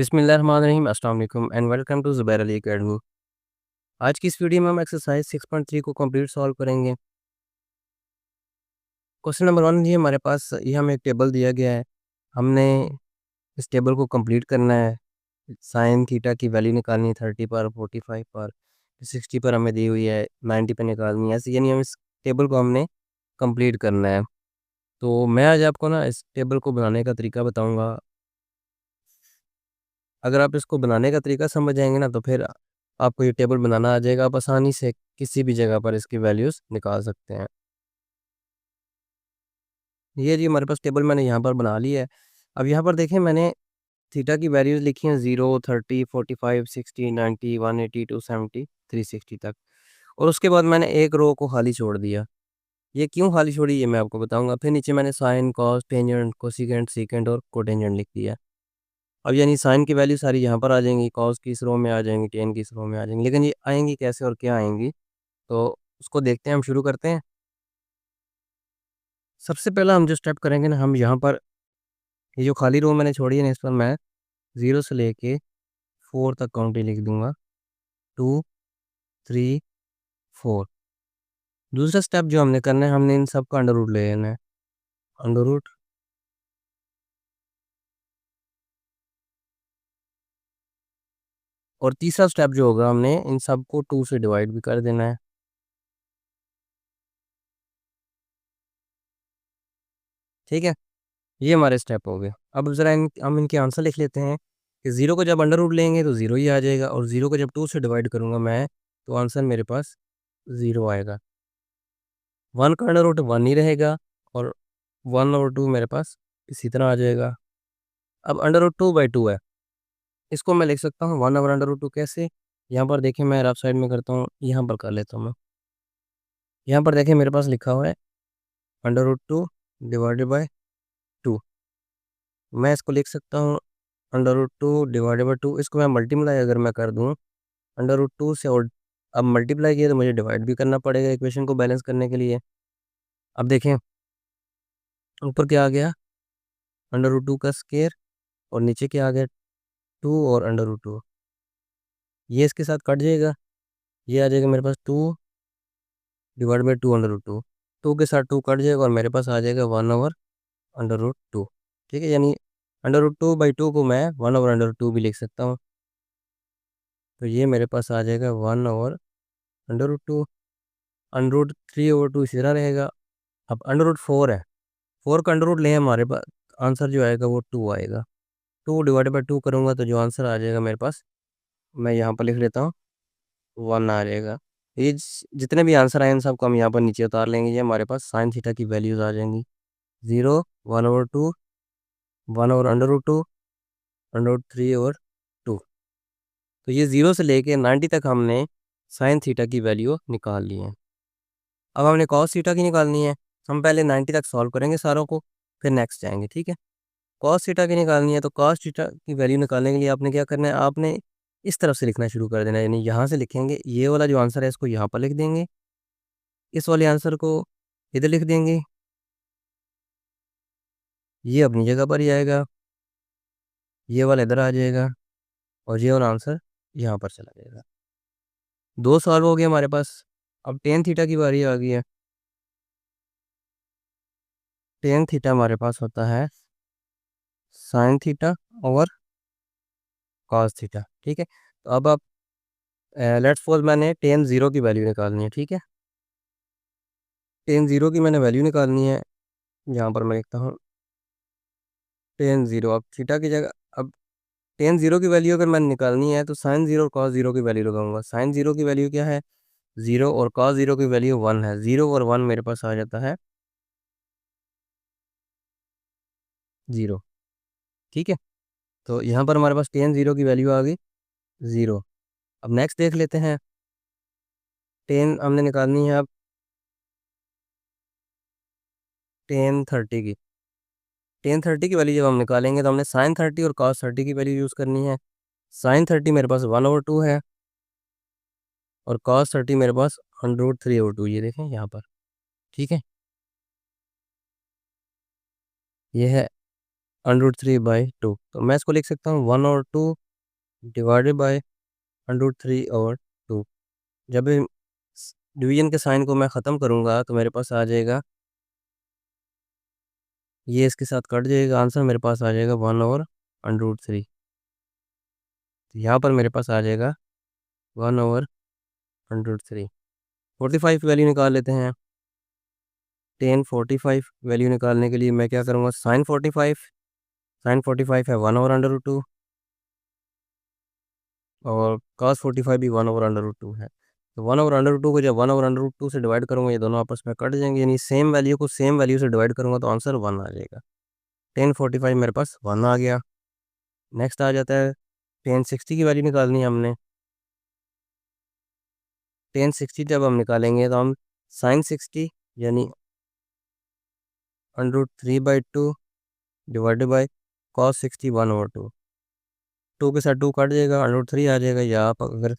बिस्मिल्लाहिर्रहमानिर्रहीम अस्सलाम वालेकुम and welcome to Zubair Ali academy. आज की इस वीडियो में हम एक्सरसाइज 6.3 को कंप्लीट सॉल्व करेंगे। क्वेश्चन नंबर 1 ये हमारे पास ये हमें एक टेबल दिया गया है। हमने इस टेबल को कंप्लीट करना है। साइन थीटा की वैल्यू निकालनी है 30 पर, 45 पर, 60 पर हमें दी हुई है, 90 पर निकालनी है। ऐसे यानी हम इस टेबल को हमने कंप्लीट करना है। तो मैं आज आपको ना इस टेबल को बनाने का तरीका बताऊँगा। अगर आप इसको बनाने का तरीका समझ जाएँगे ना तो फिर आपको ये टेबल बनाना आ जाएगा। आप आसानी से किसी भी जगह पर इसकी वैल्यूज़ निकाल सकते हैं। ये जी हमारे पास टेबल मैंने यहाँ पर बना ली है। अब यहाँ पर देखें मैंने थीटा की वैल्यूज़ लिखी हैं 0, 30, 45, 60, 90, 180, 270, 360 तक। और उसके बाद मैंने एक रो को खाली छोड़ दिया। ये क्यों खाली छोड़ी ये मैं आपको बताऊँगा। फिर नीचे मैंने sine, cos, tangent, cosecant, secant और कोटेंजेंट लिख दिया। अब यानी साइन की वैल्यू सारी यहाँ पर आ जाएँगी, कॉस की इस रो में आ जाएँगी, टेन की इस रो में आ जाएँगी। लेकिन ये आएँगी कैसे और क्या आएँगी? तो उसको देखते हैं, हम शुरू करते हैं। सबसे पहला हम जो स्टेप करेंगे ना, हम यहाँ पर ये जो खाली रो मैंने छोड़ी है ना, इस पर मैं 0 से लेके 4 तक काउंटिंग लिख दूँगा। 2, 3, 4। दूसरा स्टेप जो हमने करना है, हमने इन सब का अंडर रूट ले लेना है। अंडर रूट और तीसरा स्टेप जो होगा, हमने इन सब को 2 से डिवाइड भी कर देना है। ठीक है? ये हमारे स्टेप हो गए। अब ज़रा हम इनके आंसर लिख लेते हैं कि 0 को जब अंडर रूट लेंगे तो 0 ही आ जाएगा और 0 को जब 2 से डिवाइड करूँगा मैं, तो आंसर मेरे पास 0 आएगा। 1 का अंडर रूट 1 ही रहेगा और 1/2 मेरे पास इसी तरह आ जाएगा। अब अंडर रूट 2/2 है, इसको मैं लिख सकता हूँ 1/√2 कैसे? यहाँ पर देखिए मैं लेफ्ट साइड में करता हूँ, यहाँ पर कर लेता हूँ मैं। यहाँ पर देखिए मेरे पास लिखा हुआ है अंडर रूट 2 डिवाइडेड बाय 2। मैं इसको लिख सकता हूँ अंडर रूट 2 डिवाइडेड बाय 2। इसको मैं मल्टीप्लाई अगर मैं कर दूँ अंडर रूट 2 से, और अब मल्टीप्लाई किया तो मुझे डिवाइड भी करना पड़ेगा इक्वेशन को बैलेंस करने के लिए। अब देखें ऊपर क्या आ गया, अंडर रूट 2 का स्क्वायर, और नीचे क्या आ गया, 2 और अंडर रूट 2। ये इसके साथ कट जाएगा, ये आ जाएगा मेरे पास 2 डिवाइड बाई 2 अंडर रूट 2। 2 के साथ 2 कट जाएगा और मेरे पास आ जाएगा 1/√2। ठीक है, यानी अंडर रूट 2/2 को मैं 1/√2 भी लिख सकता हूँ। तो ये मेरे पास आ जाएगा 1/√2। अंडर रूट 3/2 इसी तरह रहेगा। अब अंडर रूट 4 है, 4 का अंडर रूट लें हमारे पास, आंसर जो आएगा वो 2 आएगा। 2 डिवाइड बाई 2 करूँगा तो जो आंसर आ जाएगा मेरे पास, मैं यहाँ पर लिख लेता हूँ 1 आ जाएगा। ये जितने भी आंसर आए इन सबको हम यहाँ पर नीचे उतार लेंगे। ये हमारे पास साइन थीटा की वैल्यूज़ आ जाएंगी 0, 1/2, 1/√2, अंडर रूट 3 और 2। तो ये 0 से लेके 90 तक हमने साइन थीटा की वैल्यू निकाल ली है। अब हमने कॉस थीटा की निकालनी है। हम पहले 90 तक सॉल्व करेंगे सारों को, फिर नेक्स्ट जाएंगे। ठीक है, कॉस थीटा की निकालनी है। तो कॉस थीटा की वैल्यू निकालने के लिए आपने क्या करना है, आपने इस तरफ से लिखना शुरू कर देना है। यानी यहाँ से लिखेंगे, ये वाला जो आंसर है इसको यहाँ पर लिख देंगे, इस वाले आंसर को इधर लिख देंगे, ये अपनी जगह पर ही आएगा, ये वाला इधर आ जाएगा और ये वाला आंसर यहाँ पर चला जाएगा। 2 सॉल्व हो गए हमारे पास। अब टेन थीटा की बारी आ गई है। टेन थीटा हमारे पास होता है साइन थीटा और कॉस थीटा। ठीक है, तो अब आप लेट्स सपोज मैंने टेन 0 की वैल्यू निकालनी है। ठीक है, टेन 0 की मैंने वैल्यू निकालनी है। यहाँ पर मैं लिखता हूँ टेन 0। अब थीटा की जगह, अब टेन 0 की वैल्यू अगर मैंने निकालनी है तो साइन 0 और कॉस 0 की वैल्यू लगाऊंगा। साइन 0 की वैल्यू क्या है, 0, और कॉस 0 की वैल्यू 1 है। 0 और 1 मेरे पास आ जाता है 0। ठीक है, तो यहाँ पर हमारे पास टेन 0 की वैल्यू आ गई 0। अब नेक्स्ट देख लेते हैं, टेन हमने निकालनी है अब टेन 30 की। टेन 30 की वैल्यू जब हम निकालेंगे तो हमने साइन 30 और कॉस 30 की वैल्यू यूज़ करनी है। साइन 30 मेरे पास 1/2 है और कॉस 30 मेरे पास अंडर रूट 3/2, ये देखें यहाँ पर। ठीक है, ये है √3/2। तो मैं इसको लिख सकता हूँ 1/2 डिवाइडेड बाय √3/2। जब डिवीजन के साइन को मैं ख़त्म करूँगा तो मेरे पास आ जाएगा, ये इसके साथ कट जाएगा, आंसर मेरे पास आ जाएगा 1/√3। तो यहाँ पर मेरे पास आ जाएगा 1/√3। 45 वैल्यू निकाल लेते हैं। 1045 वैल्यू निकालने के लिए मैं क्या करूँगा, साइन 45 है 1/√2 और cos 45 भी 1/√2 है। तो 1/√2 को जब 1/√2 से डिवाइड करूँगा ये दोनों आपस में कट जाएंगे, यानी सेम वैल्यू को सेम वैल्यू से डिवाइड करूँगा तो आंसर 1 आ जाएगा। 1045 मेरे पास 1 आ गया। नेक्स्ट आ जाता है 1060 की वैल्यू निकालनी है हमने। 1060 जब हम निकालेंगे तो हम साइन 60 यानी √3/2 डिवाइडेड बाई cos 60 1/2। 2 के साथ 2 कट जाएगा, √3 आ जाएगा, या आप अगर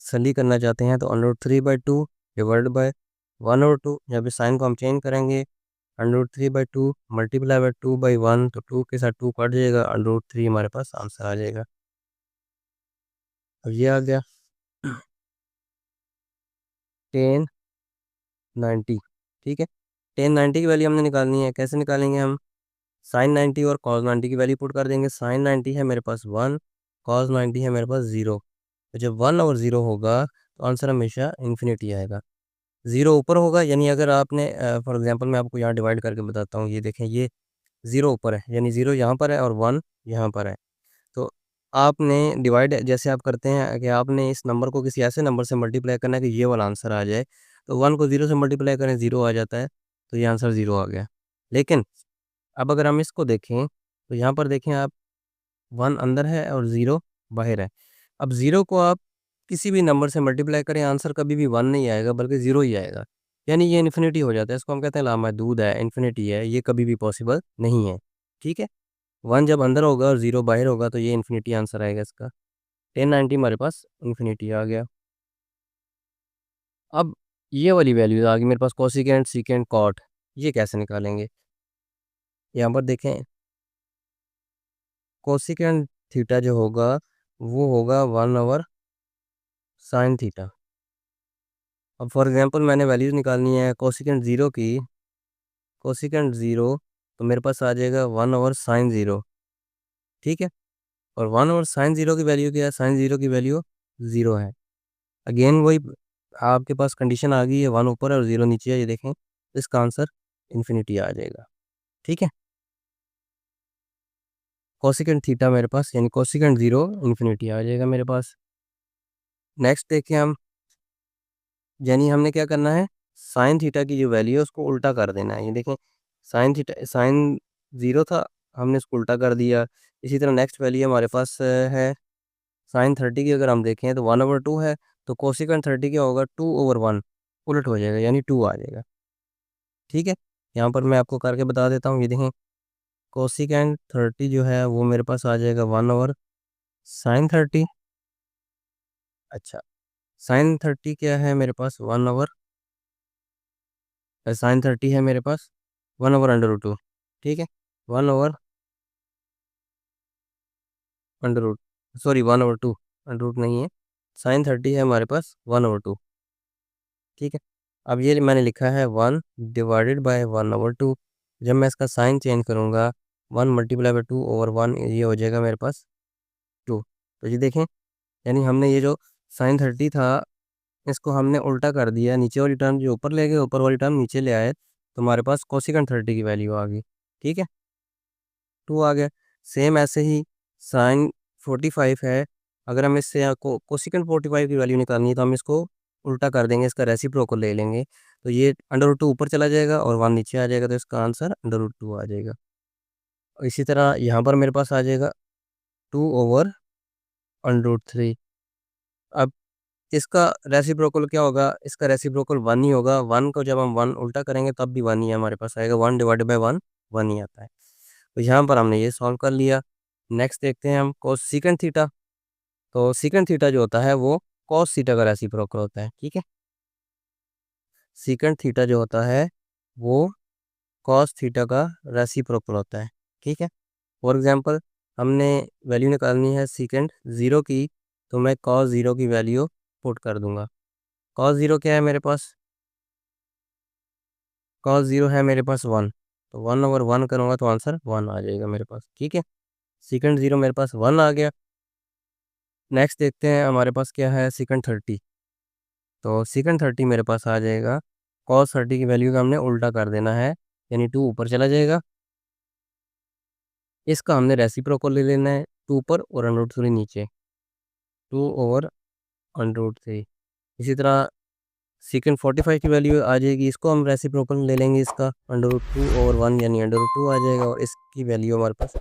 सली करना चाहते हैं तो √3/2 डिवाइड बाय 1/2। जब इस साइन को हम चेंज करेंगे, √3/2 मल्टीप्लाई बाय 2/1, तो 2 के साथ 2 कट जाएगा, √3 हमारे पास आंसर आ जाएगा। अब ये आ गया 1090। ठीक है, 1090 की वैल्यू हमने निकालनी है। कैसे निकालेंगे हम, साइन 90 और कॉस 90 की वैल्यू पुट कर देंगे। साइन 90 है मेरे पास 1, कॉस 90 है मेरे पास 0। तो जब 1 और 0 होगा तो आंसर हमेशा इन्फिनिटी आएगा। 0 ऊपर होगा, यानी अगर आपने फॉर एग्जांपल मैं आपको यहाँ डिवाइड करके बताता हूँ, ये देखें, ये 0 ऊपर है, यानी 0 यहाँ पर है और 1 यहाँ पर है। तो आपने डिवाइड जैसे आप करते हैं कि आपने इस नंबर को किसी ऐसे नंबर से मल्टीप्लाई करना है कि ये वाला आंसर आ जाए। तो 1 को 0 से मल्टीप्लाई करें, 0 आ जाता है, तो ये आंसर 0 आ गया। लेकिन अब अगर हम इसको देखें तो यहाँ पर देखें आप, 1 अंदर है और 0 बाहर है। अब 0 को आप किसी भी नंबर से मल्टीप्लाई करें, आंसर कभी भी 1 नहीं आएगा बल्कि 0 ही आएगा, यानी ये इन्फिनिटी हो जाता है। इसको हम कहते हैं लामहदूद है, इन्फिनिटी है, ये कभी भी पॉसिबल नहीं है। ठीक है, 1 जब अंदर होगा और 0 बाहर होगा तो ये इन्फिनिटी आंसर आएगा इसका। 1090 हमारे पास इन्फिनिटी आ गया। अब ये वाली वैल्यूज आ गई मेरे पास, कोसिकेंट, सीकेंट, कॉट, ये कैसे निकालेंगे। यहाँ पर देखें, कोसिकेंट थीटा जो होगा वो होगा 1/sin थीटा। अब फॉर एग्जांपल मैंने वैल्यूज निकालनी है कोसिकेंट 0 की, कोसिकेंट 0, तो मेरे पास आ जाएगा 1/sin 0। ठीक है, और 1/sin 0 की वैल्यू क्या है, साइन 0 की वैल्यू 0 है। अगेन वही आपके पास कंडीशन आ गई है, 1 ऊपर है और 0 नीचे है, ये देखें, तो इसका आंसर इन्फिनिटी आ जाएगा। ठीक है, कोसिकेंट थीटा मेरे पास यानी कोसिकेंट 0 इन्फिनिटी आ जाएगा मेरे पास। नेक्स्ट देखें हम, यानी हमने क्या करना है, साइन थीटा की जो वैल्यू है उसको उल्टा कर देना है। ये देखें, साइन थीटा, साइन 0 था, हमने उसको उल्टा कर दिया। इसी तरह नेक्स्ट वैल्यू हमारे पास है साइन 30 की, अगर हम देखें तो 1/2 है, तो कोसिकेंट 30 क्या होगा, 2/1, उलट हो जाएगा यानी 2 आ जाएगा। ठीक है, यहाँ पर मैं आपको करके बता देता हूँ। ये देखें, कोसिकेंट 30 जो है वो मेरे पास आ जाएगा 1/sin 30। अच्छा, साइन 30 क्या है मेरे पास, 1/sin 30 है मेरे पास 1/√2। ठीक है, 1/√, सॉरी 1/2, अंडर रूट नहीं है, sin 30 है हमारे पास 1/2। ठीक है, अब ये मैंने लिखा है 1 डिवाइडेड बाय 1/2। जब मैं इसका साइन चेंज करूँगा, 1 मल्टीप्लाई बाय 2/1, ये हो जाएगा मेरे पास 2। तो ये देखें, यानी हमने ये जो sin 30 था इसको हमने उल्टा कर दिया, नीचे वाली टर्म जो ऊपर ले गए, ऊपर वाली टर्म नीचे ले आए, तो हमारे पास कोसिकेंट 30 की वैल्यू आ गई। ठीक है, 2 आ गया। सेम ऐसे ही साइन 45 है, अगर हम इससे कोसिकेंट 45 की वैल्यू निकालनी है तो हम इसको उल्टा कर देंगे, इसका रेसिप्रोकल ले लेंगे, तो ये √2 ऊपर चला जाएगा और 1 नीचे आ जाएगा, तो इसका आंसर √2 आ जाएगा। और इसी तरह यहाँ पर मेरे पास आ जाएगा 2/√3। अब इसका रेसिप्रोकल क्या होगा, इसका रेसिप्रोकल 1 ही होगा। 1 को जब हम 1 उल्टा करेंगे तब भी 1 ही हमारे पास आएगा, 1 डिवाइडेड बाय 1 1 ही आता है। तो यहाँ पर हमने ये सॉल्व कर लिया। नेक्स्ट देखते हैं हम कोसिकेंट थीटा। तो सीकेंट थीटा जो होता है वो कॉस थीटा का रेसिप्रोकल होता है। ठीक है, सीकेंट थीटा जो होता है वो कॉस थीटा का रेसिप्रोकल होता है। ठीक है, फॉर एग्जांपल हमने वैल्यू निकालनी है सीकेंड 0 की, तो मैं cos 0 की वैल्यू पुट कर दूंगा। cos 0 क्या है मेरे पास? cos 0 है मेरे पास 1, तो 1/1 करूँगा तो आंसर 1 आ जाएगा मेरे पास। ठीक है, सीकेंड 0 मेरे पास 1 आ गया। नेक्स्ट देखते हैं हमारे पास क्या है, सीकेंड 30। तो सीकेंड 30 मेरे पास आ जाएगा, cos 30 की वैल्यू का हमने उल्टा कर देना है, यानी 2 ऊपर चला जाएगा। इसका हमने रेसिप्रोकल ले लेना है, 2 ऊपर और √3 नीचे, 2/√3। इसी तरह सीकेंड 45 की वैल्यू आ जाएगी, इसको हम रेसिप्रोकल ले लेंगे, इसका √2/1 यानी √2 आ जाएगा, और इसकी वैल्यू हमारे पास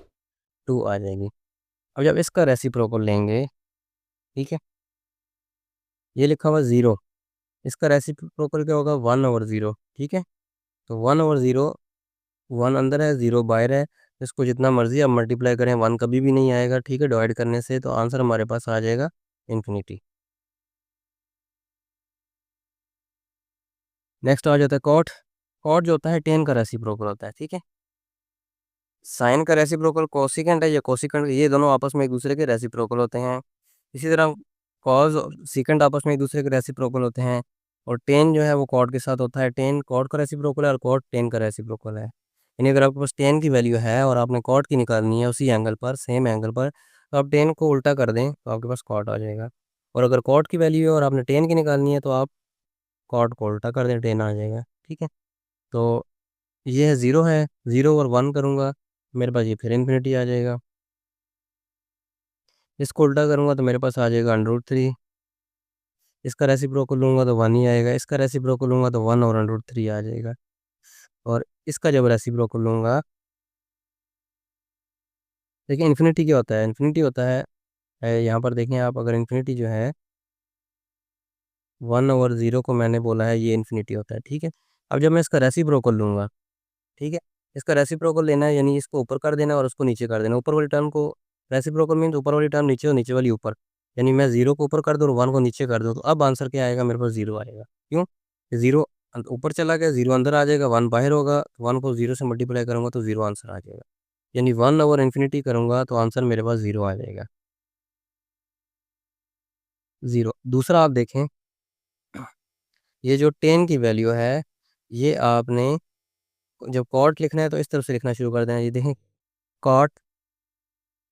2 आ जाएगी। अब जब इसका रेसिप्रोकल लेंगे, ठीक है, ये लिखा हुआ 0, इसका रेसिप्रोकल क्या होगा, 1/0। ठीक है, तो 1/0, 1 अंदर है 0 बाहर है, इसको जितना मर्जी आप मल्टीप्लाई करें 1 कभी भी नहीं आएगा। ठीक है, डिवाइड करने से, तो आंसर हमारे पास आ जाएगा इन्फिनिटी। नेक्स्ट आ जाता है कॉट। कॉट जो होता है टेन का रेसिप्रोकल होता है। ठीक है, साइन का रेसिप्रोकल कोसिकेंट है या कोसिकेंट, ये दोनों आपस में एक दूसरे के रेसिप्रोकल होते हैं। इसी तरह कॉज और सीकेंट आपस में एक दूसरे के रेसिप्रोकल होते हैं, और टेन जो है वो कॉट के साथ होता है। टेन कॉट का रेसिप्रोकल है और कॉट टेन का रेसिप्रोकल है। यानी अगर आपके पास टेन की वैल्यू है और आपने कॉट की निकालनी है उसी एंगल पर, सेम एंगल पर, तो आप टेन को उल्टा कर दें तो आपके पास कॉट आ जाएगा। और अगर कॉट की वैल्यू है और आपने टेन की निकालनी है तो आप कॉट को उल्टा कर दें, टेन आ जाएगा। ठीक है, तो ये है 0 है, 0 और 1 करूँगा, मेरे पास ये फिर इन्फिनिटी आ जाएगा। इसको उल्टा करूँगा तो मेरे पास आ जाएगा √3। इसका रेसिप्रोकल लूँगा तो 1 ही आएगा, इसका रेसिप्रोकल लूँगा तो 1 और √3 आ जाएगा। और इसका जब रेसिप्रोकल लूँगा, देखिए इन्फिनिटी क्या होता है, इन्फिनिटी होता है, यहाँ पर देखें आप, अगर इन्फिनिटी जो है 1/0 को मैंने बोला है ये इन्फिनिटी होता है। ठीक है, अब जब मैं इसका रेसिप्रोकल लूँगा, ठीक है, इसका रेसिप्रोकल लेना है, यानी इसको ऊपर कर देना और उसको नीचे कर देना। ऊपर वाली टर्म को, रेसिप्रोकल मीन्स ऊपर वाली टर्म नीचे और नीचे वाली ऊपर, यानी मैं 0 को ऊपर कर दूँ और 1 को नीचे कर दूँ, तो अब आंसर क्या आएगा, मेरे पास 0 आएगा। क्यों? 0 ऊपर चला गया, 0 अंदर आ जाएगा, 1 बाहर होगा, 1 को 0 से मल्टीप्लाई करूँगा तो 0 आंसर आ जाएगा। यानी 1/इन्फिनिटी करूँगा तो आंसर मेरे पास 0 आ जाएगा, 0। दूसरा आप देखें, ये जो 10 की वैल्यू है, ये आपने जब कॉट लिखना है तो इस तरफ से लिखना शुरू कर देना। ये देखें कॉट,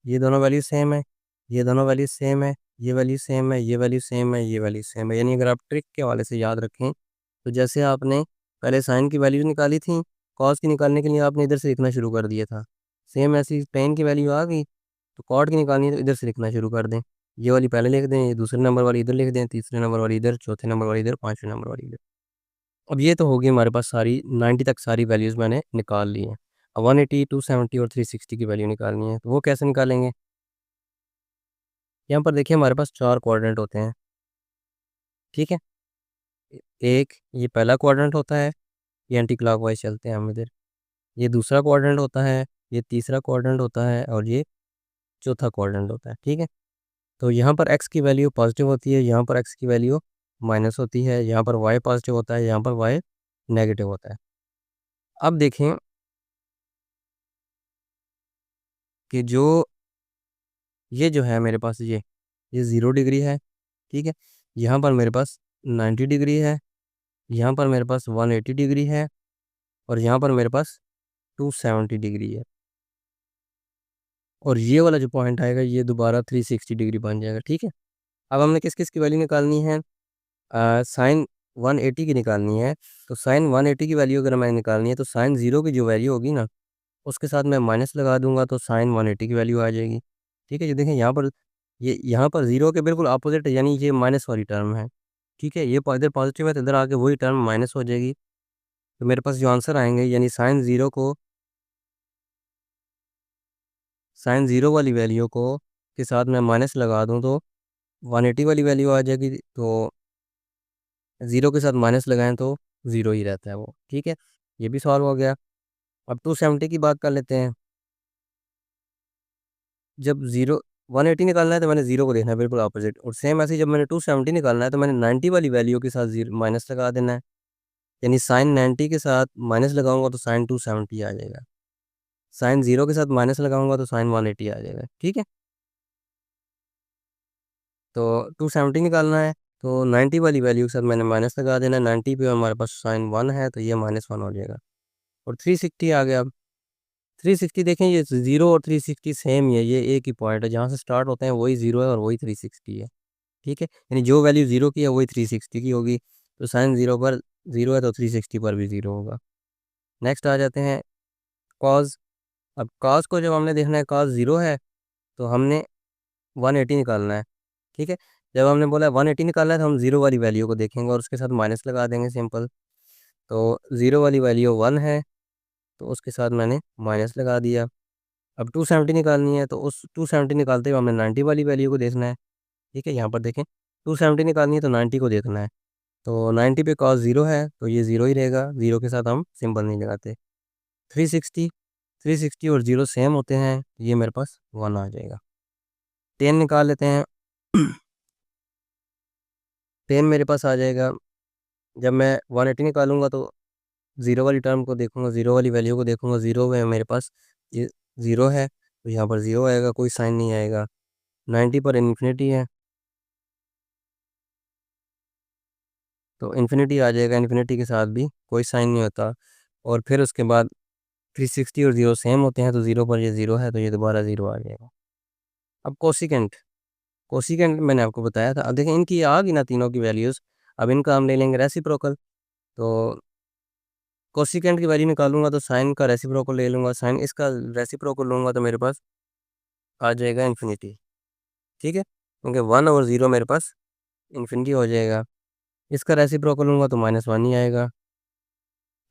ये दोनों वैल्यू सेम है, ये दोनों वैल्यू सेम है, ये वैल्यू सेम है, ये वैल्यू सेम है, ये वैल्यू सेम है। यानी अगर आप ट्रिक के हवाले से याद रखें, तो जैसे आपने पहले साइन की वैल्यू निकाली थी, कॉस की निकालने के लिए आपने इधर से लिखना शुरू कर दिया था, सेम ऐसी टेन की वैल्यू आ गई तो कॉट की निकालनी है तो इधर से लिखना शुरू कर दें। ये वाली पहले लिख दें, ये दूसरे नंबर वाली इधर लिख दें, तीसरे नंबर वाली इधर, चौथे नंबर वाली इधर, पाँचवें नंबर वाली इधर। अब ये तो होगी हमारे पास सारी 90 तक सारी वैल्यूज़ मैंने निकाल ली हैं। अब 180, 270 और 360 की वैल्यू निकालनी है, तो वो कैसे निकालेंगे? यहाँ पर देखिए हमारे पास 4 क्वाड्रेंट होते हैं। ठीक है, एक ये पहला क्वाड्रेंट होता है, ये एंटी क्लॉकवाइज चलते हैं हम इधर। ये दूसरा क्वाड्रेंट होता है, ये तीसरा क्वाड्रेंट होता है, और ये चौथा क्वाड्रेंट होता है। ठीक है, तो यहाँ पर एक्स की वैल्यू पॉजिटिव होती है, यहाँ पर एक्स की वैल्यू माइनस होती है, यहाँ पर वाई पॉजिटिव होता है, यहाँ पर वाई नेगेटिव होता है। अब देखें कि जो ये जो है मेरे पास, ये 0 डिग्री है। ठीक है, यहाँ पर मेरे पास 90 डिग्री है, यहाँ पर मेरे पास 180 डिग्री है, और यहाँ पर मेरे पास 270 डिग्री है, और ये वाला जो पॉइंट आएगा ये दोबारा 360 डिग्री बन जाएगा। ठीक है, अब हमने किस किस की वैल्यू निकालनी है, साइन 180 की निकालनी है। तो साइन 180 की वैल्यू अगर मैंने निकालनी है तो साइन 0 की जो वैल्यू होगी ना, उसके साथ मैं माइनस लगा दूंगा तो साइन 180 की वैल्यू आ जाएगी। ठीक है, ये देखें यहाँ पर, ये यहाँ पर 0 के बिल्कुल अपोजिट है, यानी ये माइनस वाली टर्म है। ठीक है, ये इधर पॉजिटिव है तो इधर आके वही टर्म माइनस हो जाएगी। तो मेरे पास जो आंसर आएंगे, यानी साइन 0 को, साइन 0 वाली वैल्यू को के साथ मैं माइनस लगा दूँ तो 180 वाली वैल्यू आ जाएगी। तो 0 के साथ माइनस लगाएं तो 0 ही रहता है वो। ठीक है, ये भी सॉल्व हो गया। अब 270 की बात कर लेते हैं। जब 180 निकालना है तो मैंने 0 को देखना है बिल्कुल अपोजिट, और सेम ऐसे ही जब मैंने 270 निकालना है तो मैंने 90 वाली वैल्यू के साथ जीरो माइनस लगा देना है। यानी साइन 90 के साथ माइनस लगाऊंगा तो साइन 270 आ जाएगा। साइन 0 के साथ माइनस लगाऊंगा तो साइन 180 आ जाएगा। ठीक है, तो 270 निकालना है तो 90 वाली वैल्यू के साथ मैंने माइनस लगा देना है। 90 पे हमारे पास साइन 1 है तो ये -1 हो जाएगा। और 360 आ गया। अब 360 देखें, ये 0 और 360 सेम ही है, ये एक ही पॉइंट है, जहाँ से स्टार्ट होते हैं वही 0 है और वही 360 है। ठीक है, यानी जो वैल्यू 0 की है वही 360 की होगी। तो साइन 0 पर 0 है तो 360 पर भी 0 होगा। नेक्स्ट आ जाते हैं कॉज। अब कॉज को जब हमने देखना है कॉज 0 है तो हमने 180 निकालना है। ठीक है, जब हमने बोला 180 निकालना है तो हम 0 वाली वैल्यू को देखेंगे और उसके साथ माइनस लगा देंगे, सिंपल। तो 0 वाली वैल्यू 1 है तो उसके साथ मैंने माइनस लगा दिया। अब 270 निकालनी है तो उस 270 निकालते हुए हमें 90 वाली वैल्यू को देखना है। ठीक है, यहाँ पर देखें 270 निकालनी है तो 90 को देखना है। तो 90 पे कॉस 0 है तो ये 0 ही रहेगा, 0 के साथ हम सिंबल नहीं लगाते। 360, 360 और 0 सेम होते हैं, ये मेरे पास 1 आ जाएगा। 10 निकाल लेते हैं। 10 मेरे पास आ जाएगा। जब मैं 180 निकालूंगा तो 0 वाली टर्म को देखूंगा, 0 वाली वैल्यू को देखूंगा, 0 में मेरे पास ये 0 है तो यहाँ पर 0 आएगा, कोई साइन नहीं आएगा। 90 पर इन्फिनिटी है तो इन्फिनिटी आ जाएगा, इन्फिनिटी के साथ भी कोई साइन नहीं होता। और फिर उसके बाद 360 और 0 सेम होते हैं तो 0 पर ये 0 है तो ये दोबारा 0 आ जाएगा। अब कोसिकेंट, कोसिकेंट मैंने आपको बताया था। अब देखें इनकी आ गई ना तीनों की वैल्यूज़। अब इनका हम ले लेंगे रेसिप्रोकल। तो कोसिकेंट की वैल्यू निकालूंगा तो साइन का रेसिप्रोकल ले लूँगा, साइन इसका रेसिप्रोकल लूँगा तो मेरे पास आ जाएगा इन्फिनिटी। ठीक है, क्योंकि 1 और 0 मेरे पास इन्फिनिटी हो जाएगा। इसका रेसिप्रोकल लूँगा तो -1 ही आएगा।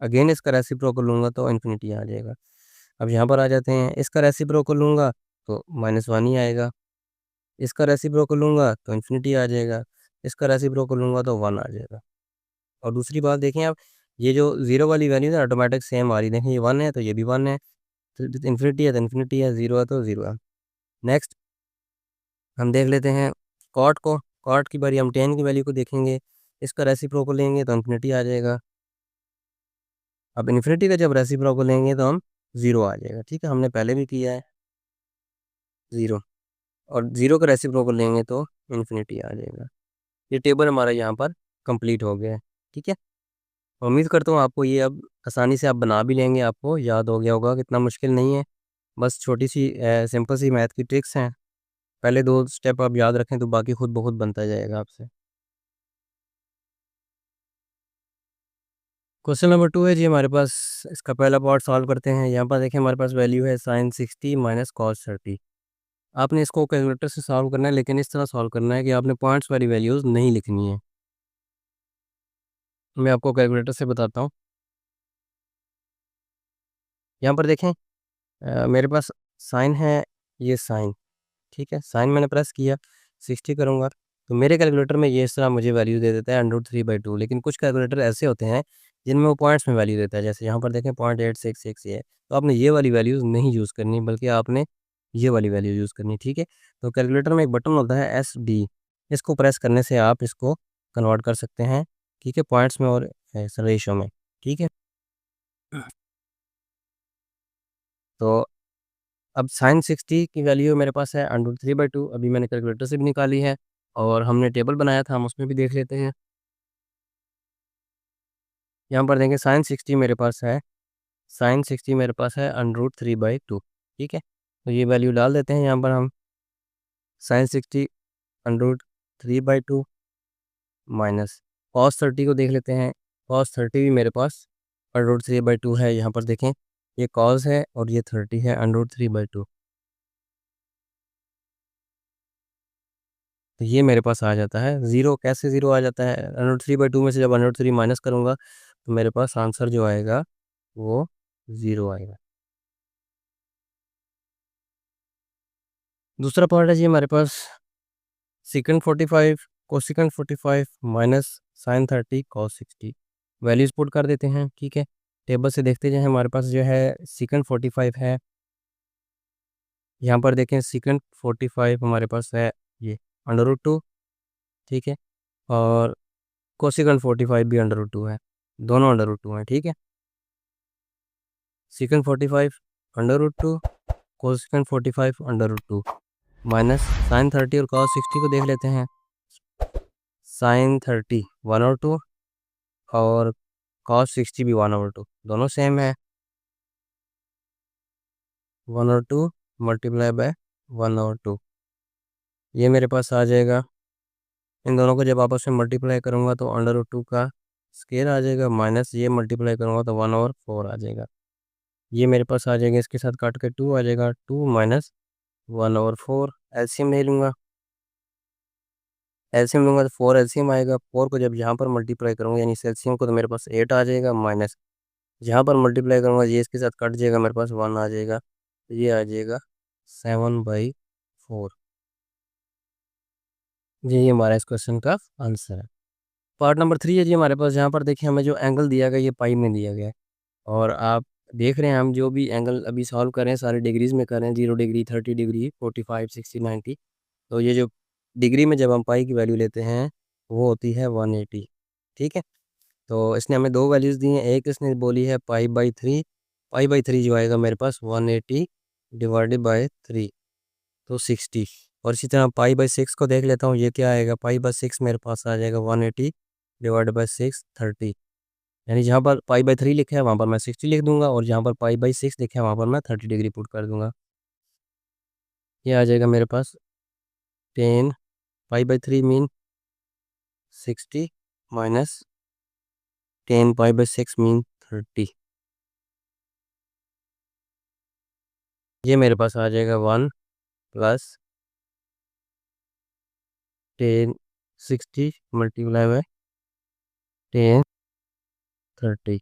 अगेन इसका रेसिप्रोकल लूँगा तो इन्फिनिटी आ जाएगा। अब यहाँ पर आ जाते हैं, इसका रेसिप्रोकल लूँगा तो -1 ही आएगा। इसका रेसिप्रोकल लूँगा तो इन्फिनिटी आ जाएगा। इसका रेसिप्रोकल लूँगा तो 1 आ जाएगा। और दूसरी बात देखें आप, ये जो 0 वाली वैल्यू है ऑटोमेटिक सेम आ रही है। देखें ये 1 है तो ये भी 1 है, तो इन्फिनिटी है तो इन्फिनिटी है, 0 है तो 0 है। नेक्स्ट हम देख लेते हैं कॉट को। कॉट की बारी हम 10 की वैल्यू को देखेंगे, इसका रेसिप्रोकल लेंगे तो इन्फिनिटी आ जाएगा। अब इन्फिनिटी का जब रेसिप्रोकल लेंगे तो हम 0 आ जाएगा। ठीक है, हमने पहले भी किया है 0, और 0 का रेसिप्रोकल लेंगे तो इन्फिनिटी आ जाएगा। ये टेबल हमारा यहाँ पर कंप्लीट हो गया है। ठीक है, उम्मीद करता हूँ आपको ये अब आसानी से आप बना भी लेंगे, आपको याद हो गया होगा, कितना मुश्किल नहीं है। बस छोटी सी सिंपल सी मैथ की ट्रिक्स हैं। पहले 2 स्टेप आप याद रखें तो बाकी खुद ब खुद बनता जाएगा आपसे। क्वेश्चन नंबर 2 है जी हमारे पास। इसका पहला पार्ट सॉल्व करते हैं। यहाँ पर देखें हमारे पास वैल्यू है साइन 60 माइनस कॉस 30। आपने इसको कैलकुलेटर से सॉल्व करना है, लेकिन इस तरह सॉल्व करना है कि आपने पॉइंट्स वाली वैल्यूज़ नहीं लिखनी है। मैं आपको कैलकुलेटर से बताता हूँ। यहाँ पर देखें मेरे पास साइन है, ये साइन। ठीक है, साइन मैंने प्रेस किया, 60 करूँगा तो मेरे कैलकुलेटर में ये इस तरह मुझे वैल्यू दे देता है √3/2। लेकिन कुछ कैलकुलेटर ऐसे होते हैं जिनमें वो पॉइंट्स में वैल्यू देता है, जैसे यहाँ पर देखें 0.866 ये है। तो आपने ये वाली वैल्यूज़ नहीं यूज़ करनी, बल्कि आपने ये वाली वैल्यू यूज़ करनी। ठीक है, तो कैलकुलेटर में एक बटन होता है SD, इसको प्रेस करने से आप इसको कन्वर्ट कर सकते हैं। ठीक है, पॉइंट्स में और रेशो में। ठीक है, तो अब साइन 60 की वैल्यू मेरे पास है √3/2, अभी मैंने कैलकुलेटर से भी निकाली है और हमने टेबल बनाया था, हम उसमें भी देख लेते हैं। यहाँ पर देखें साइन 60 मेरे पास है, साइन 60 मेरे पास है √3/2। ठीक है, तो ये वैल्यू डाल देते हैं यहाँ पर हम। साइन 60 √3/2 माइनस कॉस 30 को देख लेते हैं। कॉस 30 भी मेरे पास √3/2 है। यहाँ पर देखें ये कॉस है और ये 30 है √3/2। तो ये मेरे पास आ जाता है 0। कैसे 0 आ जाता है? √3/2 में से जब √3 माइनस करूँगा तो मेरे पास आंसर जो आएगा वो 0 आएगा। दूसरा पार्ट है जी हमारे पास second 45 cosec 45 minus sine 30 cos 60। Values put कर देते हैं। ठीक है, टेबल से देखते जाएं। हमारे पास जो है सेकंड 45 है, यहाँ पर देखें सेकंड 45 हमारे पास है ये √2। ठीक है, और कोसेकंड 45 भी √2 है, दोनों √2 हैं। ठीक है, secant 45 under root 2 cosecant 45 under root 2 minus sine 30 और कॉस 60 को देख लेते हैं। साइन 30 1/2 और कॉस 60 भी 1/2, दोनों सेम है। 1/2 मल्टीप्लाई बाय 1/2, ये मेरे पास आ जाएगा। इन दोनों को जब आपस में मल्टीप्लाई करूँगा तो अंडर रूट 2 का स्केयर आ जाएगा, माइनस ये मल्टीप्लाई करूँगा तो 1/4 आ जाएगा। ये मेरे पास आ जाएगा, इसके साथ काट के 2 आ जाएगा, 2 माइनस 1/4। एलसीएम ले लूँगा, एलसीएम लूँगा तो 4 एलसीएम आएगा। 4 को जब यहाँ पर मल्टीप्लाई करूँगा यानी इस एलसीएम को, तो मेरे पास 8 आ जाएगा, माइनस जहाँ पर मल्टीप्लाई करूँगा ये इसके साथ कट जाएगा, मेरे पास 1 आ जाएगा, तो ये आ जाएगा 7/4। ये हमारा इस क्वेश्चन का आंसर है। पार्ट नंबर 3 है जी हमारे पास, जहाँ पर देखिए हमें जो एंगल दिया गया ये पाई में दिया गया है, और आप देख रहे हैं हम जो भी एंगल अभी सॉल्व कर रहे हैं सारे डिग्रीज में कर रहे हैं, 0 डिग्री, 30 डिग्री, 45, 60, 90। तो ये जो डिग्री में जब हम पाई की वैल्यू लेते हैं वो होती है 180। ठीक है, तो इसने हमें दो वैल्यूज़ दी हैं, एक इसने बोली है पाई/3, पाई/3 जो आएगा मेरे पास 180 डिवाइडेड बाय 3 तो 60। और इसी तरह पाई/6 को देख लेता हूँ, ये क्या आएगा, पाई/6 मेरे पास आ जाएगा 180 डिवाइडेड बाय 6 30। यानी जहाँ पर पाई/3 लिखा है वहाँ पर मैं 60 लिख दूंगा, और जहाँ पर पाई/6 लिखा है वहाँ पर मैं 30 डिग्री पुट कर दूंगा। ये आ जाएगा मेरे पास 10 पाई/3 मीन 60 माइनस 10 पाई/6 मीन 30। ये मेरे पास आ जाएगा 1 प्लस 10 60 मल्टीप्लाई बाय 10 30।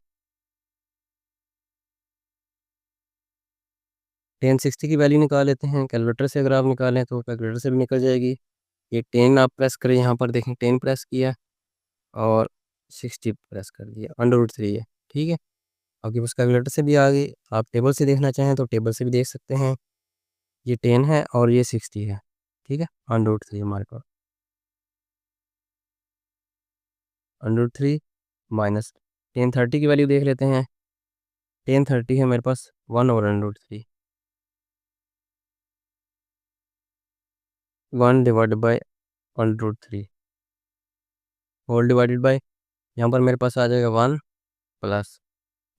10 60 की वैल्यू निकाल लेते हैं कैलकुलेटर से, अगर आप निकालें तो कैलकुलेटर से भी निकल जाएगी। ये 10 आप प्रेस करें, यहाँ पर देखें 10 प्रेस किया और 60 प्रेस कर दिया, अंडर रूट 3 है। ठीक है, आपके पास कैलकुलेटर से भी आ गई, आप टेबल से देखना चाहें तो टेबल से भी देख सकते हैं। ये 10 है और ये 60 है। ठीक है, अंडर रूट 3 हमारे पास, अंडर रूट 3 माइनस 10 30 की वैल्यू देख लेते हैं। 10 30 है मेरे पास 1/√3, 1 divided by under root 3 whole divided by, यहाँ पर मेरे पास आ जाएगा 1 प्लस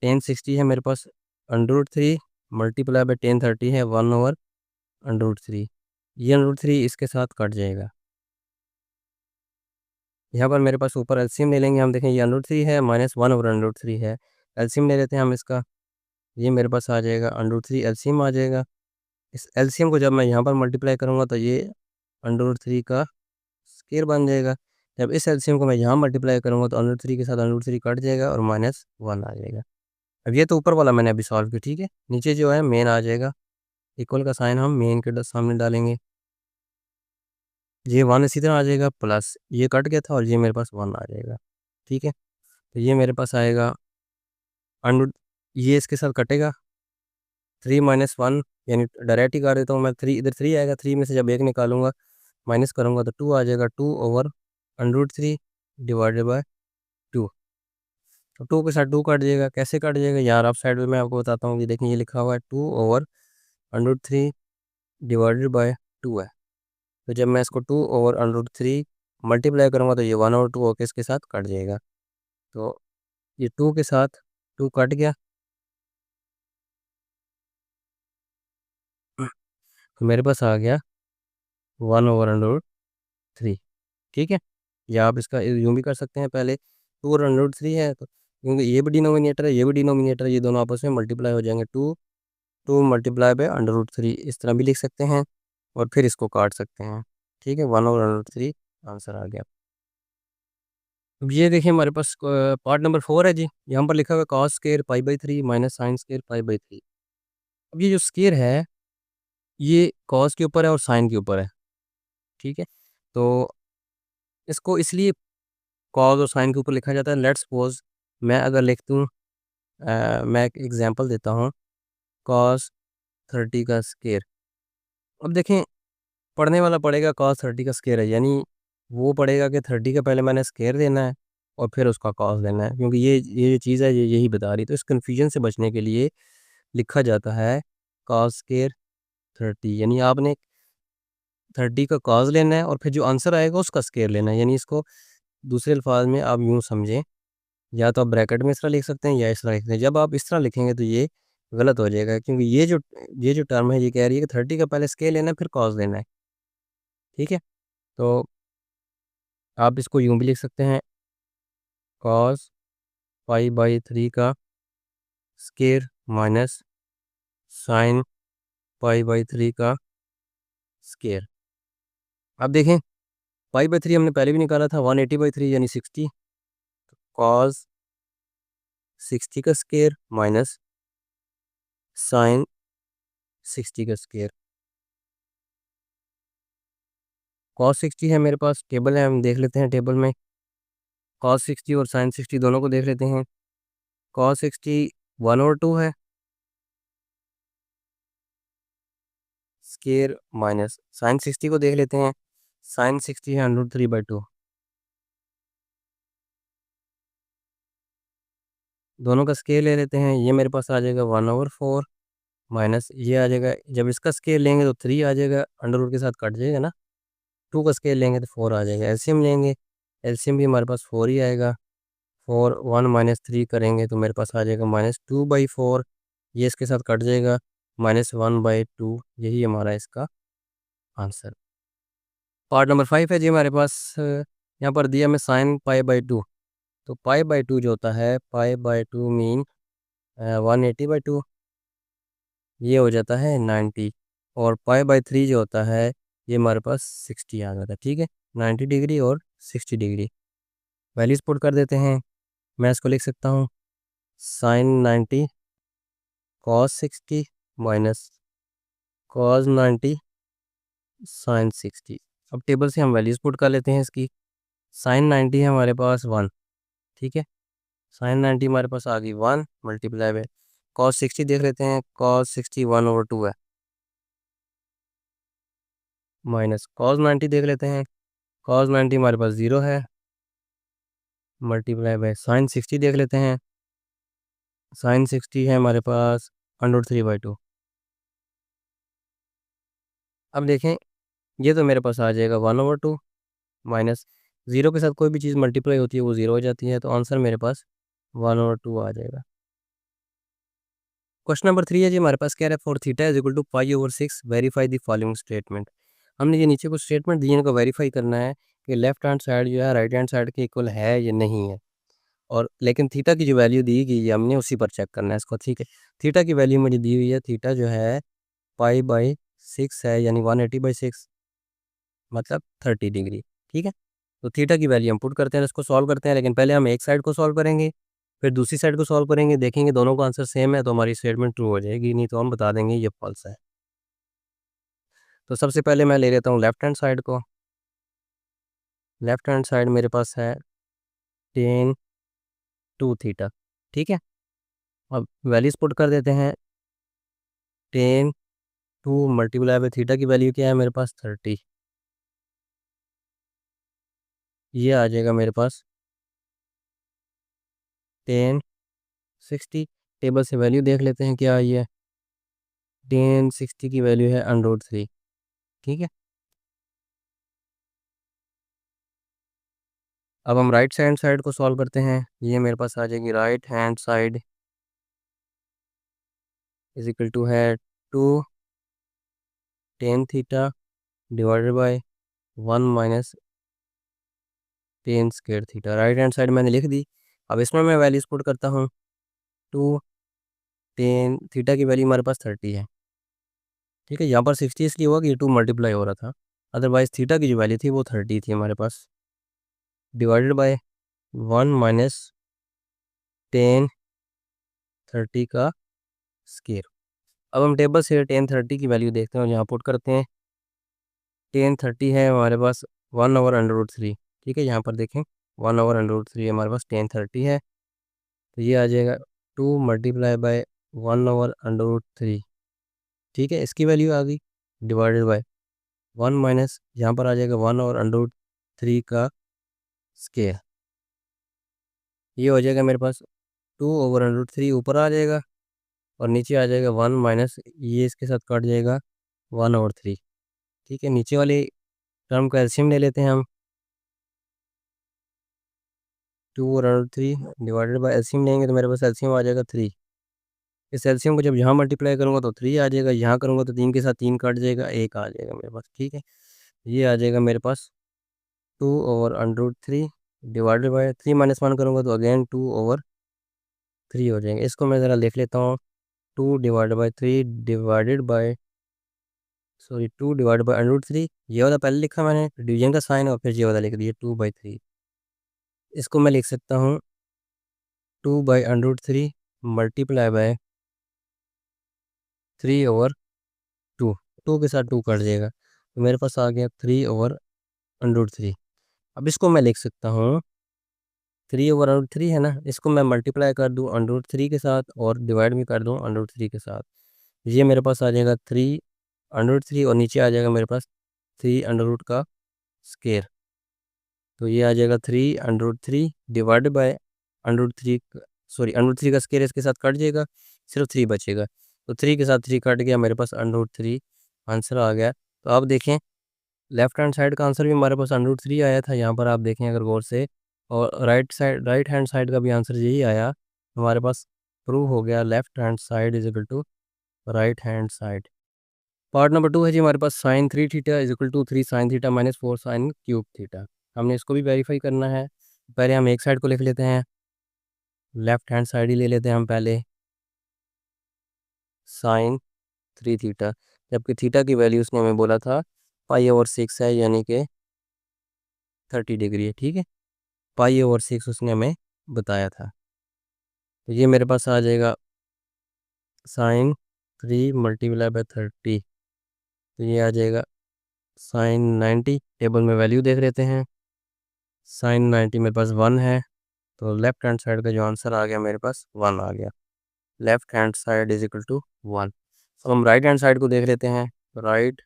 10 60 है मेरे पास अंडर रूट 3 मल्टीप्लाई बाई 10 30 है 1/√3। ये अंडर रूट 3 इसके साथ कट जाएगा। यहाँ पर मेरे पास ऊपर एलसीएम ले लेंगे हम, देखें ये अंडर रूट 3 है माइनस 1/√3 है, एलसीएम ले लेते हैं हम इसका। ये मेरे पास आ जाएगा अंडर रूट 3 एलसीएम आ जाएगा। इस एलसीएम को जब मैं यहाँ पर मल्टीप्लाई करूँगा तो ये अंडर रूट 3 का स्क्वायर बन जाएगा। जब इस एलसीएम को मैं यहाँ मल्टीप्लाई करूँगा तो अंडर रूट 3 के साथ अंडर रूट 3 कट जाएगा और -1 आ जाएगा। अब ये तो ऊपर वाला मैंने अभी सॉल्व किया। ठीक है, नीचे जो है मेन आ जाएगा, इक्वल का साइन हम मेन के सामने डालेंगे। ये 1 इसी तरह आ जाएगा, प्लस ये कट गया था और ये मेरे पास 1 आ जाएगा। ठीक है, तो ये मेरे पास आएगा अंडर, ये इसके साथ कटेगा 3 - 1, यानी डायरेक्ट ही कर देता हूँ मैं। 3 इधर 3 आएगा, 3 में से जब 1 निकालूंगा माइनस करूँगा तो 2 आ जाएगा, 2/√3 डिवाइडेड बाय 2। तो 2 के साथ 2 कट जाएगा, कैसे कट जाएगा यार, आप साइड में मैं आपको बताता हूँ कि देखिए ये लिखा हुआ है 2/√3 डिवाइडेड बाय 2 है। तो जब मैं इसको 2/√3 मल्टीप्लाई करूँगा तो ये 1/2 होकर इसके साथ कट जाएगा। तो ये 2 के साथ 2 कट गया, तो मेरे पास आ गया 1/√3। ठीक है, या आप इसका यूँ भी कर सकते हैं, पहले 2/√3 है तो क्योंकि ये भी डिनोमिनेटर है ये भी डिनोमिनेटर है, ये दोनों आपस में मल्टीप्लाई हो जाएंगे, 2 मल्टीप्लाई बाय अंडर रूट 3 इस तरह भी लिख सकते हैं, और फिर इसको काट सकते हैं। ठीक है, 1/√3 आंसर आ गया। अब ये देखिए हमारे पास पार्ट नंबर 4 है जी, यहाँ पर लिखा हुआ है कॉस स्क्वायर पाई/3 माइनस साइन स्क्वायर पाई/3। अब ये जो स्क्वायर है ये कॉस के ऊपर है और साइन के ऊपर है। ठीक है, तो इसको इसलिए कॉस और साइन के ऊपर लिखा जाता है। लेट्स सपोज मैं अगर लिख दूँ, मैं एक एग्जांपल देता हूँ, कॉस 30 का स्क्वायर। अब देखें पढ़ने वाला पढ़ेगा कॉस 30 का स्क्वायर है, यानी वो पढ़ेगा कि 30 का पहले मैंने स्क्वायर देना है और फिर उसका कॉस देना है, क्योंकि ये जो चीज़ है ये यही बता रही है। तो इस कन्फ्यूजन से बचने के लिए लिखा जाता है कॉस स्केयर 30, यानी आपने 30 का कॉस लेना है और फिर जो आंसर आएगा उसका स्केयर लेना है। यानी इसको दूसरे अल्फाज में आप यूँ समझें, या तो आप ब्रैकेट में इस तरह लिख सकते हैं या इस तरह लिख सकते हैं। जब आप इस तरह लिखेंगे तो ये गलत हो जाएगा, क्योंकि ये जो टर्म है ये कह रही है कि 30 का पहले स्केयर लेना है फिर कॉस लेना है। ठीक है, तो आप इसको यूँ भी लिख सकते हैं, कॉस π/3 का स्केयर माइनस साइन π/3 का स्केयर। अब देखें, π/3 हमने पहले भी निकाला था, 180/3 यानी 60, कॉस 60 का स्केयर माइनस साइन 60 का स्केयर। कॉस 60 है मेरे पास, टेबल है, हम देख लेते हैं टेबल में। कॉस 60 और साइन 60 दोनों को देख लेते हैं। कॉस 60 1/2 है, स्केयर माइनस साइन 60 को देख लेते हैं। साइन 60 है √3/2, दोनों का स्केयर ले लेते हैं। ये मेरे पास आ जाएगा 1/4 माइनस ये आ जाएगा, जब इसका स्केयर लेंगे तो 3 आ जाएगा, अंडर रूट के साथ कट जाएगा ना। 2 का स्केयर लेंगे तो 4 आ जाएगा। एलसीएम लेंगे, एलसीएम भी हमारे पास 4 ही आएगा। 4 1 माइनस 3 करेंगे तो मेरे पास आ जाएगा -2/4, ये इसके साथ कट जाएगा, -1/2, यही हमारा इसका आंसर। पार्ट नंबर 5 है जी हमारे पास। यहाँ पर दिया हमें साइन π/2, तो π/2 जो होता है, π/2 मीन 180/2, ये हो जाता है 90, और π/3 जो होता है ये हमारे पास 60 आ जाता है। ठीक है, 90 डिग्री और 60 डिग्री। वैल्यूज पुट कर देते हैं। मैं इसको लिख सकता हूँ sine 90 cos 60 minus cos 90 sine 60। अब टेबल से हम वैल्यूज पुट कर लेते हैं इसकी। साइन 90 है हमारे पास 1, ठीक है, साइन 90 हमारे पास आ गई 1 मल्टीप्लाई बाय कॉस 60 देख लेते हैं। कॉस 60 1/2 है, माइनस कॉस 90 देख लेते हैं। कॉस 90 हमारे पास 0 है, मल्टीप्लाई बाय साइन 60 देख लेते हैं। साइन 60 है हमारे पास √3/2। अब देखें, ये तो मेरे पास आ जाएगा 1/2 माइनस 0 के साथ कोई भी चीज़ मल्टीप्लाई होती है वो 0 हो जाती है, तो आंसर मेरे पास 1/2 आ जाएगा। क्वेश्चन नंबर 3 है जी हमारे पास, कह रहा है for theta is equal to π/6 verify the following statement. हमने ये नीचे कुछ स्टेटमेंट दिए, इनको वेरीफाई करना है कि लेफ्ट हैंड साइड जो है राइट हैंड साइड के इक्वल है या नहीं है। और लेकिन थीटा की जो वैल्यू दी गई है हमने उसी पर चेक करना है इसको। ठीक है, थीटा की वैल्यू मुझे दी हुई है, थीटा जो है π/6 है, यानी 180/6 मतलब 30 डिग्री। ठीक है, तो थीटा की वैल्यू हम पुट करते हैं, इसको सॉल्व करते हैं। लेकिन पहले हम एक साइड को सॉल्व करेंगे, फिर दूसरी साइड को सॉल्व करेंगे, देखेंगे दोनों का आंसर सेम है तो हमारी स्टेटमेंट ट्रू हो जाएगी, नहीं तो हम बता देंगे ये फॉल्स है। तो सबसे पहले मैं ले लेता हूँ लेफ्ट हैंड साइड को। लेफ्ट हैंड साइड मेरे पास है टेन 2 थीटा। ठीक है, अब वैल्यूज पुट कर देते हैं। टेन 2 मल्टीप्लाई बाय थीटा की वैल्यू क्या है मेरे पास 30, ये आ जाएगा मेरे पास टेन 60। टेबल से वैल्यू देख लेते हैं क्या आई है। टेन 60 की वैल्यू है √3। ठीक है, अब हम राइट हैंड साइड को सॉल्व करते हैं। ये मेरे पास आ जाएगी right hand side is equal to है 2 tan theta divided by 1 minus tan square theta. Right hand side मैंने लिख दी। अब इसमें मैं वैल्यूज पुट करता हूँ। 2 टेन थीटा की वैल्यू हमारे पास 30 है। ठीक है, यहाँ पर 60 इसलिए हुआ कि ये 2 मल्टीप्लाई हो रहा था, अदरवाइज थीटा की जो वैल्यू थी वो 30 थी हमारे पास, डिवाइडेड बाय 1 माइनस टेन 30 का स्क्वायर। अब हम टेबल से टेन 30 की वैल्यू देखते हैं और यहाँ पुट करते हैं। टेन 30 है हमारे पास 1/√3। ठीक है, यहाँ पर देखें 1/√3 हमारे पास टेन 30 है, तो ये आ जाएगा 2 मल्टीप्लाई बाय 1/√3। ठीक है, इसकी वैल्यू आ गई, डिवाइडेड बाय 1 माइनस यहाँ पर आ जाएगा 1/√3 का स्क्वायर। ये हो जाएगा मेरे पास 2/√3 ऊपर आ जाएगा, और नीचे आ जाएगा 1 माइनस ये इसके साथ कट जाएगा 1/3। ठीक है, नीचे वाली टर्म का एलसीएम ले लेते हैं हम। 2/3 डिवाइडेड बाय एलसीएम लेंगे तो मेरे पास एलसीएम आ जाएगा 3। इस एलसीएम को जब यहाँ मल्टीप्लाई करूँगा तो 3 आ जाएगा, यहाँ करूँगा तो 3 के साथ 3 कट जाएगा, 1 आ जाएगा मेरे पास। ठीक है, ये आ जाएगा मेरे पास 2/√3 डिवाइडेड बाय 3 माइनस 1 करूँगा तो अगेन 2/3 हो जाएंगे। इसको मैं ज़रा लिख लेता हूँ, 2/3 डिवाइडेड बाय 2/√3। ये वाला पहले लिखा मैंने डिवीजन का साइन और फिर ये वाला लिख दिया 2/3। इसको मैं लिख सकता हूँ 2/√3 मल्टीप्लाई बाय 3/2। 2 के साथ 2 कट जाएगा तो मेरे पास आ गया 3/√3। अब इसको मैं लिख सकता हूँ 3/√3 है ना, इसको मैं मल्टीप्लाई कर दूँ √3 के साथ और डिवाइड भी कर दूँ √3 के साथ। ये मेरे पास आ जाएगा 3/√3 और नीचे आ जाएगा मेरे पास 3 का स्केयर। तो ये आ जाएगा 3/√3 डिवाइड बाय √3, सॉरी √3 का स्केयर इसके साथ कट जाएगा, सिर्फ 3 बचेगा। तो 3 के साथ 3 कट गया, मेरे पास √3 आंसर आ गया। तो आप देखें लेफ्ट हैंड साइड का आंसर भी हमारे पास √3 आया था, यहाँ पर आप देखें अगर गौर से, और राइट हैंड साइड का भी आंसर यही आया। हमारे पास प्रूव हो गया left hand side is equal to right hand side. Part number 2 है जी हमारे पास sine 3 theta is equal to 3 sine theta minus 4 sine cube theta. हमने इसको भी वेरीफाई करना है। पहले हम एक साइड को लिख लेते हैं, लेफ्ट हैंड साइड ही ले लेते हैं हम पहले, साइन 3 थीटा, जबकि थीटा की वैल्यू उसने हमें बोला था π/6 है, यानी कि 30 डिग्री है। ठीक है, π/6 उसने हमें बताया था। तो ये मेरे पास आ जाएगा साइन 3 मल्टीप्लाई बाय 30, तो ये आ जाएगा साइन 90। टेबल में वैल्यू देख लेते हैं, साइन 90 मेरे पास 1 है, तो लेफ्ट हैंड साइड का जो आंसर आ गया मेरे पास 1 आ गया। Left hand side is equal to 1। अब हम राइट हैंड साइड को देख लेते हैं। राइट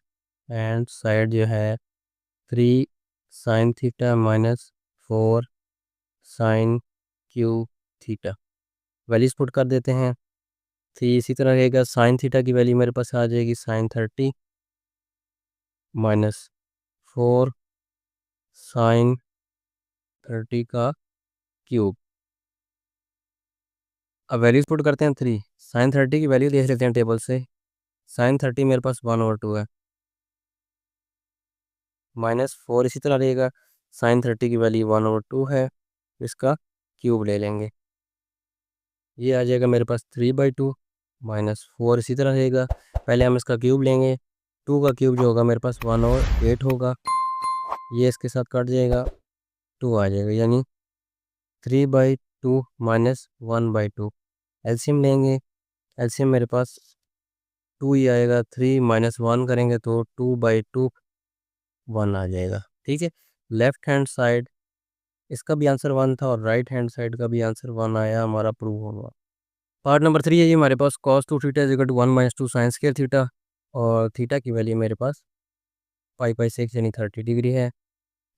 हैंड साइड जो है 3 sine theta minus 4 sine cube theta, values put कर देते हैं। 3 इसी तरह रहेगा, साइन थीटा की वैल्यू मेरे पास आ जाएगी साइन 30 माइनस 4 साइन 30 का क्यूब। अब वैल्यूज पुट करते हैं। 3 साइन 30 की वैल्यू देख लेते हैं टेबल से, साइन 30 मेरे पास 1/2 है, माइनस 4 इसी तरह रहेगा, साइन 30 की वैल्यू 1/2 है, इसका क्यूब ले लेंगे, ये आ जाएगा मेरे पास 3/2 माइनस 4 इसी तरह रहेगा। पहले हम इसका क्यूब लेंगे, 2 का क्यूब जो होगा मेरे पास 1/8 होगा, ये इसके साथ कट जाएगा, 2 आ जाएगा, यानी 3/2 माइनस 1/2। एलसीएम लेंगे, एलसीएम मेरे पास 2 ही आएगा, 3 माइनस 1 करेंगे तो 2/2 1 आ जाएगा। ठीक है, लेफ्ट हैंड साइड इसका भी आंसर 1 था और राइट हैंड साइड का भी आंसर 1 आया, हमारा प्रूव होगा। पार्ट नंबर 3 है जी हमारे पास cos 2 theta is equal to 1 minus 2 sine square theta, और थीटा की वैल्यू मेरे पास π/6 यानी 30 डिग्री है।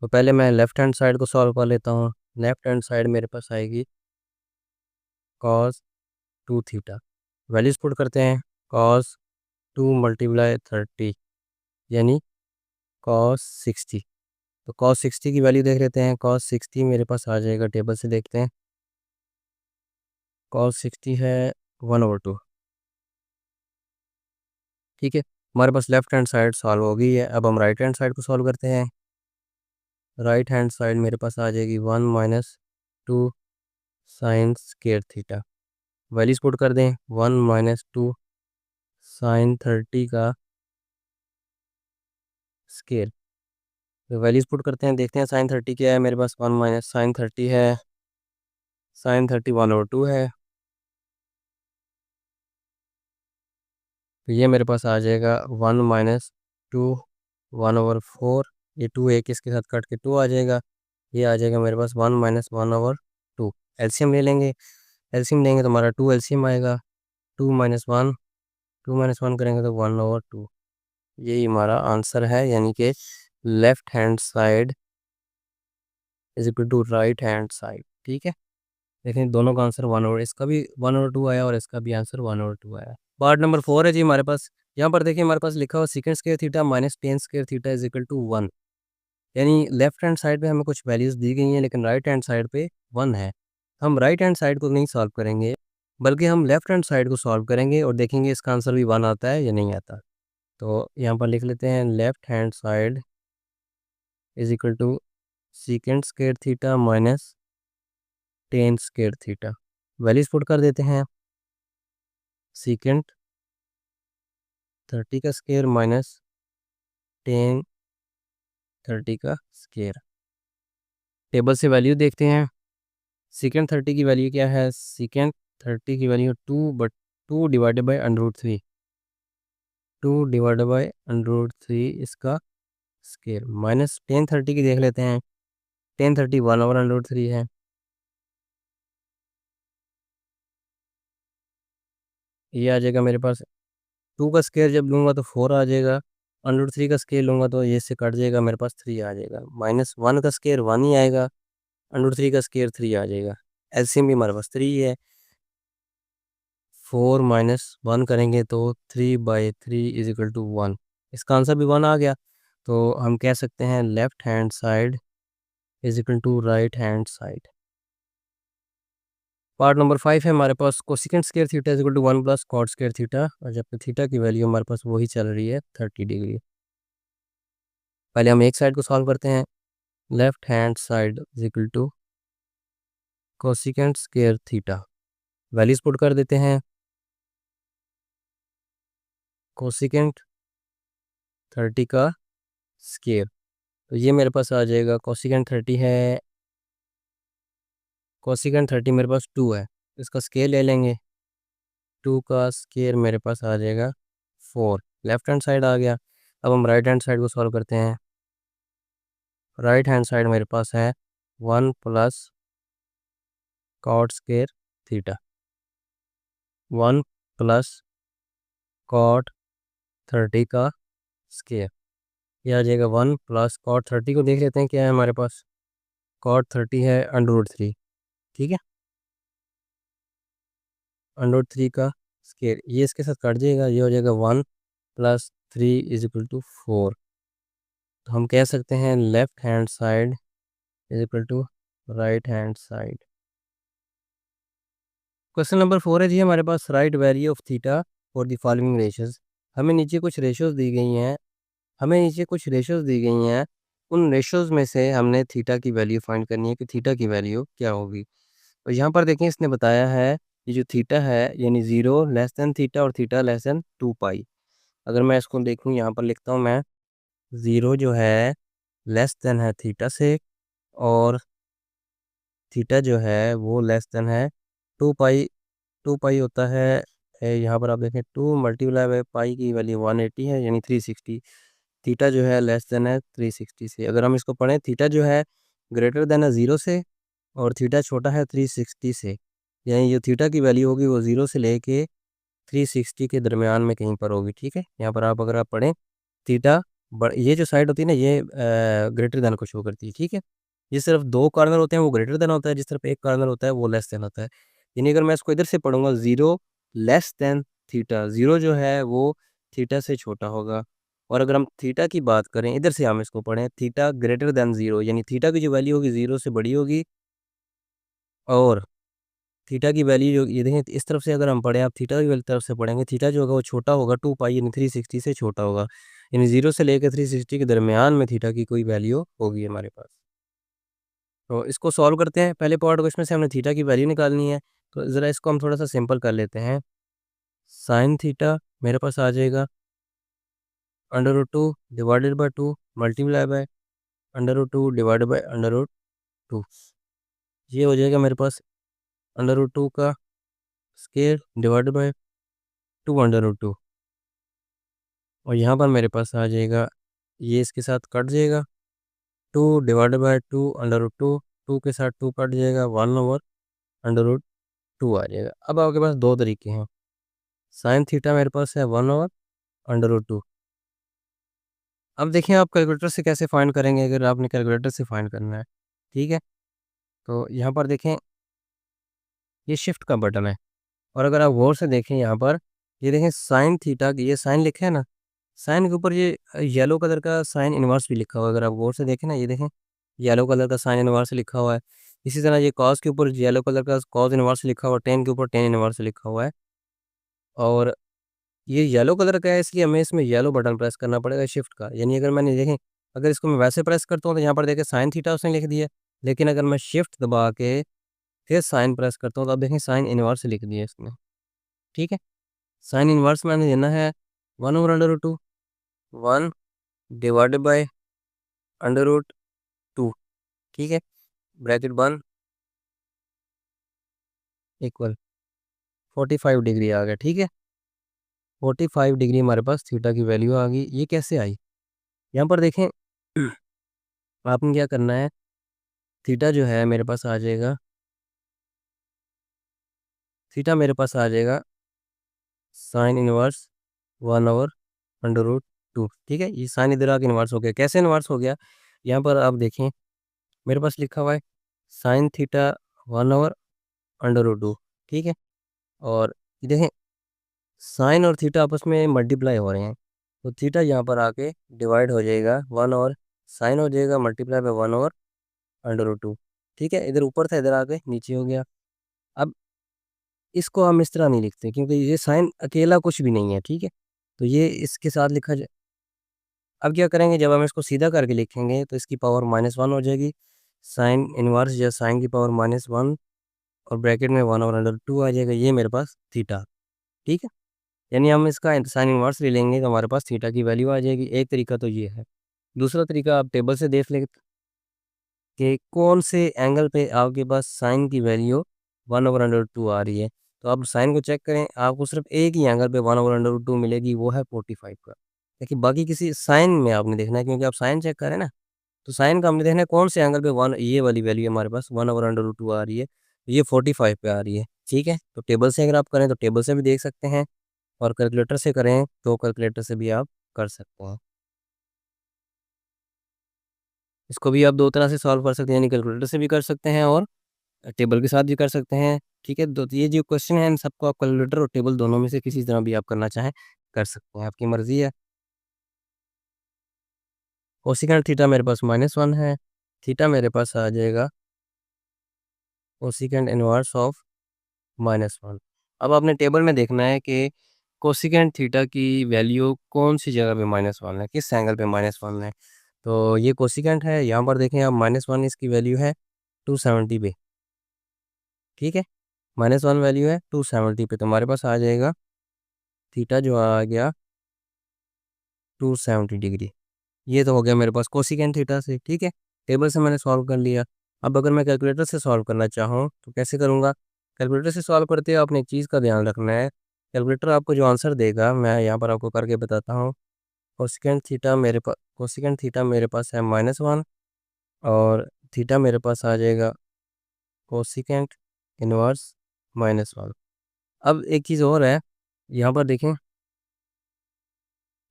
तो पहले मैं लेफ्ट हैंड साइड को सॉल्व कर लेता हूँ। लेफ्ट हैंड साइड मेरे पास आएगी cos 2 थीटा, वैल्यूज पुट करते हैं, cos 2 मल्टीप्लाई 30 यानी cos 60। तो cos 60 की वैल्यू देख लेते हैं, cos 60 मेरे पास आ जाएगा, टेबल से देखते हैं, cos 60 है 1/2। ठीक है, हमारे पास लेफ्ट हैंड साइड सॉल्व हो गई है। अब हम राइट हैंड साइड को सॉल्व करते हैं। राइट हैंड साइड मेरे पास आ जाएगी 1 minus 2 sine square theta, values put कर दें, 1 माइनस 2 साइन 30 का स्क्वायर, तो वैल्यूज पुट करते हैं, देखते हैं साइन 30 क्या है मेरे पास, 1 माइनस साइन 30 है, साइन 30 1/2 है, तो ये मेरे पास आ जाएगा 1 माइनस 2 1/4, ये 2 एक इसके साथ कट के 2 आ जाएगा, ये आ जाएगा मेरे पास 1 माइनस 1/2। एलसीएम ले लेंगे, एलसीएम लेंगे तो हमारा 2 एलसीएम आएगा, 2 माइनस 1, 2 माइनस 1 करेंगे तो 1/2, यही हमारा आंसर है, यानी कि left hand side is equal to right hand side. ठीक है, देखें दोनों का आंसर 1 और इसका भी 1/2 आया और इसका भी आंसर 1/2 आया। पार्ट नंबर 4 है जी हमारे पास। यहाँ पर देखिए हमारे पास लिखा हुआ sec square theta minus tan square theta is equal to 1। यानी लेफ्ट हैंड साइड पे हमें कुछ वैल्यूज़ दी गई हैं लेकिन राइट हैंड साइड पे 1 है। हम राइट हैंड साइड को नहीं सॉल्व करेंगे बल्कि हम लेफ्ट हैंड साइड को सॉल्व करेंगे और देखेंगे इसका आंसर भी 1 आता है या नहीं आता। तो यहाँ पर लिख लेते हैं left hand side is equal to sec square theta minus tan square theta. Values put कर देते हैं। सेकंड 30 का स्क्वायर माइनस टेन 30 का स्क्वायर। टेबल से वैल्यू देखते हैं। सेकंड 30 की वैल्यू क्या है? सेकंड 30 की value 2 but 2 divided by √3। 2 divided by √3 इसका स्क्वायर माइनस टेन 30 की देख लेते हैं। टेन 30 1/√3 है। ये आ जाएगा मेरे पास। 2 का स्क्वायर जब लूँगा तो 4 आ जाएगा। √3 का स्क्वायर लूँगा तो ये से कट जाएगा, मेरे पास 3 आ जाएगा। माइनस 1 का स्क्वायर 1 ही आएगा। √3 का स्क्वायर 3 आ जाएगा। एलसीएम भी हमारे पास 3 है। 4 माइनस 1 करेंगे तो 3/3 इज इक्वल टू 1। इसका आंसर भी 1 आ गया। तो हम कह सकते हैं left hand side is equal to right hand side. Part number 5 है हमारे पास। Cosecant square theta is equal to 1 plus cot square theta, और जबकि थीटा की वैल्यू हमारे पास वही चल रही है 30 डिग्री। पहले हम एक साइड को सॉल्व करते हैं। Left hand side is equal to cosecant square theta. Values put कर देते हैं। कोसेकेंट 30 का स्क्वायर, तो ये मेरे पास आ जाएगा। कोसेकेंट 30 है, कोसेकेंट 30 मेरे पास 2 है। इसका स्क्वायर ले लेंगे। 2 का स्क्वायर मेरे पास आ जाएगा 4। लेफ्ट हैंड साइड आ गया। अब हम राइट हैंड साइड को सॉल्व करते हैं। राइट हैंड साइड मेरे पास है 1 plus cot square theta. 1 plus cot 30 का स्क्वायर, ये आ जाएगा 1 प्लस कॉट 30 को देख लेते हैं क्या है हमारे पास। कॉट 30 है √3, ठीक है। √3 का स्क्वायर ये इसके साथ कट जाएगा, ये हो जाएगा 1 प्लस 3 इज इक्वल टू 4। तो हम कह सकते हैं left hand side is equal to right hand side. Question number 4 है जी हमारे पास। Write value of theta for the following ratios. हमें नीचे कुछ रेशियोज दी गई हैं। उन रेशियोज में से हमने थीटा की वैल्यू फाइंड करनी है कि थीटा की वैल्यू क्या होगी। तो यहाँ पर देखें इसने बताया है ये जो थीटा है यानी 0 लेस देन थीटा और थीटा लेस देन 2 पाई। अगर मैं इसको देखूँ यहाँ पर लिखता हूँ मैं, 0 जो है लेस देन है थीटा से और थीटा जो है वो लेस देन है 2 पाई। 2 पाई होता है यहाँ पर आप देखें 2 मल्टीप्लाई बाई पाई की वैल्यू 180 है यानी 360। थीटा जो है लेस देन है 360 से। अगर हम इसको पढ़ें, थीटा जो है ग्रेटर देन है 0 से और थीटा छोटा है 360 से। यानी जो थीटा की वैल्यू होगी वो 0 से लेके 360 के दरमियान में कहीं पर होगी, ठीक है। यहाँ पर आप अगर आप पढ़ें थीटा ये जो साइड होती है ना ये ग्रेटर देन को शो करती है, ठीक है। जिस तरफ 2 कॉर्नर होते हैं वो ग्रेटर देन होता है, जिस तरफ एक कॉर्नर होता है वो लेस देन होता है। यानी अगर मैं इसको इधर से पढ़ूंगा 0 लेस देन थीटा, 0 जो है वो थीटा से छोटा होगा। और अगर हम थीटा की बात करें, इधर से हम इसको पढ़ें थीटा ग्रेटर देन 0, यानी थीटा की जो वैल्यू होगी 0 से बड़ी होगी। और थीटा की वैल्यू जो ये देखें इस तरफ से अगर हम पढ़ें, आप थीटा की वैल्यू तरफ से पढ़ेंगे, थीटा जो होगा वो छोटा होगा 2 पाई यानी 360 से छोटा होगा। यानी 0 से लेकर 360 के दरमियान में थीटा की कोई वैल्यू होगी हमारे पास। तो इसको सॉल्व करते हैं। पहले पार्ट को, इसमें से हमने थीटा की वैल्यू निकालनी है। तो ज़रा इसको हम थोड़ा सा सिंपल कर लेते हैं। साइन थीटा मेरे पास आ जाएगा √2 divided by 2 multiply by √2 divided by √2। ये हो जाएगा मेरे पास √2 का स्क्वायर डिवाइडेड बाई 2 √2। और यहाँ पर मेरे पास आ जाएगा, ये इसके साथ कट जाएगा, 2 डिवाइडेड बाई 2 √2। 2 के साथ 2 कट जाएगा, 1/√2 आ जाएगा। अब आपके पास दो तरीके हैं। साइन थीटा मेरे पास है 1/√2। अब देखिए आप कैलकुलेटर से कैसे फाइंड करेंगे, अगर आपने कैलकुलेटर से फाइंड करना है, ठीक है। तो यहाँ पर देखें ये शिफ्ट का बटन है। और अगर आप गौर से देखें यहाँ पर, ये देखें साइन थीटा, ये साइन लिखा है ना, साइन के ऊपर ये येलो कलर का साइन इनवर्स भी लिखा हुआ है। अगर आप गौर से देखें ना, ये देखें येलो कलर का साइन इनवर्स लिखा हुआ है। इसी तरह ये कॉस के ऊपर येलो कलर का कॉस इनवर्स लिखा हुआ है, टेन के ऊपर टेन इनवर्स लिखा हुआ है। और ये येलो कलर का है, इसलिए हमें इसमें येलो बटन प्रेस करना पड़ेगा शिफ्ट का। यानी अगर मैंने देखें, अगर इसको मैं वैसे प्रेस करता हूँ तो यहाँ पर देखें साइन थीटा उसने लिख दिया, लेकिन अगर मैं शिफ्ट दबा के फिर साइन प्रेस करता हूँ तो अब देखें साइन इनवर्स लिख दिया इसने। ठीक है, साइन इनवर्स मैंने देना है 1/√2, 1 डिवाइडेड बाय √2। ठीक है, ब्रैकेट बंद, इक्वल 45 डिग्री आ गया। ठीक है, 45 डिग्री हमारे पास थीटा की वैल्यू आ गई। ये कैसे आई, यहाँ पर देखें आपने क्या करना है, थीटा जो है मेरे पास आ जाएगा, थीटा मेरे पास आ जाएगा साइन इनवर्स 1/√2। ठीक है, ये साइन इधर आके इनवर्स हो गया। कैसे इनवर्स हो गया, यहाँ पर आप देखें मेरे पास लिखा हुआ है साइन थीटा 1/√2। ठीक है, और ये देखें साइन और थीटा आपस में मल्टीप्लाई हो रहे हैं, तो थीटा यहाँ पर आके डिवाइड हो जाएगा 1 और साइन हो जाएगा मल्टीप्लाई बाय 1/√2। ठीक है, इधर ऊपर था, इधर आके नीचे हो गया। अब इसको हम इस तरह नहीं लिखते क्योंकि ये साइन अकेला कुछ भी नहीं है। ठीक है, तो ये इसके साथ लिखा जाए। अब क्या करेंगे, जब हम इसको सीधा करके लिखेंगे तो इसकी पावर -1 हो जाएगी, साइन इनवर्स या साइन की पावर -1 और ब्रैकेट में 1/√2 आ जाएगा। ये मेरे पास थीटा। ठीक है, यानी हम इसका साइन इनवर्स ले लेंगे तो हमारे पास थीटा की वैल्यू आ जाएगी। एक तरीका तो ये है। दूसरा तरीका आप टेबल से देख ले कि कौन से एंगल पे आपके पास साइन की वैल्यू 1/√2 आ रही है। तो आप साइन को चेक करें, आपको सिर्फ एक ही एंगल पे 1/√2 मिलेगी, वो है 45 का। लेकिन बाकी किसी साइन में आपने देखना है, क्योंकि आप साइन चेक करें ना, तो साइन का हमने देखना है कौन से एंगल पे वन, ये वाली वैल्यू हमारे पास 1/√2 आ रही है, ये 45 पे आ रही है। ठीक है, तो टेबल से अगर आप करें तो टेबल से भी देख सकते हैं, और कैलकुलेटर से करें तो कैलकुलेटर से भी आप कर सकते हैं। इसको भी आप दो तरह से सॉल्व कर सकते हैं, यानी कैलकुलेटर से भी कर सकते हैं और टेबल के साथ भी कर सकते हैं। ठीक है, तो ये जो क्वेश्चन है इन सबको आप कैलकुलेटर और टेबल दोनों में से किसी तरह भी आप करना चाहें कर सकते हैं, आपकी मर्जी है। कोसिकेंट थीटा मेरे पास -1 है, थीटा मेरे पास आ जाएगा कोसिकेंट इनवर्स ऑफ -1। अब आपने टेबल में देखना है कि कोसिकेंट थीटा की वैल्यू कौन सी जगह पे -1 है, किस एंगल पे -1 है। तो ये कोसिकेंट है, यहाँ पर देखें आप -1 इसकी वैल्यू है 270 पे। ठीक है, -1 वैल्यू है 270 पे, तो हमारे पास आ जाएगा थीटा जो आ गया 270 डिग्री। ये तो हो गया मेरे पास कोसिकेंट थीटा से। ठीक है, टेबल से मैंने सॉल्व कर लिया। अब अगर मैं कैलकुलेटर से सॉल्व करना चाहूँ तो कैसे करूँगा, कैलकुलेटर से सॉल्व करते हुए आपने एक चीज़ का ध्यान रखना है, कैलकुलेटर आपको जो आंसर देगा मैं यहाँ पर आपको करके बताता हूँ। कोसिकेंट थीटा मेरे पास है -1, और थीटा मेरे पास आ जाएगा कोसिकेंट इनवर्स -1। अब एक चीज़ और है, यहाँ पर देखें,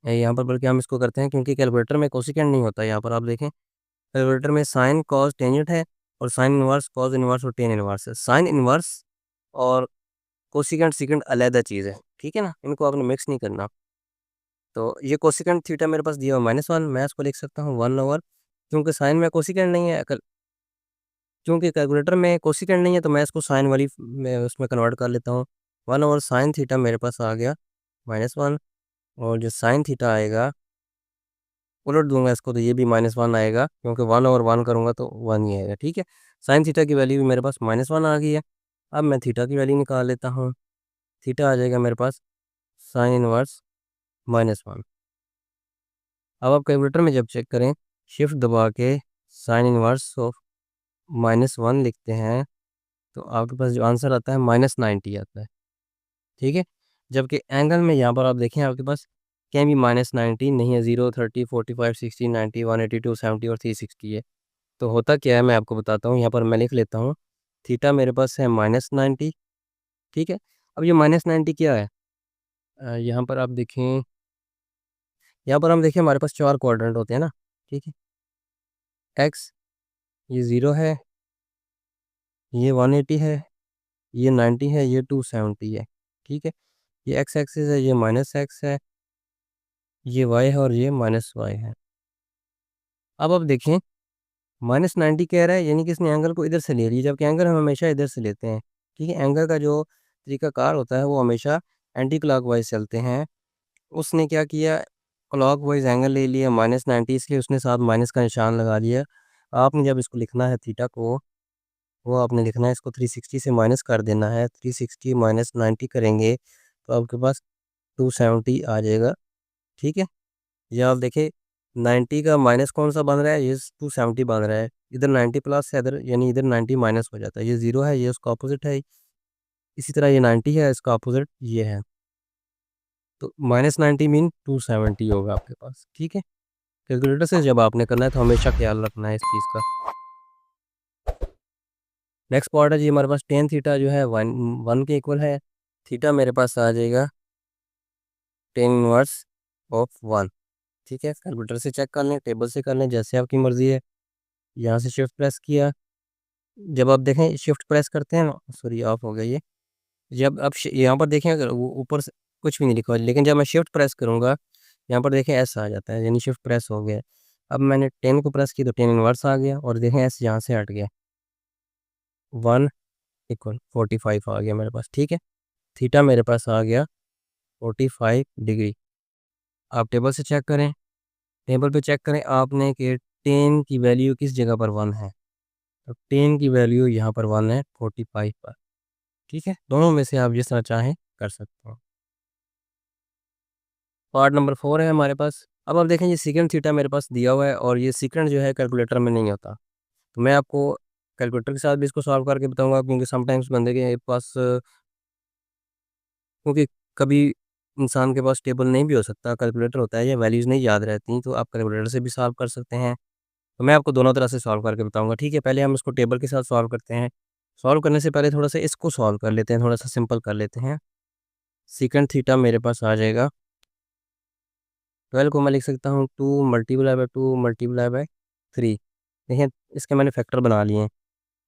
यहाँ पर बल्कि हम इसको करते हैं क्योंकि कैलकुलेटर में कोसिकेंट नहीं होता। यहाँ पर आप देखें कैलकुलेटर में साइन कॉस टेंजेंट है, और साइन इनवर्स कॉस इनवर्स और टेन इनवर्स है। साइन इनवर्स और कोसिकेंट सीकेंट अलग चीज़ है। ठीक है ना, इनको आपने मिक्स नहीं करना। तो ये कोसिकेंट थीटा मेरे पास दिया हुआ -1, मैं इसको लिख सकता हूँ 1/, क्योंकि साइन में कोसिकेंट नहीं है, क्योंकि कैलकुलेटर में कोसिकेंट नहीं है तो मैं इसको साइन वाली में उसमें कन्वर्ट कर लेता हूँ। 1/sin थीटा मेरे पास आ गया -1, और जो साइन थीटा आएगा उलट दूंगा इसको तो ये भी -1 आएगा, क्योंकि 1/1 करूँगा तो 1 ही आएगा। ठीक है, साइन थीटा की वैल्यू भी मेरे पास -1 आ गई है। अब मैं थीटा की वैल्यू निकाल लेता हूँ, थीटा आ जाएगा मेरे पास साइन इनवर्स -1। अब आप कैलकुलेटर में जब चेक करें, शिफ्ट दबा के साइन इनवर्स ऑफ -1 लिखते हैं तो आपके पास जो आंसर आता है -90 आता है। ठीक है, जबकि एंगल में यहाँ पर आप देखें आपके पास कहीं भी -90 नहीं है, 0, 30, 45, 60, 90, 182, 70 और 360 है। तो होता क्या है मैं आपको बताता हूँ, यहाँ पर मैं लिख लेता हूँ, थीटा मेरे पास है -90। ठीक है, अब ये -90 क्या है, यहाँ पर आप देखें, यहाँ पर हम देखें हमारे पास 4 क्वाड्रेंट होते हैं ना। ठीक है, एक्स ये 0 है, ये 180 है, ये 90 है, ये 270 है। ठीक है, ये एक्स एक्सिस है, ये माइनस एक्स है, ये वाई है और ये माइनस वाई है। अब देखें, -90 कह रहा है, यानी कि इसने एंगल को इधर से ले लिया, जबकि एंगल हम हमेशा इधर से लेते हैं। ठीक है, एंगल का जो तरीकाकार होता है वो हमेशा एंटी क्लॉकवाइज चलते हैं। उसने क्या किया, क्लॉकवाइज एंगल ले लिया -90, इसलिए उसने साथ माइनस का निशान लगा दिया। आपने जब इसको लिखना है थीटा को, वो आपने लिखना है इसको 360 से माइनस कर देना है। 360 माइनस 90 करेंगे तो आपके पास 270 आ जाएगा। ठीक है, ये आप देखें 90 का माइनस कौन सा बन रहा है, ये 270 बन रहा है। इधर 90 प्लस है, इधर यानी इधर 90 माइनस हो जाता है। ये 0 है, ये उसका अपोजिट है। इसी तरह ये 90 है, इसका अपोजिट ये है। तो -90 मीन 270 होगा आपके पास। ठीक है, कैलकुलेटर से जब आपने करना है तो हमेशा ख्याल रखना है इस चीज़ का। नेक्स्ट पार्ट है जी हमारे पास टेन थीटा जो है 1 के इक्वल है। थीटा मेरे पास आ जाएगा टेन इनवर्स ऑफ 1। ठीक है, कैलकुलेटर से चेक कर लें, टेबल से कर लें, जैसे आपकी मर्ज़ी है। यहाँ से शिफ्ट प्रेस किया, जब आप देखें शिफ्ट प्रेस करते हैं ना, सॉरी ऑफ हो गया ये। जब आप यहाँ पर देखें, अगर वो ऊपर से कुछ भी नहीं लिखा हुआ, लेकिन जब मैं शिफ्ट प्रेस करूँगा, यहाँ पर देखें एस आ जाता है, यानी शिफ्ट प्रेस हो गया। अब मैंने 10 को प्रेस की तो 10 इनवर्स आ गया, और देखें एस यहाँ से हट गया, 1 इक्वल 45 आ गया मेरे पास। ठीक है, थीटा मेरे पास आ गया 45 डिग्री। आप टेबल से चेक करें, टेबल पे चेक करें आपने कि 10 की वैल्यू किस जगह पर 1 है। तो 10 की वैल्यू यहाँ पर 1 है 45 पर। ठीक है, दोनों में से आप जिस तरह चाहें कर सकते हो। पार्ट नंबर 4 है हमारे पास। अब आप देखें, ये सीकेंड थीटा मेरे पास दिया हुआ है, और ये सीकेंड जो है कैलकुलेटर में नहीं होता। तो मैं आपको कैलकुलेटर के साथ भी इसको सॉल्व करके बताऊंगा, क्योंकि समटाइम्स बंदे के पास, क्योंकि कभी इंसान के पास टेबल नहीं भी हो सकता, कैलकुलेटर होता है, या वैल्यूज़ नहीं याद रहती, तो आप कैलकुलेटर से भी सॉल्व कर सकते हैं। तो मैं आपको दोनों तरह से सॉल्व करके बताऊंगा। ठीक है, पहले हम इसको टेबल के साथ सॉल्व करते हैं। सॉल्व करने से पहले थोड़ा सा इसको सॉल्व कर लेते हैं, थोड़ा सा सिंपल कर लेते हैं। सीकेंड थीटा मेरे पास आ जाएगा, 12 को मैं लिख सकता हूँ 2 मल्टीप्लाई बाई 2 मल्टीप्लाई बाई 3। देखिए, इसके मैंने फैक्टर बना लिए हैं।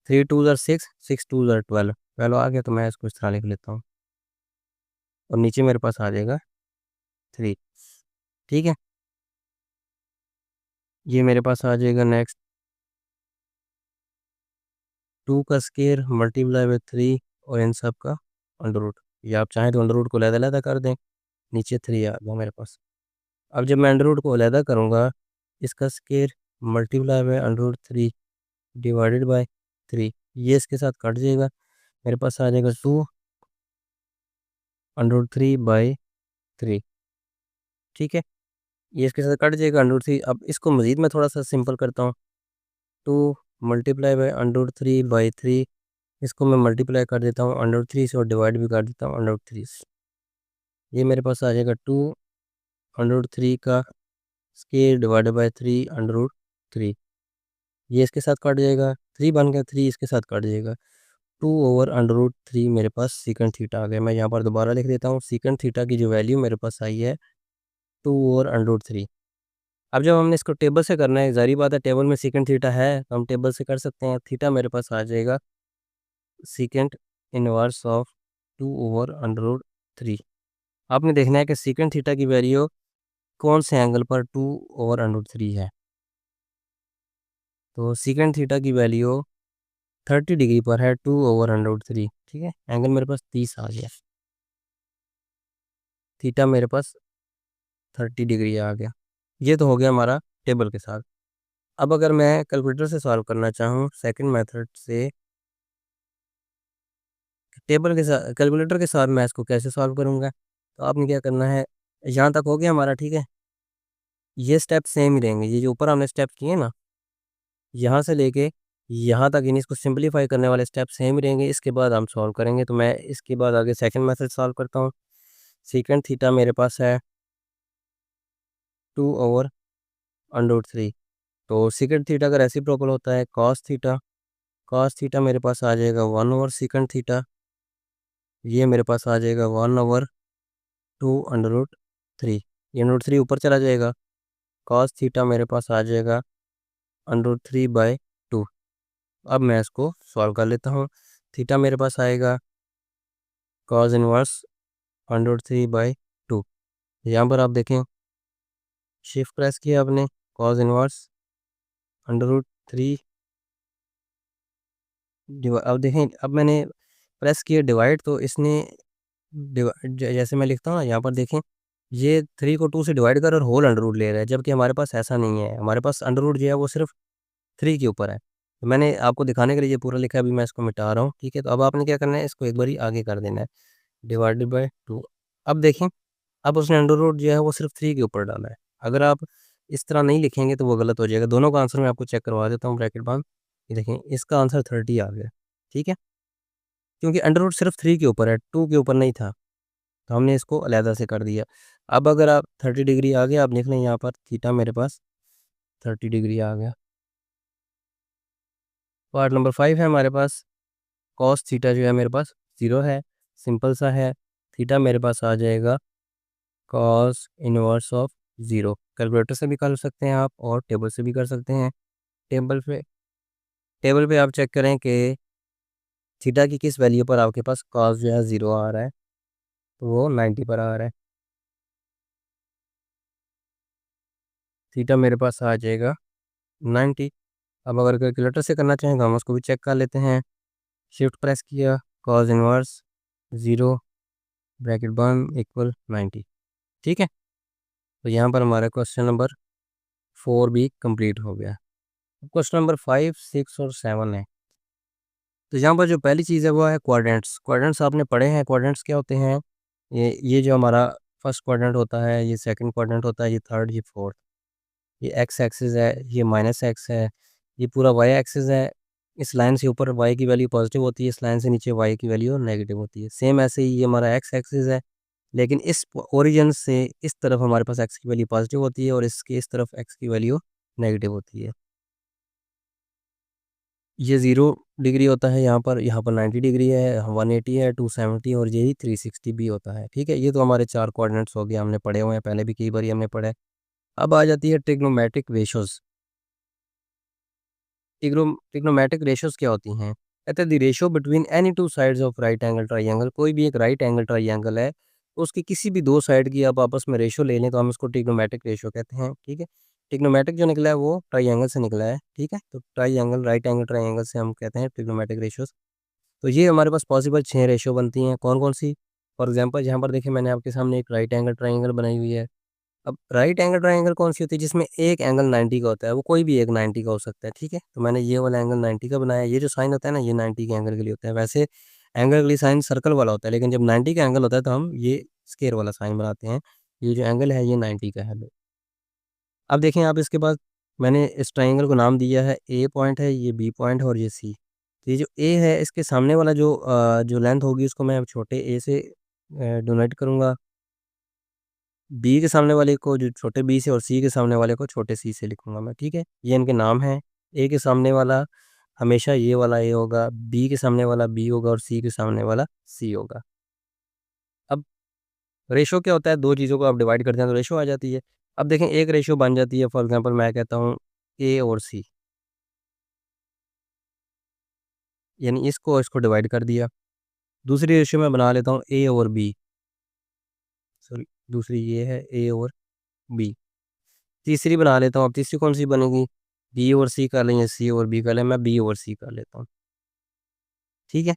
3 2 ज़र 6, 6 2 ज़र 12, 12 आ गया, तो मैं इसको इस तरह लिख लेता हूँ, और नीचे मेरे पास आ जाएगा 3। ठीक है, ये मेरे पास आ जाएगा नेक्स्ट 2 का स्क्वायर मल्टीप्लाई बाई 3, और इन सब का अंडर रूट, या आप चाहें तो अंडर रूट को अलग-अलग कर दें। नीचे 3 आ गया मेरे पास। अब जब मैं अंडर रूट को अलग करूँगा, इसका square multiply by under root 3 divided by 3, ये इसके साथ कट जाएगा, मेरे पास आ जाएगा 2 अंडर रूट 3 बाई 3। ठीक है, ये इसके साथ कट जाएगा अंडर रूट 3। अब इसको मज़ीद मैं थोड़ा सा सिंपल करता हूँ, 2 multiply by under root 3 by 3, इसको मैं मल्टीप्लाई कर देता हूँ अंडर रूट 3 से, और डिवाइड भी कर देता हूँ अंडर रूट 3 से। ये मेरे पास आ जाएगा 2 अंडर रूट 3 का square divided by 3 under root 3, ये इसके साथ कट जाएगा, 3 बन गया, 3 इसके साथ कट जाएगा, 2 ओवर अंडर रूट 3 मेरे पास सीकेंड थीटा आ गया। मैं यहाँ पर दोबारा लिख देता हूँ, सीकेंड थीटा की जो वैल्यू मेरे पास आई है 2 ओवर अंडर रूट 3। अब जब हमने इसको टेबल से करना है, ज़ाहिर बात है टेबल में सीकेंड थीटा है, तो हम टेबल से कर सकते हैं। थीटा मेरे पास आ जाएगा secant inverse of 2 over under root 3। आपने देखना है कि सीकेंड थीटा की वैल्यू कौन से एंगल पर 2 ओवर अंडर रूट 3 है। तो सीकेंड थीटा की वैल्यू 30 डिग्री पर है 2 ओवर अंडर रूट 3। ठीक है, एंगल मेरे पास 30 आ गया, थीटा मेरे पास 30 डिग्री आ गया। ये तो हो गया हमारा टेबल के साथ। अब अगर मैं कैलकुलेटर से सॉल्व करना चाहूँ सेकंड मेथड से, टेबल के साथ कैलकुलेटर के साथ मैं इसको कैसे सॉल्व करूँगा, तो आपने क्या करना है, यहाँ तक हो गया हमारा। ठीक है, ये स्टेप सेम ही रहेंगे, ये जो ऊपर हमने स्टेप किए ना, यहाँ से लेके यहाँ तक, यानी इसको सिंपलीफाई करने वाले स्टेप सेम ही रहेंगे। इसके बाद हम सॉल्व करेंगे, तो मैं इसके बाद आगे सेकंड मेथड सॉल्व करता हूँ। सेकंड थीटा मेरे पास है 2 ओवर अंडर रूट 3। तो सेकंड थीटा का रेसिप्रोकल होता है कॉस थीटा। कॉस थीटा मेरे पास आ जाएगा 1 ओवर सेकंड थीटा, ये मेरे पास आ जाएगा 1 ओवर 2 अंडर रूट 3। ये अंडर रूट 3 ऊपर चला जाएगा, कॉस थीटा मेरे पास आ जाएगा अंडर रूट 3 बाई 2। अब मैं इसको सॉल्व कर लेता हूँ। थीटा मेरे पास आएगा कॉज इनवर्स √3/2। यहाँ पर आप देखें, शिफ्ट प्रेस किया आपने, कॉज इनवर्स √3। अब देखें, अब मैंने प्रेस किया डिवाइड, तो इसने जैसे मैं लिखता हूँ ना, यहाँ पर देखें, ये 3 को 2 से डिवाइड कर और होल अंडर रूट ले रहा है, जबकि हमारे पास ऐसा नहीं है। हमारे पास अंडर रूट जो है वो सिर्फ 3 के ऊपर है। तो मैंने आपको दिखाने के लिए ये पूरा लिखा है, अभी मैं इसको मिटा रहा हूँ। ठीक है, तो अब आपने क्या करना है, इसको एक बारी आगे कर देना है, /2। अब देखें, अब उसने अंडर रूट जो है वो सिर्फ 3 के ऊपर डाला है। अगर आप इस तरह नहीं लिखेंगे तो वो गलत हो जाएगा। दोनों का आंसर मैं आपको चेक करवा देता हूँ ब्रैकेट बांध। ये देखें, इसका आंसर 30 आ गया। ठीक है, क्योंकि अंडर रूट सिर्फ 3 के ऊपर है, 2 के ऊपर नहीं था, तो हमने इसको अलहदा से कर दिया। अब अगर आप 30 डिग्री आ गया, आप देख लें यहाँ पर थीटा मेरे पास 30 डिग्री आ गया। पार्ट नंबर 5 है हमारे पास, कॉस थीटा जो है मेरे पास 0 है, सिंपल सा है। थीटा मेरे पास आ जाएगा कॉस इनवर्स ऑफ 0। कैलकुलेटर से भी कर सकते हैं आप और टेबल से भी कर सकते हैं। टेबल पे आप चेक करें कि थीटा की किस वैल्यू पर आपके पास कॉस जो है 0 आ रहा है, तो वो 90 पर आ रहा है। थीटा मेरे पास आ जाएगा 90। अब अगर कैलकुलेटर से करना चाहें तो हम उसको भी चेक कर लेते हैं। शिफ्ट प्रेस किया, कॉस इनवर्स 0 ब्रैकेट बंद इक्वल 90। ठीक है, तो यहाँ पर हमारा क्वेश्चन नंबर 4 भी कंप्लीट हो गया। क्वेश्चन नंबर 5, 6 और 7 है। तो यहाँ पर जो पहली चीज़ है वो है क्वाड्रेंट्स। क्वाड्रेंट्स आपने पढ़े हैं, क्वाड्रेंट्स क्या होते हैं? ये जो हमारा फर्स्ट क्वाड्रेंट होता है, ये सेकंड क्वाड्रेंट होता है, ये थर्ड, ये फोर्थ। ये एक्स एक्सिस है, ये -x है, ये पूरा वाई एक्सिस है। इस लाइन से ऊपर y की वैल्यू पॉजिटिव होती है, इस लाइन से नीचे y की वैल्यू नेगेटिव होती है। सेम ऐसे ही ये हमारा एक्स एक्सिस है, लेकिन इस ओरिजिन से इस तरफ हमारे पास x की वैल्यू पॉजिटिव होती है और इसके इस तरफ x की वैल्यू नेगेटिव होती है। ये 0 डिग्री होता है यहाँ पर 90 डिग्री है, 180 है, 270 और यही 360 भी होता है। ठीक है, ये तो हमारे 4 कोऑर्डिनेट्स हो गए, हमने पढ़े हुए हैं पहले भी कई बार हमने पढ़ा है। अब आ जाती है ट्रिग्नोमेट्रिक रेशोज़। ट्रिग्नोमेट्रिक रेशोज़ क्या होती हैं? कहते हैं the ratio between any two sides of right angle triangle. कोई भी एक राइट एंगल ट्रायंगल है, तो उसकी किसी भी 2 साइड की आप आपस में रेशियो ले लें तो हम इसको ट्रिग्नोमेट्रिक रेशियो कहते हैं। ठीक है, ट्रिग्नोमेट्रिक जो निकला है वो ट्रायंगल से निकला है। ठीक है, तो ट्रायंगल, राइट एंगल ट्रायंगल से हम कहते हैं ट्रिग्नोमेट्रिक रेशियोज़। तो ये हमारे पास पॉसिबल 6 रेशियो बनती हैं। कौन-कौन सी? फॉर एग्ज़ाम्पल यहाँ पर देखिए, मैंने आपके सामने एक राइट एंगल ट्रायंगल बनाई हुई है। अब राइट एंगल ट्रायंगल कौन-सी होती है? जिसमें एक एंगल 90 का होता है, वो कोई भी एक 90 का हो सकता है। ठीक है, तो मैंने ये वाला एंगल 90 का बनाया। ये जो साइन होता है ना, ये 90 के एंगल के लिए होता है। वैसे एंगल के लिए साइन सर्कल वाला होता है, लेकिन जब 90 का एंगल होता है तो हम ये स्क्वायर वाला साइन बनाते हैं। ये जो एंगल है ये 90 का है। अब देखें आप, इसके बाद मैंने इस ट्रायंगल को नाम दिया है, ए पॉइंट है, ये बी पॉइंट है और ये सी। तो ये जो ए है, इसके सामने वाला जो लेंथ होगी उसको मैं छोटे ए से डोनेट करूँगा। बी के सामने वाले को जो छोटे बी से और सी के सामने वाले को छोटे सी से लिखूँगा मैं। ठीक है, ये इनके नाम हैं। ए के सामने वाला हमेशा ये वाला ए होगा, बी के सामने वाला बी होगा और सी के सामने वाला सी होगा। अब रेशो क्या होता है? 2 चीज़ों को आप डिवाइड करते हैं तो रेशो आ जाती है। अब देखें, एक रेशो बन जाती है, फॉर एग्ज़ाम्पल मैं कहता हूँ ए और सी, यानी इसको और इसको डिवाइड कर दिया। दूसरी रेशो मैं बना लेता हूँ ए और बी, सॉरी, दूसरी ये है ए और बी। तीसरी बना लेता हूँ, अब तीसरी कौन-सी बनेगी? बी और सी कर लें या सी और बी कर लें, मैं बी और सी कर लेता हूँ। ठीक है?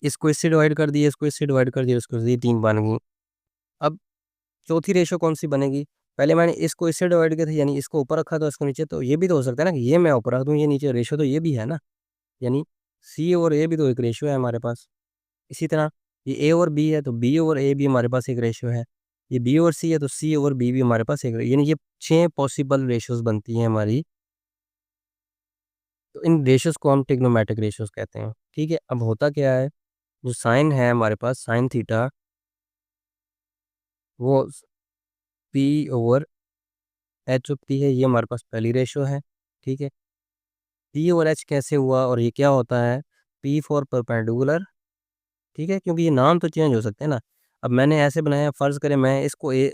इसको इससे डिवाइड कर दिया, इसको इससे डिवाइड कर दिया, इसको ये 3 बन गई। अब चौथी रेशो कौन-सी बनेगी? पहले मैंने इसको इससे डिवाइड किया था, यानी इसको ऊपर रखा था, इसको नीचे, तो ये भी तो हो सकता है ना कि ये मैं ऊपर रख दूँ, ये नीचे, रेशो तो ये भी है ना। यानी सी और ए भी तो एक रेशो है हमारे पास। इसी तरह ये ए और बी है, तो बी और ए भी हमारे पास एक रेशो है। ये बी और सी है, तो सी और बी भी हमारे पास एक, यानी ये 6 पॉसिबल रेशोज़ बनती हैं हमारी। तो इन रेशोज़ को हम ट्रिग्नोमेट्रिक रेशोज़ कहते हैं। ठीक है? अब होता क्या है, जो साइन है हमारे पास, साइन थीटा, वो पी ओवर एच होती है, ये हमारे पास पहली रेशो है। ठीक है? पी ओवर एच कैसे हुआ और ये क्या होता है? P for perpendicular. ठीक है? क्योंकि ये नाम तो चेंज हो सकते हैं ना। अब मैंने ऐसे बनाया, फ़र्ज़ करें मैं इसको ए,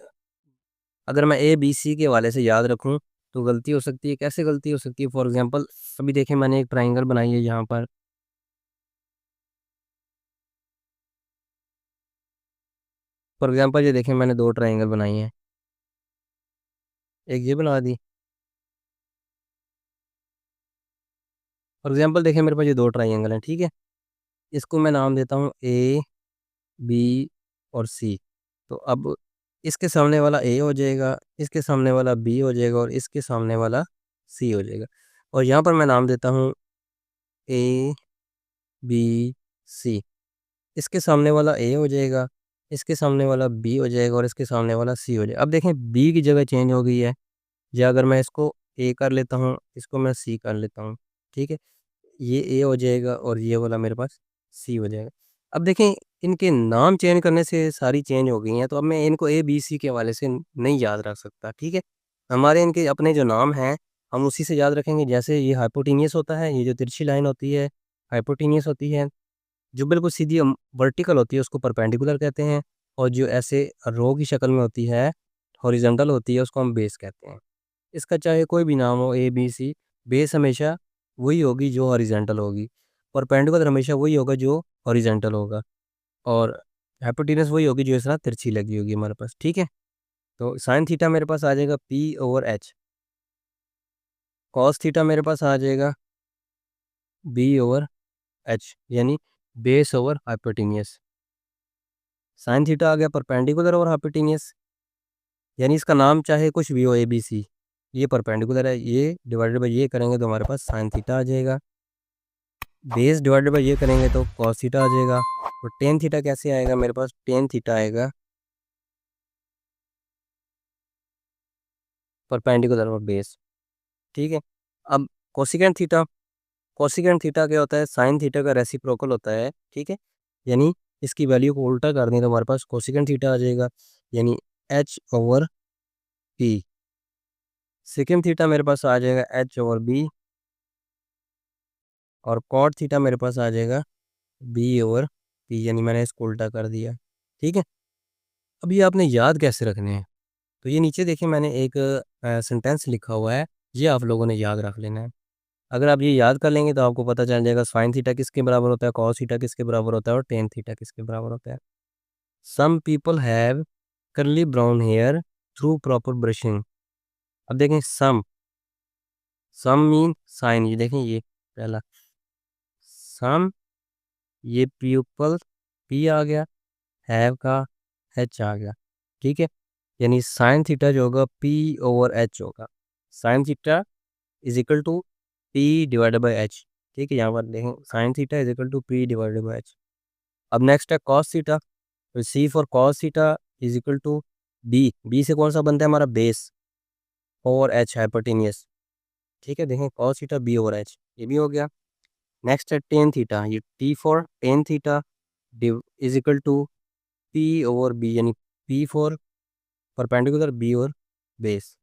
अगर मैं ए बी सी के हवाले से याद रखूँ तो गलती हो सकती है। कैसे गलती हो सकती है? फॉर एग्ज़ाम्पल अभी देखिए, मैंने एक ट्रायंगल बनाई है यहाँ पर। फॉर एग्जांपल ये देखें, मैंने दो ट्राइंगल बनाई हैं, एक ये बना दी। फॉर एग्जांपल देखें, मेरे पास ये दो ट्राइंगल हैं, ठीक है। इसको मैं नाम देता हूँ ए, बी और सी। तो अब इसके सामने वाला ए हो जाएगा, इसके सामने वाला बी हो जाएगा और इसके सामने वाला सी हो जाएगा। और यहाँ पर मैं नाम देता हूँ ए, बी, सी। इसके सामने वाला ए हो जाएगा, इसके सामने वाला बी हो जाएगा और इसके सामने वाला सी हो जाएगा। अब देखें, बी की जगह चेंज हो गई है, या अगर मैं इसको ए कर लेता हूँ, इसको मैं सी कर लेता हूँ, ठीक है। ये ए हो जाएगा और ये वाला मेरे पास सी हो जाएगा। अब देखें, इनके नाम चेंज करने से सारी चेंज हो गई हैं, तो अब मैं इनको ए बी सी के हवाले से नहीं याद रख सकता, ठीक है। हमारे इनके अपने जो नाम हैं, हम उसी से याद रखेंगे। जैसे ये हाइपोटेनियस होता है, ये जो तिरछी लाइन होती है हाइपोटेनियस होती है। जो बिल्कुल सीधी वर्टिकल होती है उसको परपेंडिकुलर कहते हैं, और जो ऐसे रो की शक्ल में होती है, हॉरिजॉन्टल होती है, उसको हम बेस कहते हैं। इसका चाहे कोई भी नाम हो, ए बी सी, बेस हमेशा वही होगी जो हॉरिजॉन्टल होगी, परपेंडिकुलर हमेशा वही होगा जो हॉरिजॉन्टल होगा, और हाइपोटेनस वही होगी जो इस तरह तिरछी लगी होगी हमारे पास, ठीक है। तो साइन थीटा मेरे पास आ जाएगा P over H, cos theta मेरे पास आ जाएगा बी ओवर एच, यानी base over hypotenuse. Sine theta आ गया परपेंडिकुलर ओवर हाइपोटेनियस, यानी इसका नाम चाहे कुछ भी हो, ए बी सी, ये परपेंडिकुलर है, ये डिवाइडेड बाई ये करेंगे तो हमारे पास साइन थीटा आ जाएगा। बेस डिवाइडेड बाई ये करेंगे तो कॉस थीटा आ जाएगा। तो टेन थीटा कैसे आएगा, मेरे पास टेन थीटा आएगा परपेंडिकुलर और बेस, ठीक है। अब कोसिकेंट थीटा, कोसिकेंट थीटा क्या होता है, साइन थीटा का रेसिप्रोकल होता है, ठीक है। यानी इसकी वैल्यू को उल्टा कर दें तो हमारे पास कोसिकेंट थीटा आ जाएगा, यानी H over P. Second theta मेरे पास आ जाएगा एच ओवर बी, और कॉट थीटा मेरे पास आ जाएगा बी ओवर पी, यानी मैंने इसको उल्टा कर दिया, ठीक है। अब ये आपने याद कैसे रखने हैं, तो ये नीचे देखिए मैंने एक सेंटेंस लिखा हुआ है, ये आप लोगों ने याद रख लेना है। अगर आप ये याद कर लेंगे तो आपको पता चल जाएगा साइन थीटा किसके बराबर होता है, कॉस थीटा किसके बराबर होता है और टेन थीटा किसके बराबर होता है। Some people have curly brown hair through proper brushing. अब देखें, सम मीन साइन, ये देखें ये पहला सम, ये पीपल पी आ गया, हैव का एच आ गया, ठीक है। यानी साइन थीटा जो होगा पी ओवर एच होगा, sine theta is equal to P divided by H, ठीक है। यहाँ पर देखें sine theta is equal to P divided by H. अब नेक्स्ट है कॉस थीटा, तो see for cos theta is equal to B, B से कौन सा बनता है हमारा बेस, ओवर एच हाइपोटेनियस, ठीक है। देखें cos theta B over H, ये भी हो गया। नेक्स्ट है टेन थीटा, ये T for tan theta is equal to P over B, यानी पी फॉर परपेंडिकुलर, बी और बेस।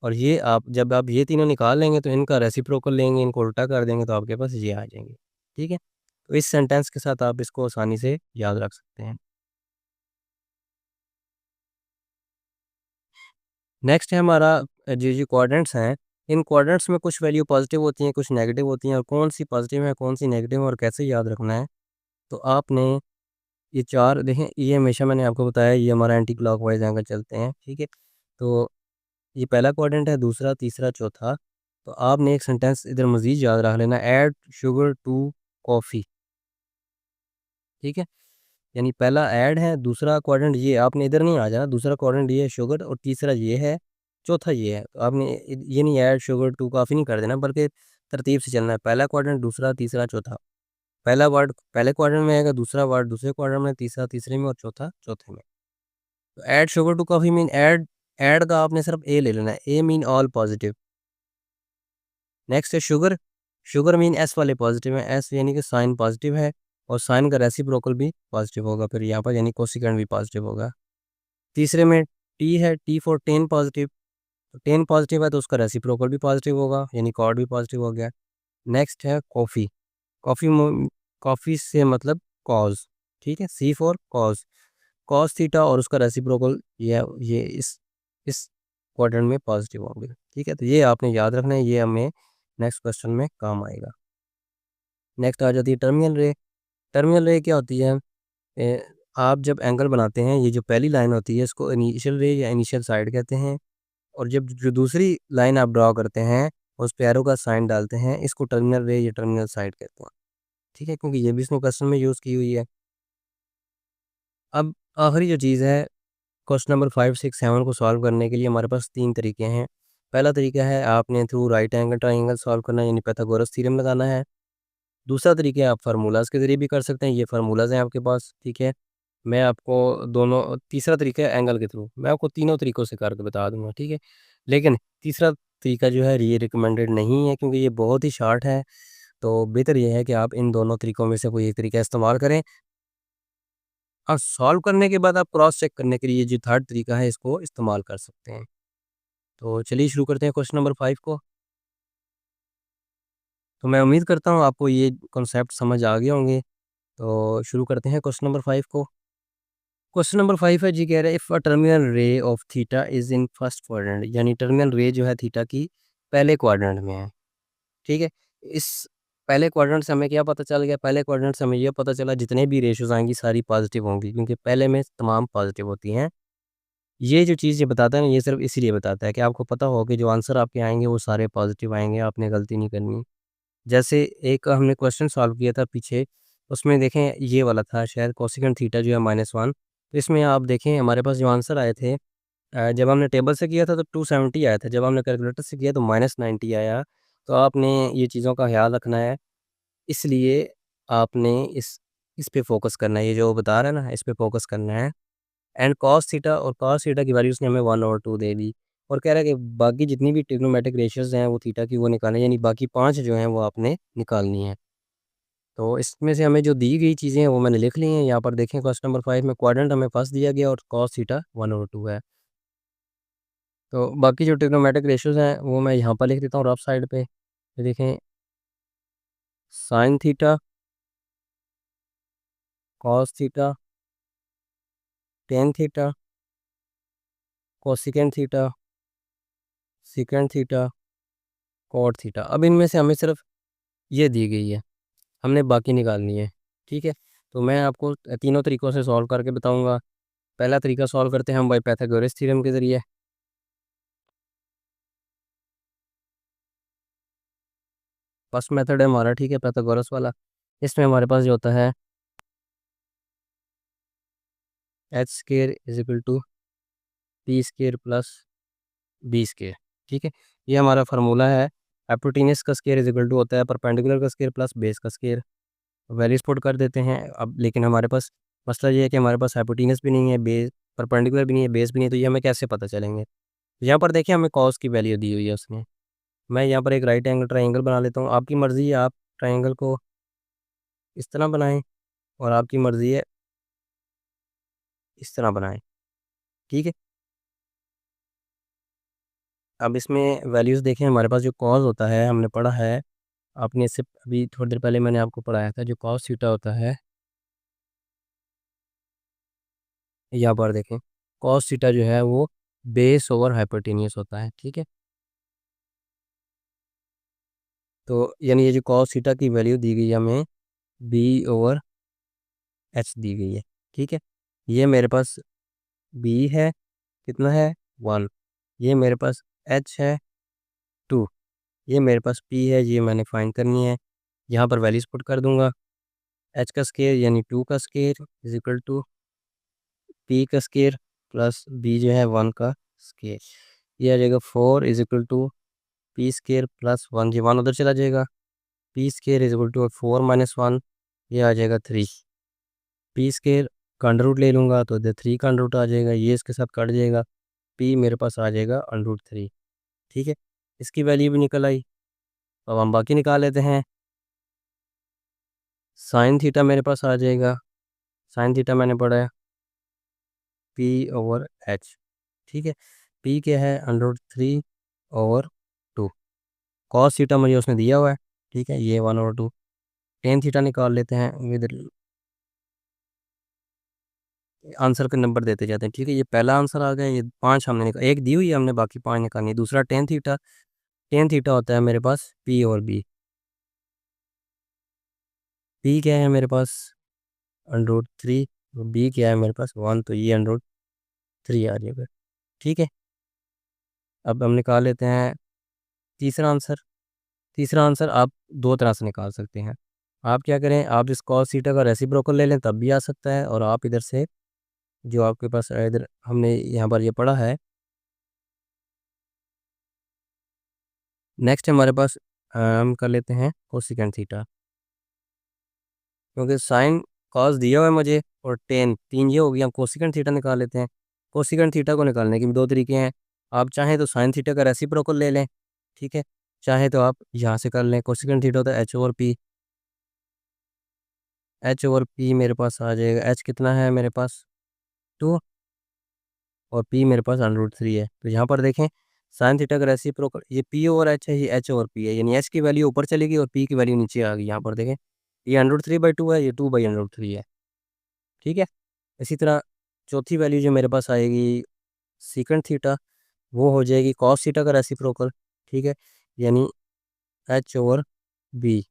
और ये आप जब आप ये तीनों निकाल लेंगे तो इनका रेसिप्रोकल लेंगे, इनको उल्टा कर देंगे तो आपके पास ये आ जाएंगे, ठीक है। तो इस सेंटेंस के साथ आप इसको आसानी से याद रख सकते हैं। नेक्स्ट है हमारा जो कोऑर्डिनेट्स हैं, इन कोऑर्डिनेट्स में कुछ वैल्यू पॉजिटिव होती हैं, कुछ नेगेटिव होती हैं, और कौन सी पॉजिटिव है कौन सी नेगेटिव है और कैसे याद रखना है। तो आपने ये चार देखें, ये हमेशा मैंने आपको बताया ये हमारा एंटी क्लॉकवाइज एंगल चलते हैं, ठीक है। तो ये पहला क्वाड्रेंट है, दूसरा, तीसरा, चौथा। तो आपने एक सेंटेंस इधर मज़ीद याद रख लेना, ऐड शुगर टू कॉफ़ी, ठीक है। यानी पहला ऐड है, दूसरा क्वाड्रेंट ये, आपने इधर नहीं आ जाना, दूसरा क्वाड्रेंट ये है शुगर और तीसरा ये है, चौथा ये है। तो आपने ये नहीं ऐड शुगर टू कॉफ़ी नहीं कर देना, बल्कि तरतीब से चलना है, पहला क्वाड्रेंट, दूसरा, तीसरा, चौथा। पहला वर्ड पहले क्वाड्रेंट में आएगा, दूसरा वर्ड दूसरे क्वाड्रेंट में, तीसरा तीसरे में और चौथा चौथे में। तो add sugar to coffee mean add का आपने सिर्फ ए ले लेना है, A mean all positive. Next है शुगर, शुगर मीन एस वाले पॉजिटिव है, एस यानी कि साइन पॉजिटिव है और साइन का रेसिप्रोकल भी पॉजिटिव होगा फिर यहाँ पर, यानी कोसिकेंट भी पॉजिटिव होगा। तीसरे में टी है, टी फॉर टेन पॉजिटिव, तो टेन पॉजिटिव है तो उसका रेसिप्रोकल भी पॉजिटिव होगा, यानी कॉर्ड भी पॉजिटिव हो गया। नेक्स्ट है कॉफ़ी, कॉफ़ी कॉफ़ी से मतलब कॉज, ठीक है, सी फॉर कॉज, कॉस थीटा और उसका रेसिप्रोकल ये इस क्वाड्रेंट में पॉजिटिव होंगे, ठीक है। तो ये आपने याद रखना है, ये हमें नेक्स्ट क्वेश्चन में काम आएगा। नेक्स्ट आ जाती है टर्मिनल रे। टर्मिनल रे क्या होती है, आप जब एंगल बनाते हैं, ये जो पहली लाइन होती है इसको इनिशियल रे या इनिशियल साइड कहते हैं, और जब जो दूसरी लाइन आप ड्रॉ करते हैं उस पे एरो का साइन डालते हैं, इसको टर्मिनल रे या टर्मिनल साइड कहते हैं। ठीक है, क्योंकि ये भी इसमें क्वेश्चन में यूज़ की हुई है। अब आखिरी जो चीज़ है, क्वेश्चन नंबर 5, 6, 7 को सॉल्व करने के लिए हमारे पास 3 तरीके हैं। पहला तरीका है आपने through right angle triangle solve करना है, यानी पाइथागोरस थ्योरम लगाना है। दूसरा तरीका है आप फार्मूलाज़ के ज़रिए भी कर सकते हैं, ये फार्मूलाज़ हैं आपके पास, ठीक है। मैं आपको दोनों तीसरा तरीका है एंगल के थ्रू, मैं आपको तीनों तरीकों से करके बता दूँगा, ठीक है। लेकिन तीसरा तरीका जो है ये रिकमेंडेड नहीं है, क्योंकि ये बहुत ही शॉर्ट है, तो बेहतर ये है कि आप इन दोनों तरीकों में से कोई एक तरीका इस्तेमाल करें। और सॉल्व करने के बाद आप क्रॉस चेक करने के लिए जो थर्ड तरीका है इसको इस्तेमाल कर सकते हैं। तो चलिए शुरू करते हैं क्वेश्चन नंबर 5 को। तो मैं उम्मीद करता हूँ आपको ये कॉन्सेप्ट समझ आ गए होंगे। तो शुरू करते हैं क्वेश्चन नंबर 5 को। क्वेश्चन नंबर 5 है जी, कह रहा है if a terminal ray of theta is in first quadrant, यानी टर्मिनल रे जो है थीटा की पहले क्वाड्रेंट में है, ठीक है। इस पहले क्वाड्रेंट से हमें क्या पता चल गया? पहले क्वाड्रेंट से हमें ये पता चला जितने भी रेशियोज़ आएँगी सारी पॉजिटिव होंगी, क्योंकि पहले में तमाम पॉजिटिव होती हैं। ये जो चीज़ ये बताता है ना, ये सिर्फ़ इसीलिए बताता है कि आपको पता हो कि जो आंसर आपके आएँगे वो सारे पॉजिटिव आएँगे, आपने गलती नहीं करनी। जैसे एक हमने क्वेश्चन सॉल्व किया था पीछे, उसमें देखें ये वाला था शायद कोसेकंड थीटा जो है -1, तो इसमें आप देखें हमारे पास जो आंसर आए थे, जब हमने टेबल से किया था तो 270 आया था, जब हमने कैलकुलेटर से किया तो -90 आया। तो आपने ये चीज़ों का ख़्याल रखना है, इसलिए आपने इस पे फ़ोकस करना है, ये जो बता रहा है ना, इस पे फ़ोकस करना है। एंड कॉस थीटा की वैल्यू उसने हमें 1/2 दे दी, और कह रहा है कि बाकी जितनी भी ट्रिग्नोमेट्रिक रेशियोज़ हैं वो थीटा की वो निकालें, यानी बाकी 5 जो हैं वो आपने निकालनी है। तो इसमें से हमें जो दी गई चीज़ें हैं वो मैंने लिख ली हैं। यहाँ पर देखें क्वेश्चन नंबर 5 में क्वाड्रेंट हमें फर्स्ट दिया गया और कॉस थीटा 1/2 है। तो बाकी जो ट्रिग्नोमेट्रिक रेशियोज़ हैं वो मैं यहाँ पर लिख देता हूँ रफ साइड पे। ये देखें sine theta, cos theta, tan theta, cosec theta, second theta, cot theta. अब इनमें से हमें सिर्फ ये दी गई है, हमने बाकी निकालनी है, ठीक है। तो मैं आपको तीनों तरीक़ों से सॉल्व करके बताऊँगा। पहला तरीका सॉल्व करते हैं हम बाय पाइथागोरस थ्योरम के ज़रिए। फर्स्ट मेथड है हमारा, ठीक है, पाइथागोरस वाला। इसमें हमारे पास जो होता है H square is equal to P square plus B square, ठीक है। ये हमारा फार्मूला है। हाइपोटेनस का स्क्वायर इज इक्वल टू होता है परपेंडिकुलर का स्क्वायर प्लस बेस का स्क्वायर। वैल्यूज पुट कर देते हैं अब, लेकिन हमारे पास मसला ये है कि हमारे पास हाइपोटेनस भी नहीं है, बेस परपेंडिकुलर भी नहीं है, बेस भी नहीं है, तो ये हमें कैसे पता चलेंगे? यहाँ पर देखिए हमें कॉस की वैल्यू दी हुई है उसने। मैं यहाँ पर एक राइट एंगल ट्रायंगल बना लेता हूँ, आपकी मर्ज़ी है आप ट्रायंगल को इस तरह बनाएं, और आपकी मर्ज़ी है इस तरह बनाएं, ठीक है। अब इसमें वैल्यूज़ देखें, हमारे पास जो कॉस होता है हमने पढ़ा है, आपने इससे अभी थोड़ी देर पहले मैंने आपको पढ़ाया था, जो कॉस थीटा होता है, यहाँ पर देखें कॉस थीटा जो है वो बेस ओवर हाइपोटेन्यूस होता है, ठीक है। तो यानी ये जो कॉस थीटा की वैल्यू दी गई है हमें बी ओवर एच दी गई है, ठीक है। ये मेरे पास बी है, कितना है 1, ये मेरे पास एच है 2, ये मेरे पास पी है, ये मैंने फाइंड करनी है। यहाँ पर वैल्यूज पुट कर दूंगा, एच का स्केयर यानी 2 का square is equal to P का स्केयर प्लस बी जो है 1 का स्केयर। ये आ जाएगा 4 is equal to P square plus 1, जी 1 उधर चला जाएगा, P square is equal to 4 minus 1, ये आ जाएगा 3। पी स्केयर का अंडर रूट ले लूँगा तो इधर 3 का अंडर रूट आ जाएगा, ये इसके साथ कट जाएगा, पी मेरे पास आ जाएगा अंडर रूट 3, ठीक है। इसकी वैल्यू भी निकल आई। अब हम बाकी निकाल लेते हैं। साइन थीटा मेरे पास आ जाएगा, साइन थीटा मैंने पढ़ा है पी ओवर एच, ठीक है। पी क्या है under root 3 over 2, cos theta मुझे उसने दिया हुआ है, ठीक है, ये 1/2। टेन थीटा निकाल लेते हैं विद आंसर के नंबर देते जाते हैं, ठीक है। ये पहला आंसर आ गया, ये 5 हमने निकाल, एक दी हुई है हमने, बाकी 5 निकालनी है। दूसरा टेन थीटा होता है मेरे पास पी और बी। पी क्या है मेरे पास अंडर रूट 3, तो बी क्या है मेरे पास 1, तो ये अंडर रूट 3 आ जाएगा। ठीक है, अब हम निकाल लेते हैं तीसरा आंसर। तीसरा आंसर आप दो तरह से निकाल सकते हैं। आप क्या करें, आप इस कॉस थीटा का रेसिप्रोकल ले लें तब भी आ सकता है, और आप इधर से जो आपके पास इधर हमने यहाँ पर ये पढ़ा है, नेक्स्ट हमारे पास हम कर लेते हैं कोसिकेंट थीटा, क्योंकि साइन कॉस दिया हुआ है मुझे और टेन तीन ये हो गया। हम कोसिकेंट थीटा निकाल लेते हैं। कोसिकेंट थीटा को निकालने के भी दो तरीके हैं। आप चाहें तो साइन थीटा का रेसिप्रोकल ले लें, ठीक है, चाहे तो आप यहाँ से कर लें। कोसिकेंट थीटा होता है H over P, H over P मेरे पास आ जाएगा, एच कितना है मेरे पास 2, और पी मेरे पास √3 है। तो यहाँ पर देखें साइन थीटा का रेसिप्रोकल ये पी ओवर एच है, ये एच ओवर पी है, यानी एच की वैल्यू ऊपर चलेगी और पी की वैल्यू नीचे आ गई। यहाँ पर देखें ये √3/2 है, ये 2/√3 है। ठीक है, इसी तरह चौथी वैल्यू जो मेरे पास आएगी सीकेंट थीटा, वो हो जाएगी कॉस थीटा का रेसिप्रोकल। ठीक है, यानी एच ओवर बी,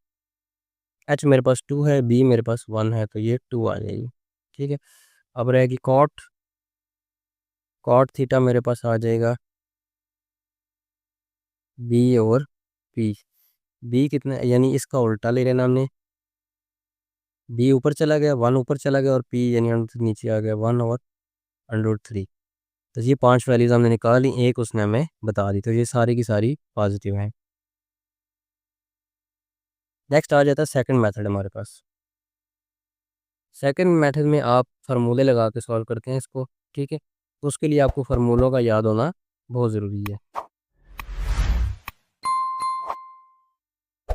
एच मेरे पास 2 है, बी मेरे पास 1 है, तो ये 2 आ जाएगी। ठीक है, अब रहेगी कॉट, कॉट थीटा मेरे पास आ जाएगा बी ओवर पी। बी कितना, यानी इसका उल्टा ले लेना हमने, बी ऊपर चला गया 1 ऊपर चला गया, और पी यानी नीचे आ गया 1/√3। तो ये 5 वैल्यूज हमने निकाली, एक उसने हमें बता दी, तो ये सारी की सारी पॉजिटिव हैं। नेक्स्ट आ जाता है सेकंड मेथड हमारे पास। सेकंड मेथड में आप फार्मूले लगा के सॉल्व करते हैं इसको। ठीक है, तो उसके लिए आपको फार्मूलों का याद होना बहुत ज़रूरी है।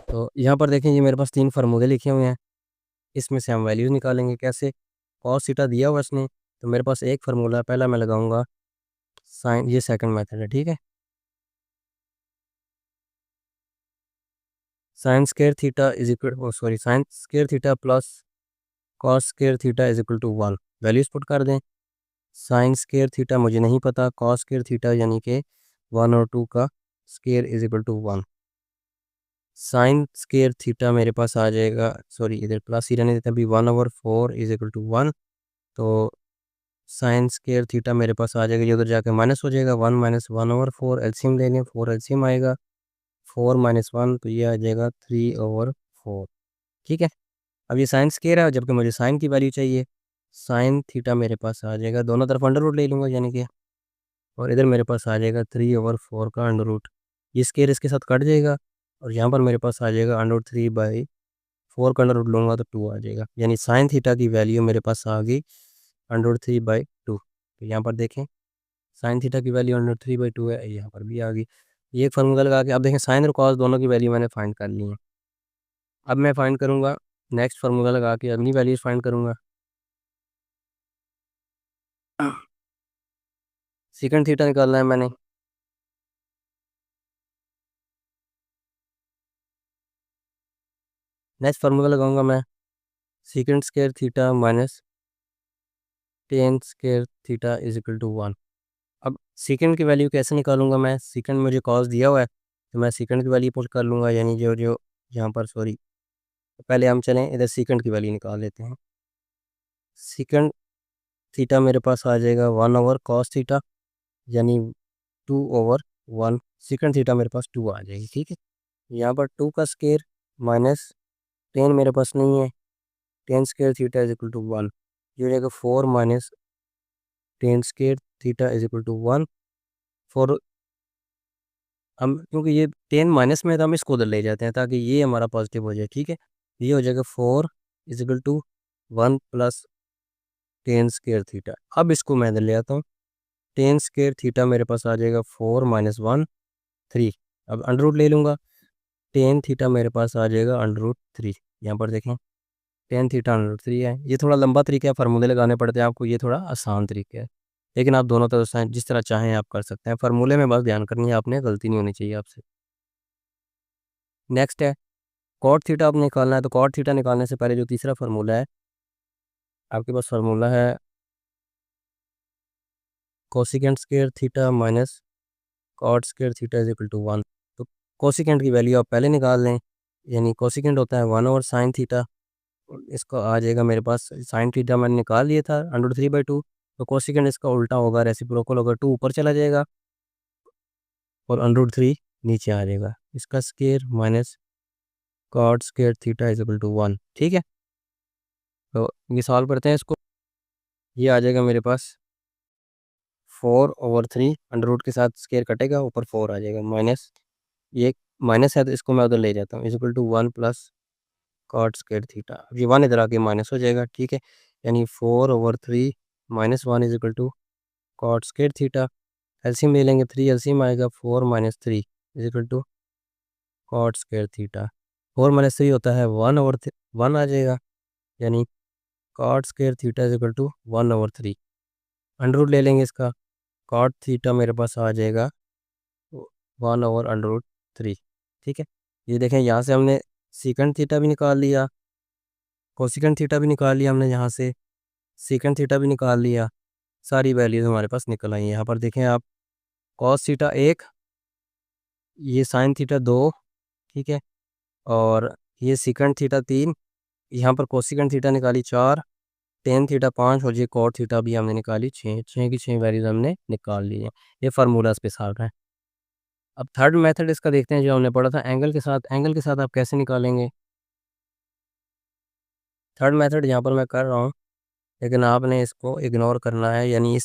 तो यहाँ पर देखें ये मेरे पास 3 फार्मूले लिखे हुए हैं, इसमें से हम वैल्यूज निकालेंगे। कैसे, कॉस थीटा दिया हुआ इसने, तो मेरे पास एक फार्मूला पहला मैं लगाऊंगा साइन, ये सेकंड मेथड है। ठीक है, sine square theta is equal, sorry, sine square theta plus cos square theta is equal to 1। Values put कर दें। साइन स्क्वायर थीटा मुझे नहीं पता, कॉस स्क्वायर थीटा यानी कि 1 और 2 का square is equal to 1। Sine square theta मेरे पास आ जाएगा, सॉरी इधर प्लस ही रहने देता अभी, 1/4 इज इक्वल टू 1। तो साइन स्क्वायर थीटा मेरे पास आ जाएगा, ये उधर जाकर माइनस हो जाएगा, 1 - 1/4, एलसीएम ले लें, 4 एलसीएम आएगा, 4 - 1 तो ये आ जाएगा 3/4। ठीक है, अब ये साइन स्क्वायर है, जबकि मुझे साइन की वैल्यू चाहिए। साइन थीटा मेरे पास आ जाएगा, दोनों तरफ अंडर रूट ले लूँगा यानी कि, और इधर मेरे पास आ जाएगा 3/4 का अंडर रूट, ये स्क्वायर इसके साथ कट जाएगा, और यहाँ पर मेरे पास आ जाएगा √3/4 का अंडर रूट लूँगा तो 2 आ जाएगा, यानी साइन थीटा की वैल्यू मेरे पास आ गई √3/2। तो यहाँ पर देखें साइन थीटा की वैल्यू √3/2 है, यहाँ पर भी आ गई। ये एक फार्मूला लगा के अब देखें साइन और कॉस दोनों की वैल्यू मैंने फाइंड कर ली है। अब मैं फाइंड करूँगा, नेक्स्ट फार्मूला लगा के अपनी वैल्यूज फाइंड करूँगा। सीकेंड थीटा निकालना है मैंने, नेक्स्ट फार्मूला लगाऊंगा मैं, secant square theta minus tan square theta is equal to 1। अब सीकेंड की वैल्यू कैसे निकालूंगा मैं, सीकेंड मुझे कॉस दिया हुआ है, तो मैं सीकेंड की वैल्यू पुट कर लूँगा, यानी जो जो यहाँ पर, सॉरी पहले हम चलें इधर सीकेंड की वैल्यू निकाल लेते हैं। सीकेंड थीटा मेरे पास आ जाएगा 1/cos थीटा, यानी 2/1। सीकेंड थीटा मेरे पास 2 आ जाएगी। ठीक है, यहाँ पर 2 का स्क्वायर माइनस 10 मेरे पास नहीं है, 10 square theta is equal to 1, ये हो जाएगा 4 - 10 square theta is equal to 1। Four, हम क्योंकि ये 10 माइनस में है तो हम इसको उधर ले जाते हैं ताकि ये हमारा पॉजिटिव हो जाए। ठीक है, ये हो जाएगा 4 is equal to 1 + 10 square theta. अब इसको मैं इधर ले आता हूँ, 10 स्क्वायर थीटा मेरे पास आ जाएगा 4 - 1 3। अब अंडर रूट ले लूँगा, 10 थीटा मेरे पास आ जाएगा √3। यहाँ पर देखें 10 थीटा √3 है। ये थोड़ा लंबा तरीका है, फार्मूले लगाने पड़ते हैं आपको, ये थोड़ा आसान तरीका है, लेकिन आप दोनों तरफ से जिस तरह चाहें आप कर सकते हैं। फार्मूले में बस ध्यान करनी है आपने, गलती नहीं होनी चाहिए आपसे। नेक्स्ट है कॉट थीटा आपने निकालना है। तो कॉट थीटा निकालने से पहले जो तीसरा फार्मूला है आपके पास, फार्मूला है cosecant square theta minus cot square theta is equal to 1। तो कोसिकेंट की वैल्यू आप पहले निकाल लें, यानी कोसिकेंट होता है 1/sin थीटा, इसका आ जाएगा मेरे पास साइन थीटा मैंने निकाल लिया था √3/2, तो कोसिकेंड इसका उल्टा होगा, रेसिप्रोकल होगा, 2 ऊपर चला जाएगा और √3 नीचे आ जाएगा। इसका square minus cot square theta is equal to 1। ठीक है, तो ये सॉल्व करते हैं इसको। ये आ जाएगा मेरे पास 4/3, अंडर रूट के साथ स्क्वायर कटेगा, ऊपर 4 आ जाएगा, माइनस ये माइनस है तो इसको मैं उधर ले जाता हूँ, is equal to 1 plus cot square theta. अब ये 1 इधर आके माइनस हो जाएगा। ठीक है, यानी 4/3 minus 1 is equal to cot square theta. LCM ले लेंगे, 3 एलसीएम आएगा, 4 minus 3 is equal to cot square theta. 4 minus 3 होता है 1/1 आ जाएगा, यानी cot square theta is equal to 1/3। Under root ले लेंगे इसका, कॉट थीटा मेरे पास आ जाएगा 1/√3। ठीक है, ये देखें यहाँ से हमने सीकेंड थीटा भी निकाल लिया, कोसिकेंड थीटा भी निकाल लिया हमने, यहाँ से सीकेंड थीटा भी निकाल लिया, सारी वैल्यूज हमारे पास निकल आई। यहाँ पर देखें आप, कॉस थीटा 1, ये साइन थीटा 2, ठीक है, और ये सीकेंड थीटा 3, यहाँ पर कोसिकेंड थीटा निकाली 4, टेन थीटा 5 और ये कॉट थीटा भी हमने निकाली 6, 6 की 6 वैल्यूज हमने निकाल ली है। ये फार्मूलाज पे सॉल्व है। अब थर्ड मेथड इसका देखते हैं जो हमने पढ़ा था एंगल के साथ। एंगल के साथ आप कैसे निकालेंगे? थर्ड मेथड यहाँ पर मैं कर रहा हूँ, लेकिन आपने इसको इग्नोर करना है, यानी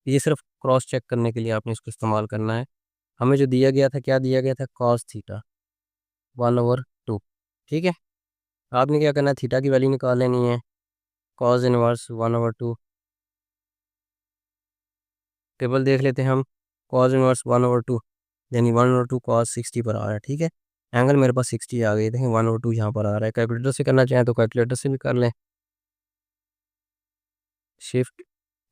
ये सिर्फ क्रॉस चेक करने के लिए आपने इसको इस्तेमाल करना है। हमें जो दिया गया था, क्या दिया गया था? Cos theta 1/2। ठीक है, आपने क्या करना है, थीटा की वैल्यू निकाल लेनी है, कॉस इनवर्स 1/2। टेबल देख लेते हैं हम, कॉस इनवर्स 1/2 यानी 1/2 कॉस 60 पर आ रहा है। ठीक है, एंगल मेरे पास 60 आ गई, देखें 1/2 यहाँ पर आ रहा है। कैलकुलेटर से करना चाहें तो कैलकुलेटर से भी कर लें। शिफ्ट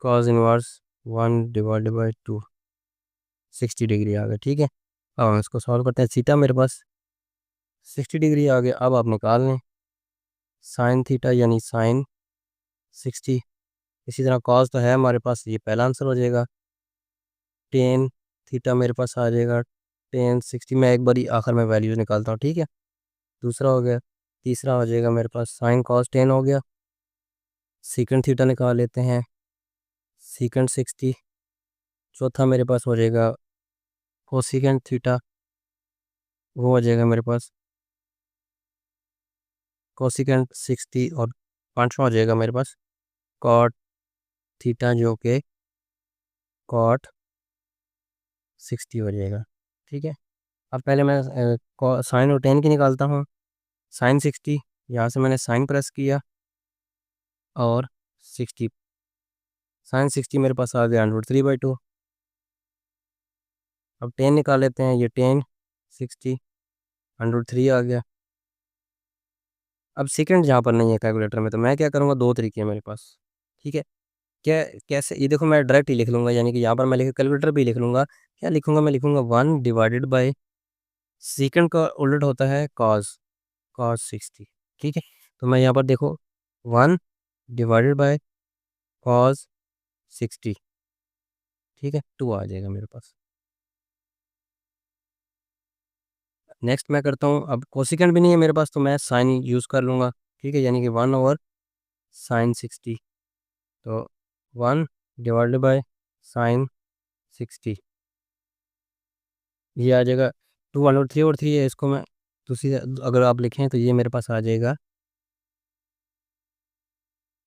कॉस इनवर्स 1/2 60 डिग्री आ गया। ठीक है, अब हम इसको सॉल्व करते हैं। थीटा मेरे पास 60 डिग्री आ गया, अब आप निकाल लें साइन थीटा यानी साइन 60। इसी तरह कॉस तो है हमारे पास, ये पहला आंसर हो जाएगा। टेन थीटा मेरे पास आ जाएगा टेन 60। मैं एक बारी आखिर में वैल्यूज निकालता हूँ। ठीक है, दूसरा हो गया, तीसरा हो जाएगा मेरे पास साइन कॉस 10 हो गया। सीकेंड थीटा निकाल लेते हैं, सीकेंड 60। चौथा मेरे पास हो जाएगा कोसिकेंड थीटा, वो हो जाएगा मेरे पास कोसिकेंड 60। और पांचवा हो जाएगा मेरे पास कॉट थीटा, जो कि कॉट 60 हो जाएगा। ठीक है, अब पहले मैं साइन और 10 की निकालता हूँ। साइन 60, यहाँ से मैंने साइन प्रेस किया और 60, साइन 60 मेरे पास आ गया √3/2। अब 10 निकाल लेते हैं, ये 10 60 √3 आ गया। अब सेकंड जहाँ पर नहीं है कैलकुलेटर में, तो मैं क्या करूँगा, दो तरीके हैं मेरे पास। ठीक है, क्या कैसे, ये देखो मैं डायरेक्ट ही लिख लूँगा, यानी कि यहाँ पर मैं लिख कैलकुलेटर भी लिख लूँगा। क्या लिखूँगा मैं, लिखूँगा 1/, सेकंड का उल्ट होता है कॉस, कॉस 60। ठीक है, तो मैं यहाँ पर देखो 1/, कॉस 60। ठीक है, 2 आ जाएगा मेरे पास। नेक्स्ट मैं करता हूँ, अब कोसिकेंड भी नहीं है मेरे पास, तो मैं साइन यूज़ कर लूँगा। ठीक है, यानी कि 1/sin 60, तो 1/sin 60 ये आ जाएगा। 2/3 है, इसको मैं दूसरी अगर आप लिखें तो ये मेरे पास आ जाएगा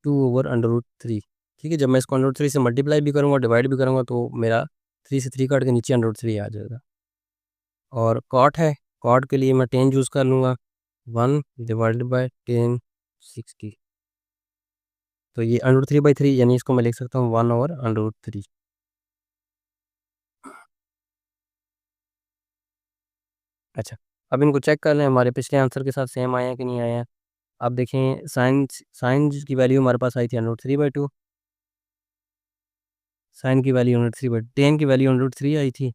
2/√3। ठीक है, जब मैं इसको √3 से मल्टीप्लाई भी करूँगा, डिवाइड भी करूँगा, तो मेरा 3 से 3 काट के नीचे √3 आ जाएगा। और कॉट है, कॉट के लिए मैं 10 यूज़ कर लूँगा, 1/10 60। तो ये √3/3, यानी इसको मैं लिख सकता हूँ 1/√3। अच्छा, अब इनको चेक कर लें, हमारे पिछले आंसर के साथ सेम आए हैं कि नहीं आए हैं। आप देखें, साइन साइन की वैल्यू हमारे पास आई थी √3/2, साइन की वैल्यू √3/2, टेन की वैल्यू √3 आई थी,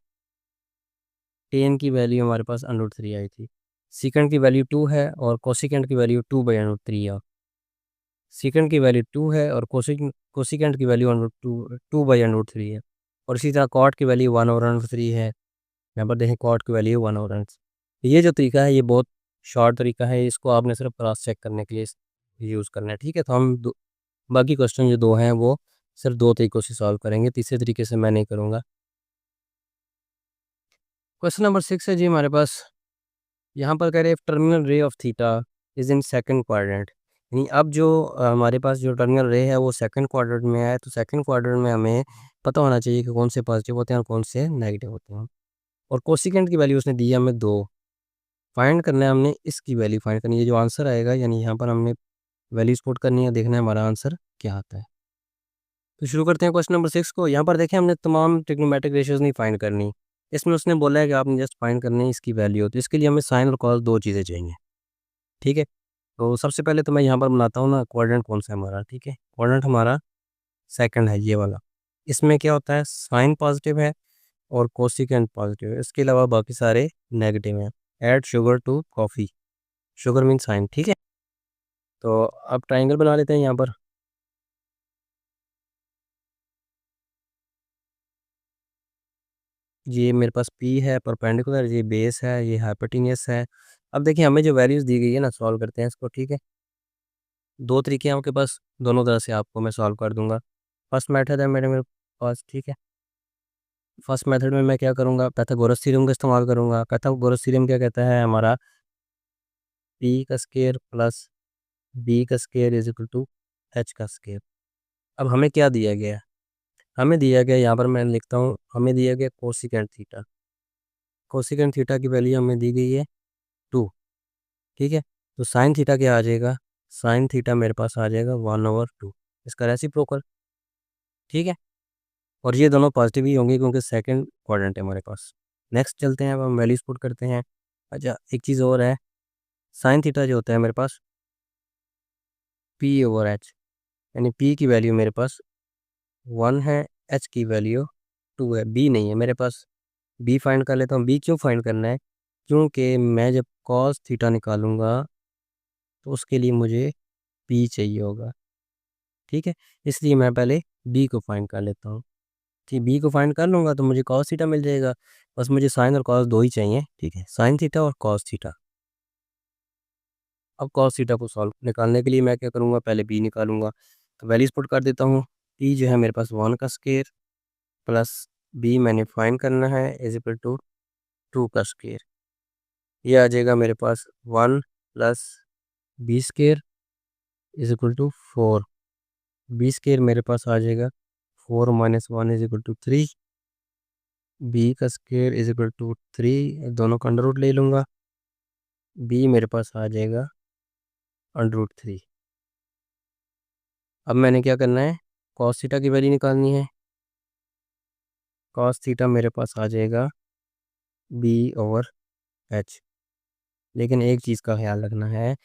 टेन की वैल्यू हमारे पास √3 आई थी। सीकेंड की वैल्यू 2 है और कोसिकेंड की वैल्यू 2/√3 है। सीकेंड की वैल्यू 2 है और कोसिकेंड की वैल्यू 2/√3 है। और इसी तरह कॉट की वैल्यू 1/√3 है। यहाँ पर देखें कॉट की वैल्यू 1/3। ये जो तरीका है ये बहुत शॉर्ट तरीका है, इसको आपने सिर्फ क्रॉस चेक करने के लिए यूज़ करना है। ठीक है, तो हम बाकी क्वेश्चन जो 2 हैं वो सिर्फ 2 तरीक़ों से सॉल्व करेंगे, तीसरे तरीके से मैं नहीं करूँगा। क्वेश्चन नंबर 6 है जी हमारे पास, यहाँ पर कह रहे हैं terminal ray of theta is in second quadrant. यानी अब जो हमारे पास जो टर्मिनल रे है वो सेकंड क्वाड्रेंट में है, तो सेकंड क्वाड्रेंट में हमें पता होना चाहिए कि कौन से पॉजिटिव होते हैं और कौन से नेगेटिव होते हैं। और कोसिकेंट की वैल्यू उसने दी है हमें 2, फाइंड करना है हमने इसकी वैल्यू फाइंड करनी है, जो आंसर आएगा यानी यहाँ पर हमने वैल्यूज पुट करनी है, देखना है हमारा आंसर क्या आता है। तो शुरू करते हैं क्वेश्चन नंबर 6 को। यहाँ पर देखें हमने तमाम ट्रिग्नोमेट्रिक रेशियोज नहीं फाइंड करनी, इसमें उसने बोला है कि आपने जस्ट फाइंड करनी है इसकी वैल्यू, तो इसके लिए हमें साइन और कॉस 2 चीज़ें चाहिए। ठीक है, तो सबसे पहले तो मैं यहाँ पर बनाता हूँ ना क्वाड्रेंट कौन सा है हमारा। ठीक है, क्वाड्रेंट हमारा सेकंड है ये वाला। इसमें क्या होता है, साइन पॉजिटिव है और कोसिकेंट पॉजिटिव है, इसके अलावा बाकी सारे नेगेटिव हैं। Add sugar to coffee, sugar mean sine. ठीक है, तो अब ट्राइंगल बना लेते हैं यहाँ पर। ये मेरे पास पी है परपेंडिकुलर, ये बेस है, ये हाइपोटेन्यूस है। अब देखिए हमें जो वैल्यूज़ दी गई है ना, सॉल्व करते हैं इसको। ठीक है, 2 तरीके हैं आपके पास, दोनों तरह से आपको मैं सॉल्व कर दूँगा। फर्स्ट मेथड है मेरे मेरे पास। ठीक है, फर्स्ट मेथड में मैं क्या करूँगा, पाइथागोरस थ्योरम का इस्तेमाल करूँगा। पाइथागोरस थ्योरम क्या कहता है हमारा, पी का स्क्वायर प्लस बी का square is equal to H का स्क्वायर। अब हमें क्या दिया गया है, हमें दिया गया यहाँ पर मैं लिखता हूँ, हमें दिया गया कोसिकेंट थीटा। कोसिकेंट थीटा की वैल्यू हमें दी गई है 2। ठीक है, तो साइन थीटा क्या आ जाएगा, साइन थीटा मेरे पास आ जाएगा 1/2 इसका रेसिप्रोकल। ठीक है, और ये दोनों पॉजिटिव ही होंगे क्योंकि सेकंड क्वाड्रेंट है हमारे पास। नेक्स्ट चलते हैं, अब हम वैल्यूज पुट करते हैं। अच्छा, एक चीज़ और है, साइन थीटा जो होता है मेरे पास p/h, यानी p की वैल्यू मेरे पास 1 है, h की वैल्यू 2 है, b नहीं है मेरे पास। b फाइंड कर लेता हूँ। b क्यों फाइंड करना है, क्योंकि मैं जब cos थीटा निकालूंगा तो उसके लिए मुझे p चाहिए होगा। ठीक है, इसलिए मैं पहले b को फाइंड कर लेता हूँ। ठीक, b को फाइंड कर लूँगा तो मुझे cos थीटा मिल जाएगा। बस मुझे साइन और cos 2 ही चाहिए। ठीक है, साइन थीटा और cos थीटा। अब cos थीटा को सॉल्व निकालने के लिए मैं क्या करूँगा, पहले b निकालूंगा। तो वैल्यूज पुट कर देता हूँ। p जो है मेरे पास 1 का स्क्वायर प्लस b मैंने फाइंड करना है इज इक्वल टू 2 का स्क्वायर। ये आ जाएगा मेरे पास 1 plus B square is equal to 4। B square मेरे पास आ जाएगा 4 minus 1 is equal to 3। B का स्क्वायर इज इक्वल टू 3, दोनों का अंडर रूट ले लूँगा। बी मेरे पास आ जाएगा √3। अब मैंने क्या करना है, cos थीटा की वैल्यू निकालनी है। cos थीटा मेरे पास आ जाएगा b/h। लेकिन एक चीज़ का ख्याल रखना है,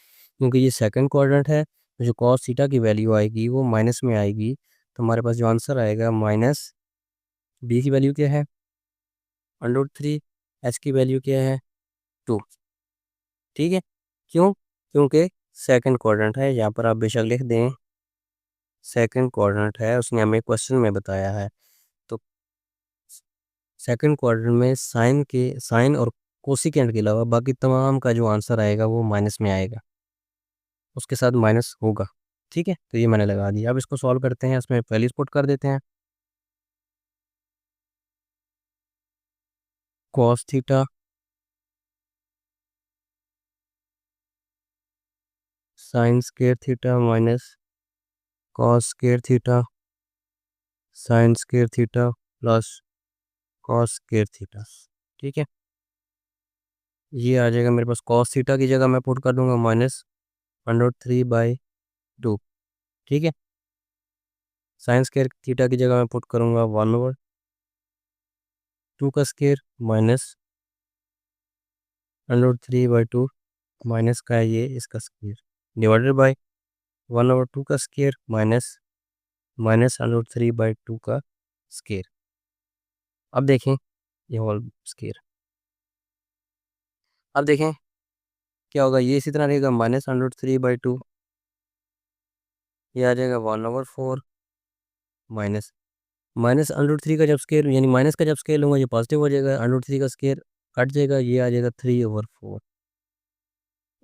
क्योंकि ये सेकंड क्वाड्रेंट है, तो जो cos थीटा की वैल्यू आएगी वो माइनस में आएगी, तो हमारे पास जो आंसर आएगा माइनस b की वैल्यू क्या है √3, h की वैल्यू क्या है 2। ठीक है, क्यों, क्योंकि सेकंड क्वाड्रेंट है। यहाँ पर आप बेशक लिख दें सेकंड क्वाड्रेंट है, उसने हमें क्वेश्चन में बताया है। तो सेकंड क्वाड्रेंट में साइन और कोसिकेंट के अलावा बाकी तमाम का जो आंसर आएगा वो माइनस में आएगा, उसके साथ माइनस होगा। ठीक है, तो ये मैंने लगा दिया। अब इसको सॉल्व करते हैं, इसमें वैल्यूज पुट कर देते हैं। cos theta sine square theta minus cos square theta sine square theta plus cos square theta. ठीक है, ये आ जाएगा मेरे पास cos थीटा की जगह मैं पुट कर दूंगा -√3/2। ठीक है, साइन स्क्वायर थीटा की जगह मैं पुट करूंगा 1/2 का स्क्वायर माइनस √3/2 माइनस का है ये इसका स्क्वायर डिवाइडेड बाय 1/2 का स्क्वायर माइनस -√3/2 का स्क्वायर। अब देखें ये होल स्क्वायर, अब देखें क्या होगा, ये इसी तरह रहेगा -√3/2, ये आ जाएगा 1/4 माइनस -√3 का जब स्क्वायर यानी माइनस का जब स्क्वायर लूँगा ये पॉजिटिव हो जाएगा, √3 का स्क्वायर कट जाएगा, ये आ जाएगा 3/4।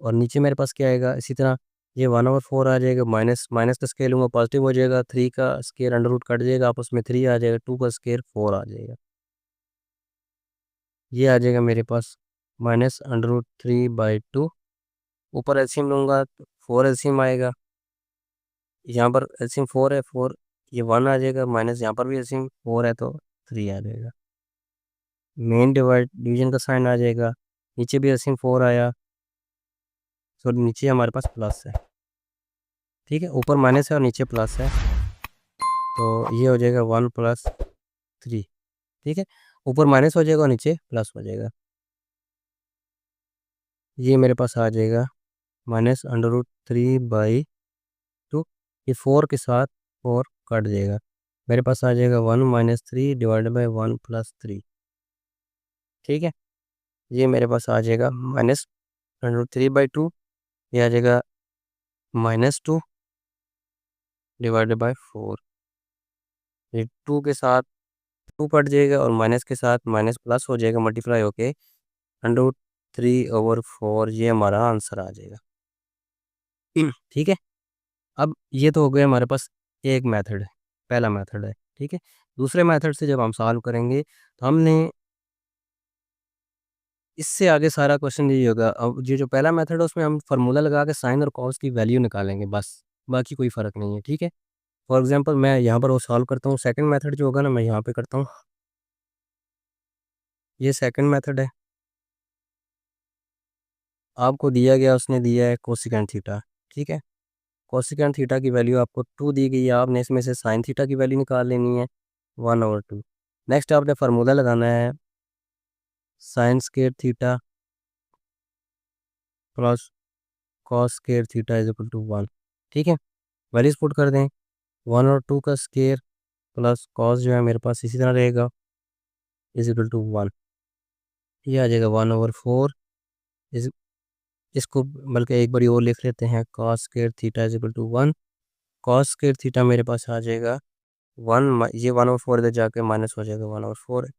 और नीचे मेरे पास क्या आएगा इसी तरह ये 1/4 आ जाएगा, माइनस माइनस का स्केयर लूँगा पॉजिटिव हो जाएगा, 3 का स्केयर अंडर रूट कट जाएगा, आपस में 3 आ जाएगा, 2 का स्केयर 4 आ जाएगा। ये आ जाएगा मेरे पास -√3/2। ऊपर एलसीएम लूँगा तो 4 एलसीएम आएगा, यहाँ पर एलसीएम 4 है, 4 ये 1 आ जाएगा, माइनस यहाँ पर भी एलसीएम 4 है तो 3 आ जाएगा। मेन डिवीजन का साइन आ जाएगा, नीचे भी एलसीएम 4 आया, सॉरी नीचे हमारे पास प्लस है, ठीक है, ऊपर माइनस है और नीचे प्लस है, तो ये हो जाएगा 1 + 3, ठीक है, ऊपर माइनस हो जाएगा और नीचे प्लस हो जाएगा। ये मेरे पास आ जाएगा -√3/2, ये 4 के साथ 4 कट जाएगा, मेरे पास आ जाएगा 1 - 3 डिवाइडेड बाई 1 + 3, ठीक है। ये मेरे पास आ जाएगा -√3/2, ये आ जाएगा -2 डिवाइडेड बाई 4, ये 2 के साथ 2 कट जाएगा और माइनस के साथ माइनस प्लस हो जाएगा, मल्टीप्लाई होके √3/4, ये हमारा आंसर आ जाएगा। ठीक है, अब ये तो हो गया हमारे पास एक मेथड है, पहला मेथड है, ठीक है। दूसरे मेथड से जब हम सॉल्व करेंगे तो हमने इससे आगे सारा क्वेश्चन यही होगा। अब ये जो पहला मेथड है उसमें हम फार्मूला लगा के साइन और कॉस की वैल्यू निकालेंगे बस, बाकी कोई फ़र्क नहीं है, ठीक है। फॉर एग्जांपल मैं यहाँ पर वो सॉल्व करता हूँ, सेकंड मेथड जो होगा ना मैं यहाँ पे करता हूँ, ये सेकंड मेथड है, आपको दिया गया, उसने दिया है कोसेकेंट थीटा, ठीक है। कोसेकेंट थीटा की वैल्यू आपको 2 दी गई है, आपने इसमें से साइन थीटा की वैल्यू निकाल लेनी है 1/2। नेक्स्ट आपने फार्मूला लगाना है sine square theta plus cos square theta is equal to 1, ठीक है। वैल्यूज पुट कर दें, 1 और 2 का स्क्वायर प्लस कॉस जो है मेरे पास इसी तरह रहेगा इज इक्वल टू 1, ये आ जाएगा 1/4। इस इसको बल्कि एक बार और लिख लेते हैं, cos square theta is equal to 1, cos square theta मेरे पास आ जाएगा 1, ये 1/4 इधर जाके माइनस हो जाएगा 1/4,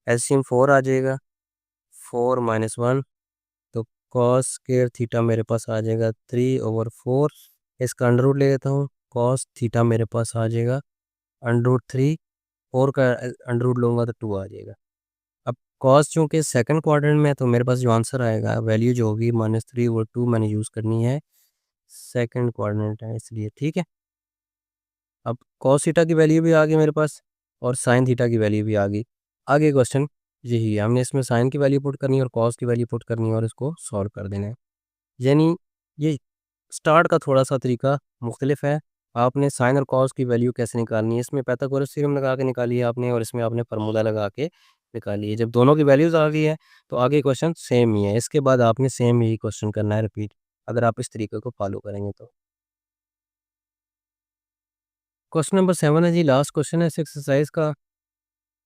एलसीएम 4 आ जाएगा, 4 - 1, तो कॉस स्क्वायर थीटा मेरे पास आ जाएगा 3/4, इसका अंडर रूट ले लेता हूँ, कॉस थीटा मेरे पास आ जाएगा √3, 4 का अंडर रूट लूँगा तो 2 आ जाएगा। अब कॉस चूँकि सेकंड क्वाड्रेंट में है तो मेरे पास जो आंसर आएगा वैल्यू जो होगी -3/2 मैंने यूज़ करनी है, सेकंड क्वाड्रेंट है इसलिए, ठीक है। अब कॉस थीटा की वैल्यू भी आ गई मेरे पास और साइन थीटा की वैल्यू भी आ गई। आगे क्वेश्चन यही है, हमने इसमें साइन की वैल्यू पुट करनी है और कॉस की वैल्यू पुट करनी है और इसको सॉल्व कर देना है। यानी ये स्टार्ट का थोड़ा-सा तरीका मुख्तलिफ है। आपने साइन और कॉस की वैल्यू कैसे निकालनी है, इसमें पाइथागोरस थ्योरम लगा के निकाली है आपने और इसमें आपने फार्मूला लगा के निकाली है। जब दोनों की वैल्यूज़ आ गई है तो आगे क्वेश्चन सेम ही है। इसके बाद आपने सेम ही क्वेश्चन करना है रिपीट, अगर आप इस तरीके को फॉलो करेंगे तो। क्वेश्चन नंबर 7 है जी, लास्ट क्वेश्चन है इस एक्सरसाइज का।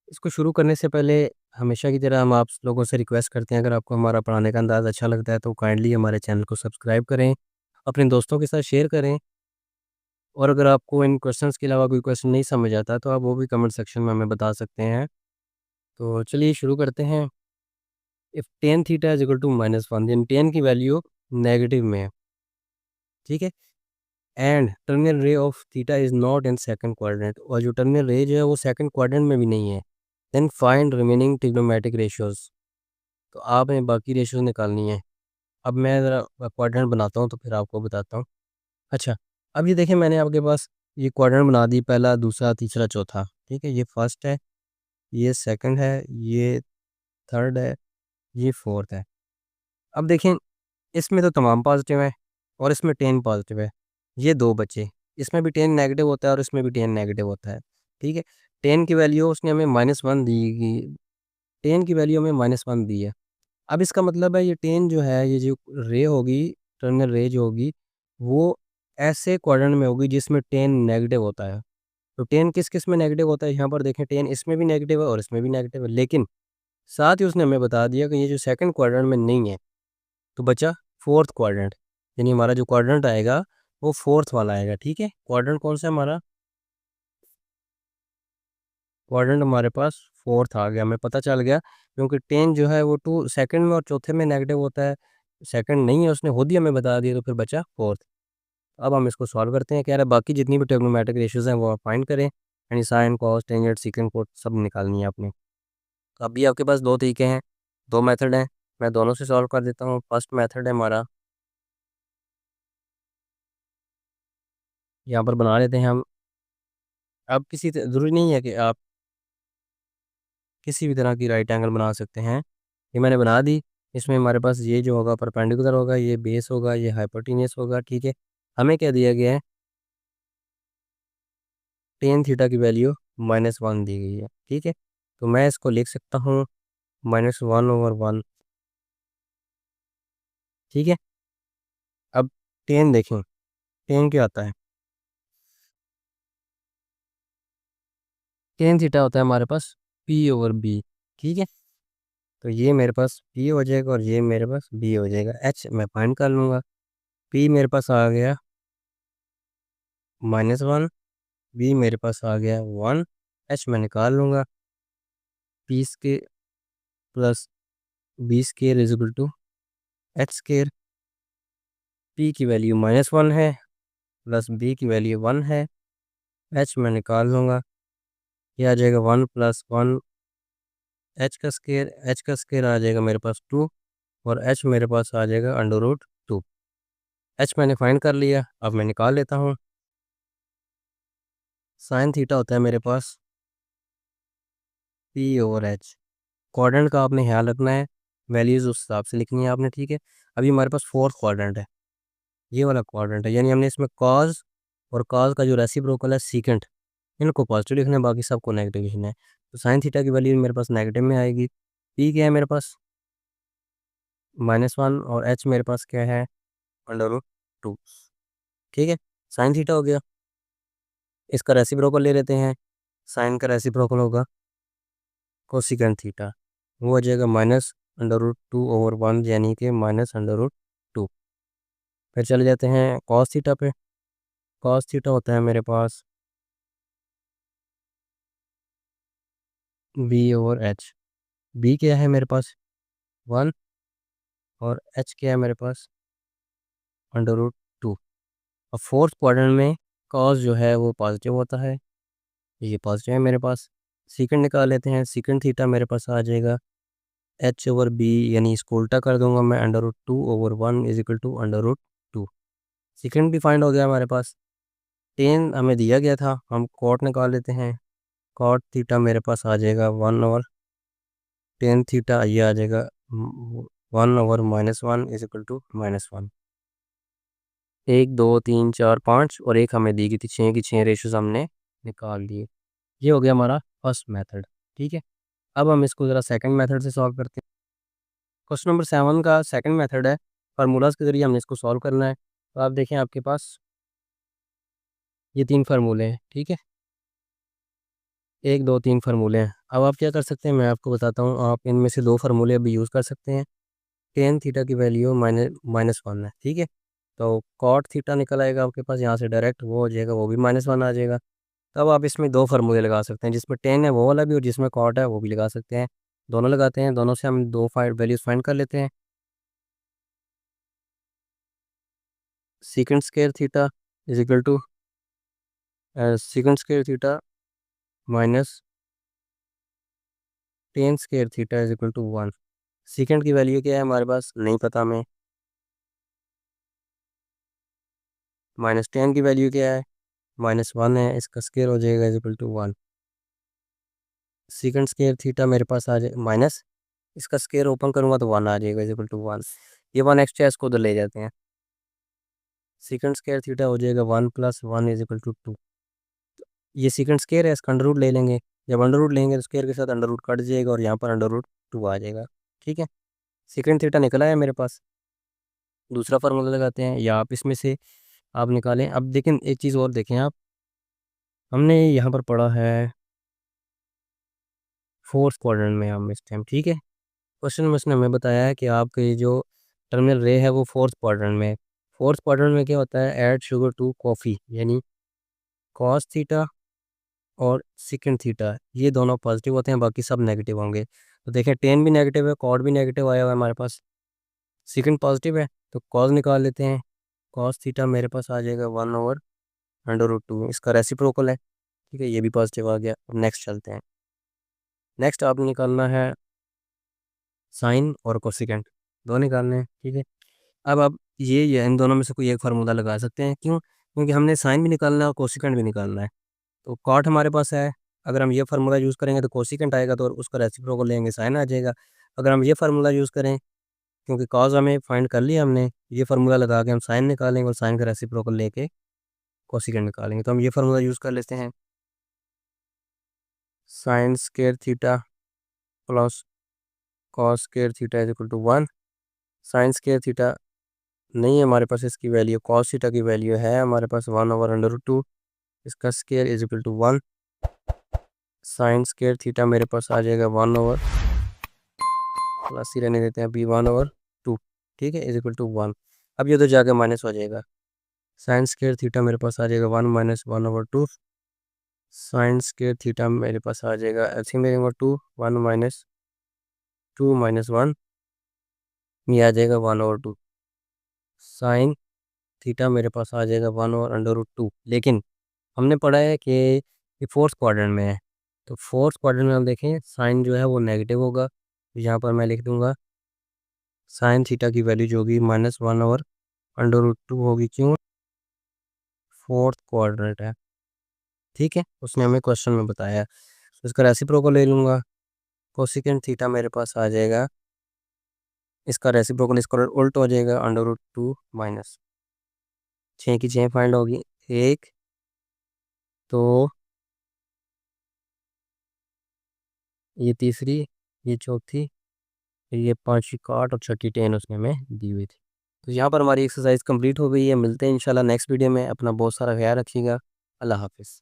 इसको शुरू करने से पहले हमेशा की तरह हम आप लोगों से रिक्वेस्ट करते हैं, अगर आपको हमारा पढ़ाने का अंदाज़ अच्छा लगता है तो काइंडली हमारे चैनल को सब्सक्राइब करें, अपने दोस्तों के साथ शेयर करें, और अगर आपको इन क्वेश्चंस के अलावा कोई क्वेश्चन नहीं समझ आता तो आप वो भी कमेंट सेक्शन में हमें बता सकते हैं। तो चलिए शुरू करते हैं। If tan theta is equal to -1, यानी tan की वैल्यू नेगेटिव में है, ठीक है, and terminal ray of theta is not in second quadrant, और जो टर्मिनल रे जो है वो सेकंड क्वाड्रेंट में भी नहीं है, then find remaining trigonometric ratios, तो आपने बाकी रेशियोज निकालनी है। अब मैं ज़रा क्वाड्रेंट बनाता हूँ तो फिर आपको बताता हूँ। अच्छा, अब ये देखें मैंने आपके पास ये क्वाड्रेंट बना दी, पहला, दूसरा, तीसरा, चौथा, ठीक है, ये फर्स्ट है, ये सेकंड है, ये थर्ड है, ये फोर्थ है। अब देखें इसमें तो तमाम पॉजिटिव है और इसमें 10 पॉजिटिव है, ये दो बचे, इसमें भी 10 नेगेटिव होता है और इसमें भी 10 नेगेटिव होता है, ठीक है। 10 की वैल्यू उसने हमें -1 दी गई, 10 की वैल्यू हमें -1 दी है। अब इसका मतलब है ये 10 जो है, ये जो रे होगी, टर्मिनल रे जो होगी, वो ऐसे क्वाड्रेंट में होगी जिसमें 10 नेगेटिव होता है। तो 10 किस-किस में नेगेटिव होता है, यहाँ पर देखें 10 इसमें भी नेगेटिव है और इसमें भी नेगेटिव है, लेकिन साथ ही उसने हमें बता दिया कि ये जो सेकंड क्वाड्रेंट में नहीं है, तो बचा फोर्थ क्वाड्रेंट, यानी हमारा जो क्वाड्रेंट आएगा वो फोर्थ वाला आएगा, ठीक है। क्वाड्रेंट कौन सा है हमारा, क्वाड्रेंट हमारे पास फोर्थ आ गया, हमें पता चल गया, क्योंकि 10 जो है वो टू सेकंड में और चौथे में नेगेटिव होता है, सेकंड नहीं है, उसने खुद ही हमें बता दिया, तो फिर बचा फोर्थ। अब हम इसको सॉल्व करते हैं। कह रहा है बाकी जितनी भी ट्रिग्नोमेट्रिक रेशियोज़ हैं वो आप फाइंड करें, यानी sine, cos, tangent, secant, cot सब निकालनी है आपने। तो अभी आपके पास दो तरीके हैं, दो मेथड हैं, मैं दोनों से सॉल्व कर देता हूँ। फर्स्ट मेथड है हमारा, यहाँ पर बना लेते हैं हम। अब किसी ज़रूरी नहीं है कि आप किसी भी तरह की राइट एंगल बना सकते हैं। ये मैंने बना दी। इसमें हमारे पास ये जो होगा परपेंडिकुलर होगा, ये बेस होगा, ये हाइपोटेन्यूस होगा, ठीक है। हमें क्या दिया गया है, टेन थीटा की वैल्यू -1 दी गई है, ठीक है। तो मैं इसको लिख सकता हूँ -1/1, ठीक है। अब टेन देखें, टेन क्या आता है, टेन थीटा होता है हमारे पास P/B, ठीक है। तो ये मेरे पास P हो जाएगा और ये मेरे पास B हो जाएगा। H मैं फाइंड कर लूँगा। P मेरे पास आ गया -1, B मेरे पास आ गया 1, H मैं निकाल लूँगा। P square plus B square is equal to H square. P की वैल्यू -1 है प्लस B की वैल्यू 1 है, H मैं निकाल लूँगा। ये आ जाएगा 1 + 1 H का स्क्वायर, H का स्क्वायर आ जाएगा मेरे पास 2 और H मेरे पास आ जाएगा √2। H मैंने फाइंड कर लिया, अब मैं निकाल लेता हूँ। साइन थीटा होता है मेरे पास P/H। क्वाड्रेंट का आपने ख्याल रखना है, वैल्यूज़ उस हिसाब से लिखनी है आपने, ठीक है। अभी हमारे पास फोर्थ क्वाड्रेंट है, ये वाला क्वाड्रेंट है, यानी हमने इसमें कॉज और कॉज का जो रेसिप्रोकल है सीकेंट, इनको पॉजिटिव लिखना है, बाकी सबको नेगेटिव लिखना है। तो साइन थीटा की वैल्यू मेरे पास नेगेटिव में आएगी। P क्या है मेरे पास -1 और H मेरे पास क्या है √2, ठीक है। साइन थीटा हो गया, इसका रेसिप्रोकल ले लेते हैं। साइन का रेसिप्रोकल होगा कोसिकेंट थीटा, वो हो जाएगा -√2/1 यानी कि -√2। फिर चले जाते हैं कॉस थीटा पे। कॉस थीटा होता है मेरे पास B/H। B क्या है मेरे पास 1 और H क्या है मेरे पास √2। अब फोर्थ क्वाड्रेंट में कॉस जो है वो पॉजिटिव होता है, ये पॉजिटिव है मेरे पास। सीकेंट निकाल लेते हैं। सीकेंट थीटा मेरे पास आ जाएगा H/B, यानी इसको उल्टा कर दूंगा मैं, √2/1 इज इक्वल टू √2। सीकेंट भी फाइंड हो गया हमारे पास। टेन हमें दिया गया था, हम कॉट निकाल लेते हैं। कॉट थीटा मेरे पास आ जाएगा 1 और टेन थीटा ये आ जाएगा 1/-1 इज इक्वल टू -1। 1 2 3 4 5 और एक हमें दी गई थी 6 की 6 रेशोज हमने निकाल लिए। ये हो गया हमारा फर्स्ट मेथड, ठीक है। अब हम इसको ज़रा सेकंड मेथड से सॉल्व करते हैं। क्वेश्चन नंबर 7 का सेकंड मेथड है, फार्मूलाज के ज़रिए हमने इसको सॉल्व करना है। तो आप देखें आपके पास ये 3 फार्मूले हैं, ठीक है, 1 2 3 फार्मूले हैं। अब आप क्या कर सकते हैं, मैं आपको बताता हूँ। आप इनमें से 2 फार्मूले अभी यूज़ कर सकते हैं। टेन थीटा की वैल्यू -1 है, ठीक है। तो कॉट थीटा निकल आएगा आपके पास, यहाँ से डायरेक्ट वो हो जाएगा, वो भी -1 आ जाएगा। तब आप इसमें 2 फार्मूले लगा सकते हैं, जिसमें टेन है वो वाला भी और जिसमें कॉट है वो भी लगा सकते हैं। दोनों लगाते हैं, दोनों से हम 2 वैल्यूज़ फाइंड कर लेते हैं। Secant square theta is equal to secant square theta minus tan square theta is equal to 1। Secant की वैल्यू क्या है हमारे पास नहीं पता हमें, -10 की वैल्यू क्या है -1 है, इसका स्क्वायर हो जाएगा is equal to 1। Secant square theta मेरे पास आ जाए माइनस, इसका स्क्वायर ओपन करूँगा तो 1 आ जाएगा इज इक्वल टू 1। ये 1 एक्स्ट्रा इसको उधर ले जाते हैं। सीकेंट स्क्वायर थीटा हो जाएगा 1 + 1 इज इक्वल टू 2। ये सीकेंट स्क्वायर है, इसका अंडर रूट ले लेंगे। जब अंडर रूट लेंगे तो स्क्वायर के साथ अंडर रूट कट जाएगा और यहाँ पर √2 आ जाएगा, ठीक है। सीकेंट थीटा निकला है मेरे पास। दूसरा फार्मूला लगाते हैं, या आप इसमें से आप निकालें। अब देखें एक चीज़ और देखें आप, हमने यहाँ पर पढ़ा है फोर्थ क्वाड्रेंट में हम इस टाइम, ठीक है। क्वेश्चन में उसने हमें बताया है कि आपके जो टर्मिनल रे है वो फोर्थ क्वाड्रेंट में है। फोर्थ क्वाड्रेंट में क्या होता है, ऐड शुगर टू कॉफ़ी, यानी कॉस थीटा और सेकंड थीटा ये दोनों पॉजिटिव होते हैं, बाकी सब नेगेटिव होंगे। तो देखें टेन भी नेगेटिव है, कॉड भी नेगेटिव आया हुआ है हमारे पास, सेकंड पॉजिटिव है तो कॉज निकाल लेते हैं। कॉस थीटा मेरे पास आ जाएगा 1/√2, इसका रेसिप्रोकल है। ठीक है, ये भी पॉजिटिव आ गया। अब नेक्स्ट चलते हैं। नेक्स्ट आपने निकालना है साइन और कोसिकेंट, दो निकालने हैं। ठीक है, अब आप ये इन दोनों में से कोई एक फार्मूला लगा सकते हैं। क्यों? क्योंकि हमने साइन भी निकालना है और कोसिकेंट भी निकालना है। तो कॉट हमारे पास है, अगर हम ये फार्मूला यूज़ करेंगे तो कोसिकेंट आएगा, तो उसका रेसिप्रोकल लेंगे साइन आ जाएगा। अगर हम ये फार्मूला यूज़ करें, क्योंकि कॉज हमें फाइंड कर लिया हमने, ये फार्मूला लगा के हम साइन निकालेंगे और साइन का रेसिप्रोकल लेके कोसिकेंट निकालेंगे। तो हम ये फार्मूला यूज़ कर लेते हैं, sine square theta plus cos square theta is equal to 1। Sine square theta नहीं है हमारे पास, इसकी वैल्यू कॉस थीटा की वैल्यू है हमारे पास 1/√2, इसका square is equal to 1। Sine square theta मेरे पास आ जाएगा 1 प्लस ही रहने देते हैं अभी 1/2। ठीक है, इज इक्वल टू 1। अब ये तो जाके माइनस हो जाएगा। साइन स्क्वायर थीटा मेरे पास आ जाएगा 1 - 1/2। साइन स्क्वायर थीटा मेरे पास आ जाएगा एल्सियम लेंगे 2, 1 - 2 - 1, ये आ जाएगा 1/2। साइन थीटा मेरे पास आ जाएगा 1/√2। लेकिन हमने पढ़ा है कि ये फोर्थ क्वाड्रेंट में है, तो फोर्थ क्वाड्रेंट में हम देखें साइन जो है वो नेगेटिव होगा। तो यहाँ पर मैं लिख दूंगा साइन थीटा की वैल्यू जो होगी -1/√2 होगी। क्यों? फोर्थ क्वाड्रेंट है। ठीक है, उसने हमें क्वेश्चन में बताया। तो इसका रेसिप्रोकल ले लूँगा, कोसिकेंट थीटा मेरे पास आ जाएगा, इसका रेसिप्रोकल इसका उल्ट हो जाएगा √2 माइनस 6 की 6 फाइंड होगी, एक तो ये तीसरी, ये चौथी, ये पांचवी काट और छठी 10 उसने हमें दी हुई थी। तो यहाँ पर हमारी एक्सरसाइज कंप्लीट हो गई है। मिलते हैं इंशाल्लाह नेक्स्ट वीडियो में। अपना बहुत सारा ख्याल रखिएगा। अल्लाह हाफिज़।